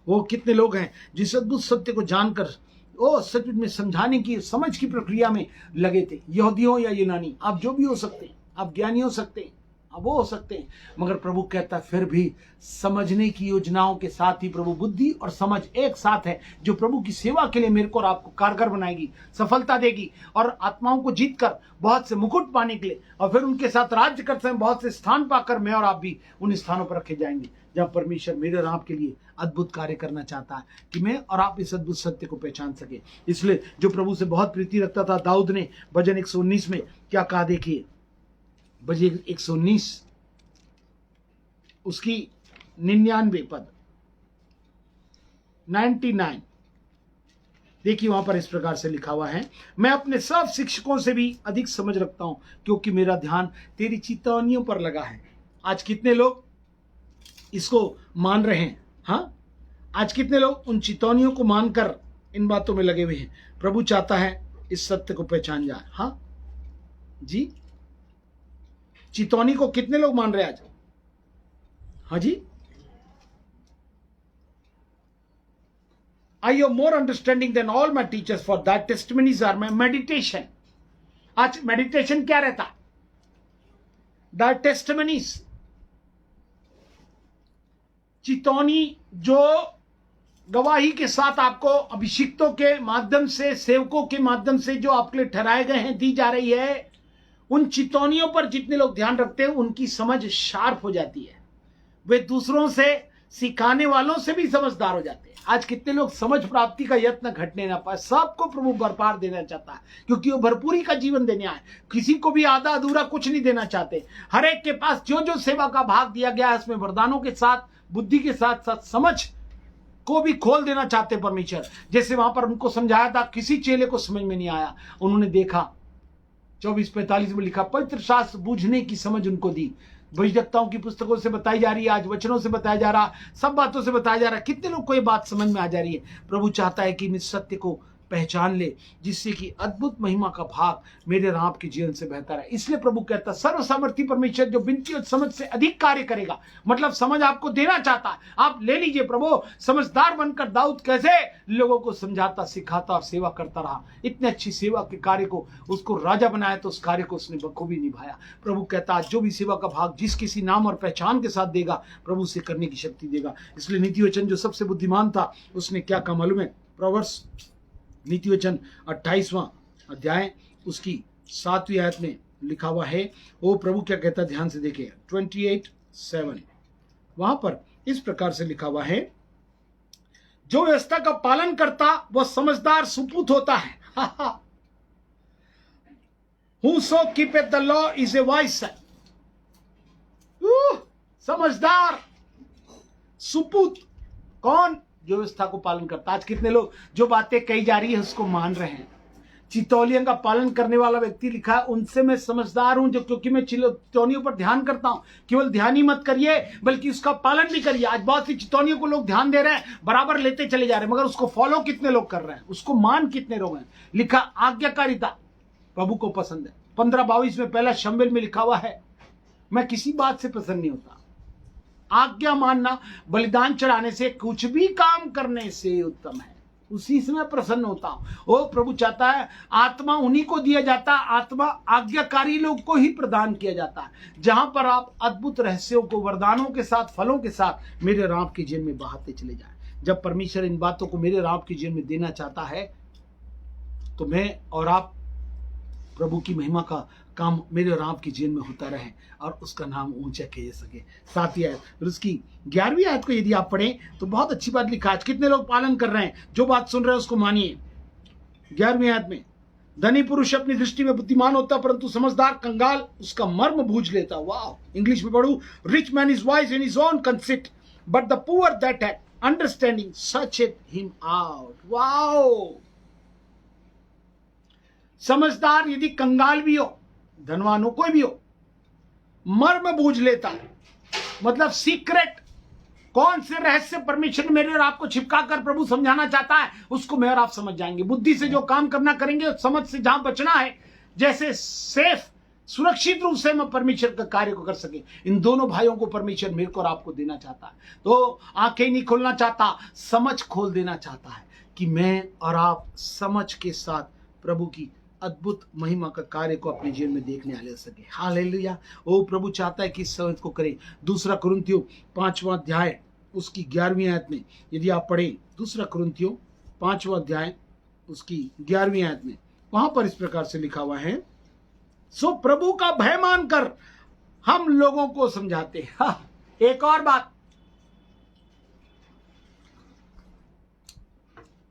वो कितने लोग हैं जिस अद्भुत सत्य को जानकर वो सच में समझाने की, समझ की प्रक्रिया में लगे थे। यहूदी हो या यूनानी, आप जो भी हो सकते हैं, आप ज्ञानी हो सकते हैं, आप वो हो सकते हैं, मगर प्रभु कहता है फिर भी समझने की योजनाओं के साथ ही प्रभु बुद्धि और समझ एक साथ है, जो प्रभु की सेवा के लिए मेरे को और आपको कारगर बनाएगी, सफलता देगी और आत्माओं को जीतकर बहुत से मुकुट पाने के लिए और फिर उनके साथ राज्य करते हैं, बहुत से स्थान पाकर मैं और आप भी उन स्थानों पर रखे जाएंगे जहां परमेश्वर मेरे और आपके लिए अद्भुत कार्य करना चाहता है कि मैं और आप इस अद्भुत सत्य को पहचान सके। इसलिए जो प्रभु से बहुत प्रीति रखता था, दाऊद ने भजन 119 में क्या कहा, देखिए भजन 119 उसकी 99 पद 99, देखिए वहां पर इस प्रकार से लिखा हुआ है, मैं अपने सब शिक्षकों से भी अधिक समझ रखता हूं क्योंकि मेरा ध्यान तेरी चितौनियों पर लगा है। आज कितने लोग इसको मान रहे हैं? हाँ, आज कितने लोग उन चितौनियों को मानकर इन बातों में लगे हुए हैं? प्रभु चाहता है इस सत्य को पहचान जाए। हाँ जी, चितौनी को कितने लोग मान रहे हैं आज? हाँ जी, I have more understanding than all my teachers, for that testimonies are my meditation. आज मेडिटेशन क्या रहता? That testimonies, चितौनी जो गवाही के साथ आपको अभिषिक्तों के माध्यम से, सेवकों के माध्यम से जो आपके लिए ठहराए गए हैं, दी जा रही है, उन चितौनियों पर जितने लोग ध्यान रखते हैं उनकी समझ शार्प हो जाती है, वे दूसरों से सिखाने वालों से भी समझदार हो जाते हैं। आज कितने लोग समझ प्राप्ति का यत्न घटने ना पाए, सबको प्रभु भरपार देना चाहता है क्योंकि वो भरपूरी का जीवन देने आए, किसी को भी आधा अधूरा कुछ नहीं देना चाहते। हर एक के पास जो जो सेवा का भाग दिया गया है उसमें वरदानों के साथ, बुद्धि के साथ साथ समझ को भी खोल देना चाहते परमेश्वर। जैसे वहां पर उनको समझाया था, किसी चेले को समझ में नहीं आया, उन्होंने देखा 24:45 में लिखा, पवित्र शास्त्र बूझने की समझ उनको दी। भविष्यवक्ताओं की पुस्तकों से बताई जा रही है, आज वचनों से बताया जा रहा, सब बातों से बताया जा रहा है। कितने लोग को ये बात समझ में आ जा रही है? प्रभु चाहता है कि इस सत्य को पहचान ले, जिससे कि अद्भुत महिमा का भाग मेरे और आपके जीवन से बेहतर है। इसलिए प्रभु कहता है सर्वसामर्थी परमेश्वर जो विनती और समझ से अधिक कार्य करेगा, मतलब समझ आपको देना चाहता है, आप ले लीजिए। प्रभु समझदार बनकर दाऊद कैसे लोगों को समझाता, सिखाता और सेवा करता रहा, इतने अच्छी सेवा के कार्य को उसको राजा बनाया तो उस कार्य को उसने बखूबी निभाया। प्रभु कहता है जो भी सेवा का भाग जिस किसी नाम और पहचान के साथ देगा, प्रभु उसे करने की शक्ति देगा। इसलिए नीति वचन जो सबसे बुद्धिमान था उसने क्या कहा मालूम है? प्रोवर्ब्स नीति वचन 28वां अध्याय उसकी 7वीं आयत में लिखा हुआ है। वो प्रभु क्या कहता है, ध्यान से देखिए 28:7, वहां पर इस प्रकार से लिखा हुआ है, जो व्यवस्था का पालन करता वह समझदार सुपूत होता है। Whoso keepeth the law is a wise son. समझदार सुपूत कौन? जो व्यवस्था को पालन करता। आज कितने लोग जो बातें कही जा रही है उसको मान रहे हैं। चितौनियों का पालन करने वाला व्यक्ति लिखा है, उनसे मैं समझदार हूं, जो क्योंकि मैं चितौनियों पर ध्यान करता हूं। केवल ध्यान ही मत करिए बल्कि उसका पालन भी करिए। आज बहुत सी चितौनियों को लोग ध्यान दे रहे हैं, बराबर लेते चले जा रहे हैं, मगर उसको फॉलो कितने लोग कर रहे हैं, उसको मान कितने लोग हैं? लिखा आज्ञाकारिता प्रभु को पसंद है। 15:22 में पहला शमूएल में लिखा हुआ है, मैं किसी बात से पसंद नहीं होता, आज्ञा मानना बलिदान चढ़ाने से, कुछ भी काम करने से उत्तम है, उसी से मैं प्रसन्न होता हूं। वो प्रभु चाहता है आत्मा उन्हीं को दिया जाता, आत्मा आज्ञाकारी लोग को ही प्रदान किया जाता है, जहां पर आप अद्भुत रहस्यों को वरदानों के साथ, फलों के साथ मेरे राम के जीवन में बहाते चले जाएं। जब परमेश्वर इन बातों को मेरे राम के जीवन में देना चाहता है तो मैं और आप प्रभु की महिमा का काम मेरे और आपके जीवन में होता रहे और उसका नाम ऊंचा किया जा सके। 7वीं आयत और उसकी 11वीं आयत को यदि आप पढ़ें तो बहुत अच्छी बात लिखा है। कितने लोग पालन कर रहे हैं, जो बात सुन रहे हैं उसको मानिए। 11वीं आयत में, धनी पुरुष अपनी दृष्टि में बुद्धिमान होता परंतु समझदार कंगाल उसका मर्म बूझ लेता। वाह, इंग्लिश में पढ़ू, rich man is wise in his own concept but the poor that had understanding searcheth him out. Wow, समझदार यदि कंगाल भी हो, धनवान हो, कोई भी हो, मर्म बूझ लेता है। मतलब सीक्रेट, कौन से रहस्य परमेश्वर मेरे और आपको छिपका कर प्रभु समझाना चाहता है, उसको मैं और आप समझ जाएंगे। बुद्धि से जो काम करना करेंगे, समझ से जहां बचना है, जैसे सेफ सुरक्षित रूप से हम परमेश्वर का कार्य को कर सके। इन दोनों भाइयों को परमेश्वर मेरे को और आपको देना चाहता है। तो आंखें नहीं खोलना चाहता, समझ खोल देना चाहता है कि मैं और आप समझ के साथ प्रभु की अद्भुत महिमा का कार्य को अपने जीवन में देखने वाले हो सके। हालेलुया। ओ प्रभु चाहता है कि इस समझ को करें। 2 कुरिन्थियों 5वां अध्याय उसकी 11वीं आयत में यदि आप पढ़ें, 2 कुरिन्थियों 5वां अध्याय उसकी 11वीं आयत में, वहां पर इस प्रकार से लिखा हुआ है, सो प्रभु का भय मानकर हम लोगों को समझाते हैं। हाँ, एक और बात,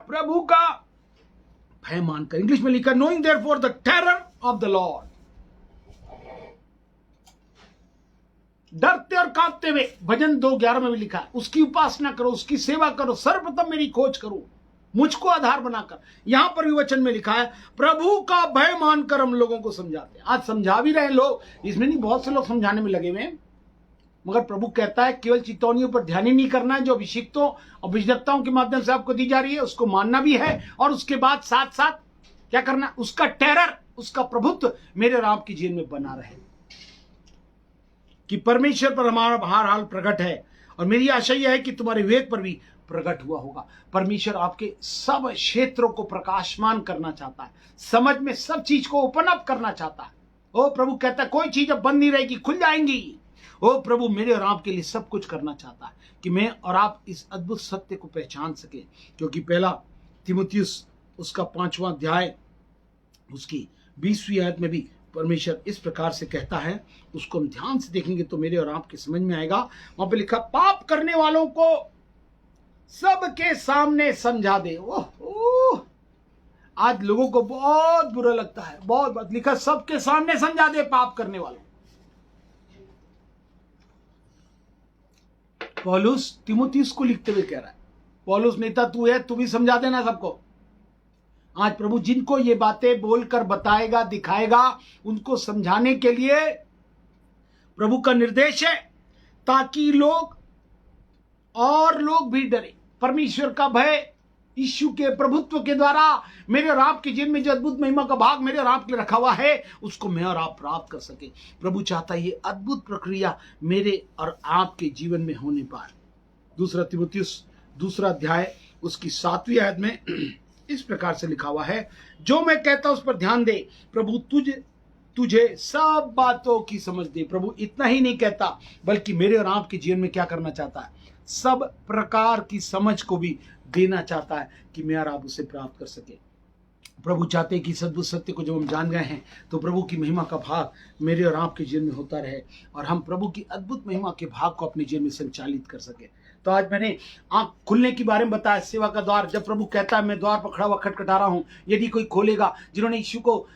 प्रभु का भय मानकर, इंग्लिश में लिखा knowing therefore the terror of the Lord, डरते और कांपते हुए। भजन 2:11 में भी लिखा है, उसकी उपासना करो, उसकी सेवा करो, सर्वप्रथम मेरी खोज करो, मुझको आधार बनाकर। यहां पर भी वचन में लिखा है प्रभु का भय मानकर हम लोगों को समझाते हैं। आज समझा भी रहे लोग, इसमें नहीं, बहुत से लोग समझाने में लगे हुए हैं, मगर प्रभु कहता है केवल चितौनियों पर ध्यान ही नहीं करना है जो अभिषिक्तों और अभिषिक्ताओं के माध्यम से आपको दी जा रही है, उसको मानना भी है, और उसके बाद साथ साथ क्या करना, उसका टेरर, उसका प्रभुत्व मेरे और आपके जीवन में बना रहे, कि परमेश्वर पर हमारा हर हाल प्रकट है। और मेरी आशा यह है कि तुम्हारे विवेक पर भी प्रकट हुआ होगा। परमेश्वर आपके सब क्षेत्रों को प्रकाशमान करना चाहता है, समझ में सब चीज को ओपन अप करना चाहता है। ओ प्रभु कहता है कोई चीज अब बंद नहीं रहेगी, खुल जाएंगी। ओ प्रभु मेरे और आपके लिए सब कुछ करना चाहता है कि मैं और आप इस अद्भुत सत्य को पहचान सके। क्योंकि 1 तीमुथियुस उसका 5वां अध्याय उसकी 20वीं आयत में भी परमेश्वर इस प्रकार से कहता है, उसको हम ध्यान से देखेंगे तो मेरे और आपके समझ में आएगा। वहां पे लिखा, पाप करने वालों को सबके सामने समझा दे। ओह, आज लोगों को बहुत बुरा लगता है, बहुत लिखा सबके सामने समझा दे पाप करने वालों। पौलुस तीमुथियुस को लिखते हुए कह रहा है, पौलुस नेता तू है, तू भी समझा देना सबको। आज प्रभु जिनको ये बातें बोलकर बताएगा, दिखाएगा, उनको समझाने के लिए प्रभु का निर्देश है, ताकि लोग भी डरे। परमेश्वर का भय यीशु के प्रभुत्व के द्वारा मेरे और आपके जीवन में जो अद्भुत महिमा का भाग मेरे और आपके लिए रखा हुआ है, उसको मैं और आप प्राप्त कर सके। प्रभु चाहता है ये अद्भुत प्रक्रिया मेरे और आपके जीवन में होने पाए। 2 तीमुथियुस 2 अध्याय उसकी 7वीं आयत में इस प्रकार से लिखा हुआ है, जो मैं कहता हूं उस पर ध्यान दे, प्रभु तुझे सब बातों की समझ दे। प्रभु इतना ही नहीं कहता, बल्कि मेरे और आपके जीवन में क्या करना चाहता है, सब प्रकार की समझ को भी देना चाहता है कि मैं और आप उसे प्राप्त कर सके। प्रभु चाहते हैं कि सद्भुत सत्य को जब हम जान गए हैं तो प्रभु की महिमा का भाग मेरे और आपके जीवन में होता रहे, और हम प्रभु की अद्भुत महिमा के भाग को अपने जीवन में संचालित कर सके। तो आज मैंने आंख खुलने के बारे में बताया, सेवा का द्वार। जब प्रभु कहता है मैं द्वार पर खड़ा हुआ खटखटा रहा हूं, यदि कोई खोलेगा, जिन्होंने यीशु को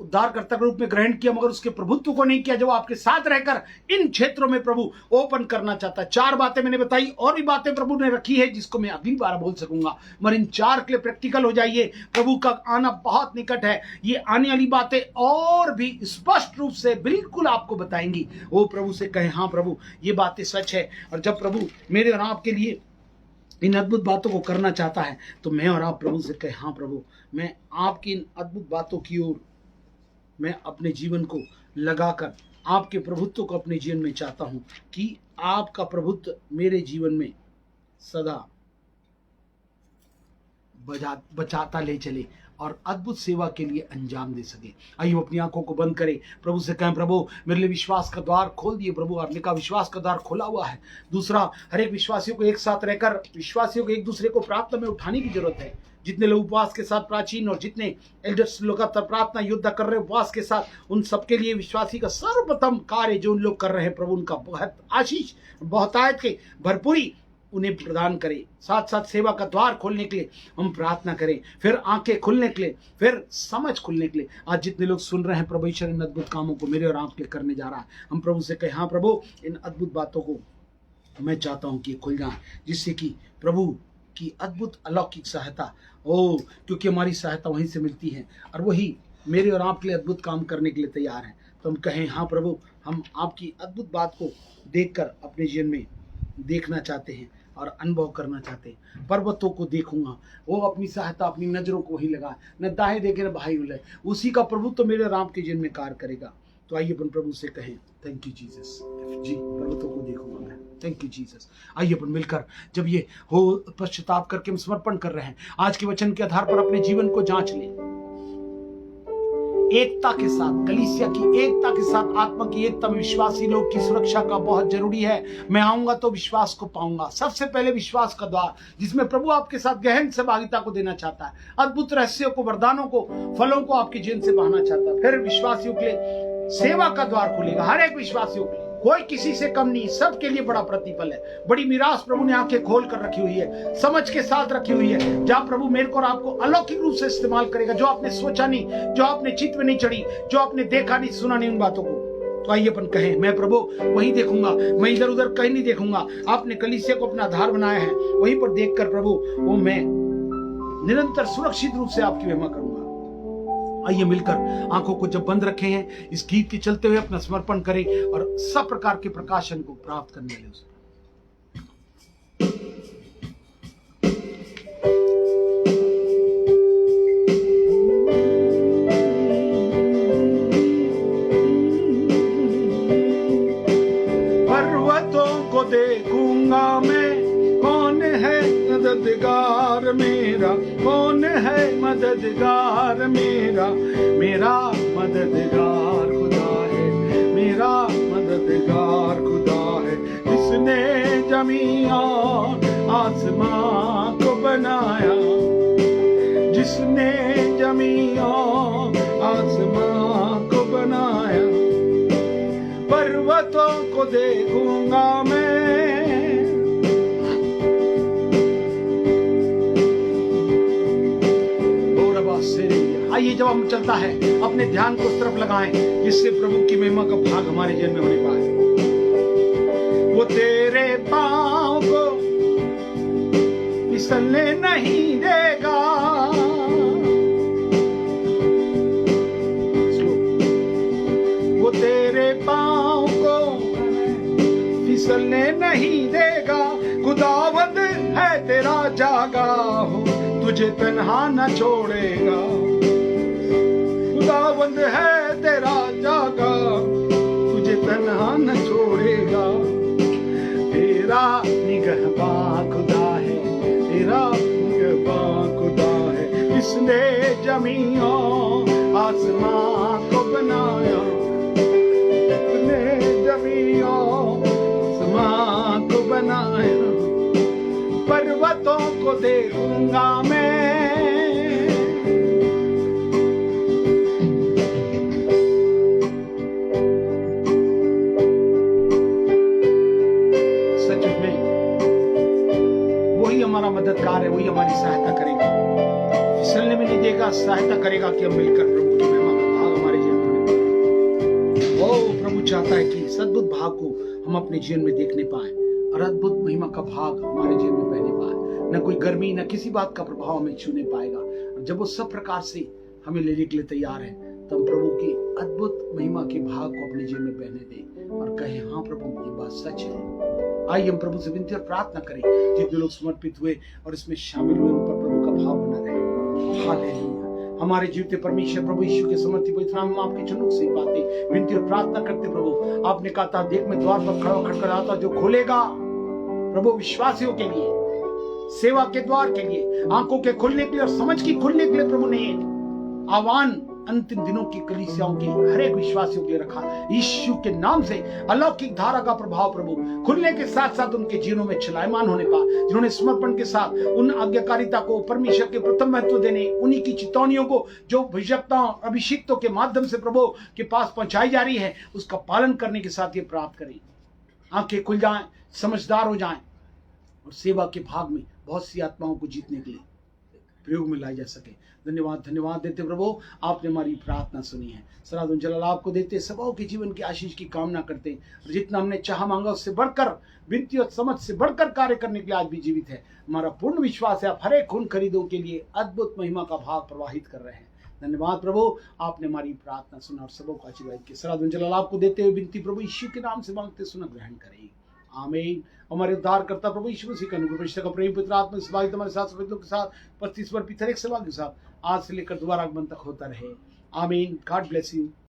उद्धारकर्ता के रूप में ग्रहण किया मगर उसके प्रभुत्व को नहीं किया, जब आपके साथ रहकर इन क्षेत्रों में प्रभु ओपन करना चाहता है। 4 बातें मैंने बताई, और भी बातें प्रभु ने रखी है जिसको मैं अगली बार बोल सकूंगा, मगर इन 4 के लिए प्रैक्टिकल हो जाइए। प्रभु का आना बहुत निकट है, ये आने वाली बातें और भी स्पष्ट रूप से बिल्कुल आपको बताएंगी। वो प्रभु से कहे, हाँ प्रभु ये बातें सच है। और जब प्रभु मेरे और आपके लिए इन अद्भुत बातों को करना चाहता है तो मैं और आप प्रभु से कहे, हाँ प्रभु मैं आपकी इन अद्भुत बातों की ओर मैं अपने जीवन को लगाकर आपके प्रभुत्व को अपने जीवन में चाहता हूं, कि आपका प्रभुत्व मेरे जीवन में सदा बचाता ले चले और अद्भुत सेवा के लिए अंजाम दे सके। आइए अपनी आंखों को बंद करें, प्रभु से कहें, प्रभु मेरे लिए विश्वास का द्वार खोल दिए। प्रभु आपने कहा विश्वास का द्वार खोला हुआ है। दूसरा, हर एक विश्वासियों को एक साथ रहकर विश्वासियों को एक दूसरे को प्रार्थना में उठाने की जरूरत है। जितने लोग उपवास के साथ प्राचीन और जितने एल्डर्स लगातार प्रार्थना योद्धा कर रहे हैं उपवास के साथ, उन सबके लिए विश्वासी का सर्वप्रथम कार्य जो उन लोग कर रहे हैं प्रभु, उनका बहुत आशीष बहुतायत के भरपूरी उन्हें प्रदान करे। साथ साथ सेवा का द्वार खोलने के लिए हम प्रार्थना करें, फिर आंखें खुलने के लिए, फिर समझ खुलने के लिए। आज जितने लोग सुन रहे हैं प्रभु ईश्वर इन अद्भुत कामों को मेरे और आपके लिए करने जा रहा है, हम प्रभु से कहें हाँ प्रभु इन अद्भुत बातों को मैं चाहता हूं कि ये खुल जाए, जिससे कि प्रभु की अद्भुत अलौकिक सहायता हो, क्योंकि हमारी सहायता वहीं से मिलती है और वही मेरे और आपके लिए अद्भुत काम करने के लिए तैयार है। तो हम कहें हाँ प्रभु, हम आपकी अद्भुत बात को देखकर अपने जीवन में देखना चाहते हैं और अनुभव करना चाहते हैं। पर्वतों को देखूंगा, वो अपनी सहायता अपनी नजरों को वही लगा, न दाएं देखे न बाएं उलझे, उसी का प्रभु तो मेरे राम के जीवन में कार्य करेगा। तो आइए अपन प्रभु से कहें थैंक यू जीसस। जी पर्वतों को देखूंगा मैं, थैंक यू जीसस। आइए अपन मिलकर जब ये हो पश्चाताप करके हम समर्पण कर रहे हैं, आज के वचन के आधार पर अपने जीवन को जांच लें एकता के साथ, कलीसिया की एकता के साथ, आत्मा की एकता में विश्वासी लोग की सुरक्षा का बहुत जरूरी है। मैं आऊंगा तो विश्वास को पाऊंगा। सबसे पहले विश्वास का द्वार, जिसमें प्रभु आपके साथ गहन सहभागिता को देना चाहता है, अद्भुत रहस्यों को, वरदानों को, फलों को आपके जीवन से बहाना चाहता है। फिर विश्वासियों के लिए सेवा का द्वार खुलेगा, हर एक विश्वासियों के लिए, कोई किसी से कम नहीं, सबके लिए बड़ा प्रतिफल है। बड़ी मिरास प्रभु ने आंखें खोल कर रखी हुई है, समझ के साथ रखी हुई है, जहां प्रभु मेरे को और आपको अलौकिक रूप से इस्तेमाल करेगा, जो आपने सोचा नहीं, जो आपने चित्त में नहीं चढ़ी, जो आपने देखा नहीं सुना नहीं उन बातों को। तो आइए अपन कहें मैं प्रभु वही देखूंगा, मैं इधर उधर कहीं नहीं देखूंगा। आपने कलीसिया को अपना आधार बनाया है, वहीं पर देखकर प्रभु वो मैं निरंतर सुरक्षित रूप से आपकी महिमा करूंगा। आइए मिलकर आंखों को जब बंद रखे हैं, इस गीत के चलते हुए अपना समर्पण करें और सब प्रकार के प्रकाशन को प्राप्त करने वाले उसे पर्वतों को देखूंगा मैं, कौन है मददगार मेरा, कौन है मददगार मेरा, मेरा मददगार खुदा है, मेरा मददगार खुदा है, जिसने जमीन और आसमां को बनाया, जिसने जमीन और आसमां को बनाया। पर्वतों को देखूंगा मैं, आइए जब हम चलता है अपने ध्यान को उस तरफ लगाएं जिससे प्रभु की महिमा का भाग हमारे जीवन में होने पाए। वो तेरे पांव को फिसलने नहीं देगा, वो तेरे पांव को फिसलने नहीं देगा। खुदावंद है तेरा जागा हो, तुझे तन्हा न छोड़ेगा। खुदावंद है तेरा जागा, तुझे तन्हा न छोड़ेगा। तेरा निगहबान खुदा है, तेरा निगहबान खुदा है, इसने जमीन और आसमान को बनाया, इसने जमीन और आसमान को बनाया। पर्वतों को देखूंगा मैं, हमारा मददगार है, वही हमारी सहायता करेगा, फिसलने में नहीं देगा, सहायता करेगा कि हम मिलकर प्रभु की महिमा का भाग हमारे जीवन में पाए। ओ प्रभु चाहता है कि इस अद्भुत भाग को हम अपने जीवन में देखने पाए और अद्भुत महिमा का भाग हमारे जीवन में बहने पाए। न कोई गर्मी न किसी बात का प्रभाव हमें छूने पाएगा। और जब वो सब प्रकार से हमें लेने के लिए तैयार है, तो हम प्रभु की अद्भुत महिमा के भाग को अपने जीवन में बहने दें और कहें हाँ प्रभु ये बात सच है। आइए हम प्रभु से विनती और प्रार्थना करें, जितने लोग समर्पित हुए और इसमें शामिल हुए उन पर प्रभु का भाव बना रहे। हालेलुया। हमारे जीवते परमेश्वर प्रभु यीशु के समर्थी पवित्र नाम में आपके चुनुक से बातें विनती और प्रार्थना करते प्रभु। आपने कहा था देख मैं द्वार पर खड़ा खटखटाता, जो खोलेगा प्रभु विश्वासियों के लिए, सेवा के द्वार के लिए, आंखों के खुलने के लिए और समझ की खुलने के लिए प्रभु ने आह्वान अंतिम दिनों की कलीसियाओं के हर एक विश्वासियों के लिए रखा। यीशु के नाम से अलौकिक धारा का प्रभाव प्रभु खुलने के साथ साथ उनके जीवनों में चलायमान होने पा, जिन्होंने समर्पण के साथ उन आज्ञाकारिता को परमेश्वर के प्रथम महत्व देने, उन्हीं की चितौनियों को जो भविष्यवक्ताओं अभिषिक्तों के माध्यम से प्रभु के पास पहुंचाई जा रही है, उसका पालन करने के साथ ये प्राप्त करें। आंखें खुल जाएं, समझदार हो जाएं और सेवा के भाग में बहुत सी आत्माओं को जीतने के लिए प्रयोग में लाई जा सके। धन्यवाद देते प्रभु, आपने हमारी प्रार्थना सुनी है। सराधन जलाल आपको देते, सबों के जीवन की आशीष की कामना करते और जितना हमने चाह मांगा उससे बढ़कर, विनती और समझ से बढ़कर कार्य करने के लिए आज भी जीवित है। हमारा पूर्ण विश्वास है आप हर एक खून खरीदों के लिए अद्भुत महिमा का भाग प्रवाहित कर रहे हैं। धन्यवाद प्रभु, आपने हमारी प्रार्थना सुना और सबों को आशीर्वाद किया। सराधन जलाल आपको देते हुए विनती प्रभु यीशु के नाम से मांगते सुना ग्रहण करें, आमीन। हमारे उद्धारकर्ता प्रभु यीशु मसीह का अनुग्रह, परिशुद्ध का प्रेम, पवित्र आत्मा की सहायता हमारे साथ सभी के साथ 25 वर्ष हर एक सेवा के साथ आज से लेकर दोबारा आगमन तक होता रहे, आमीन। God bless you.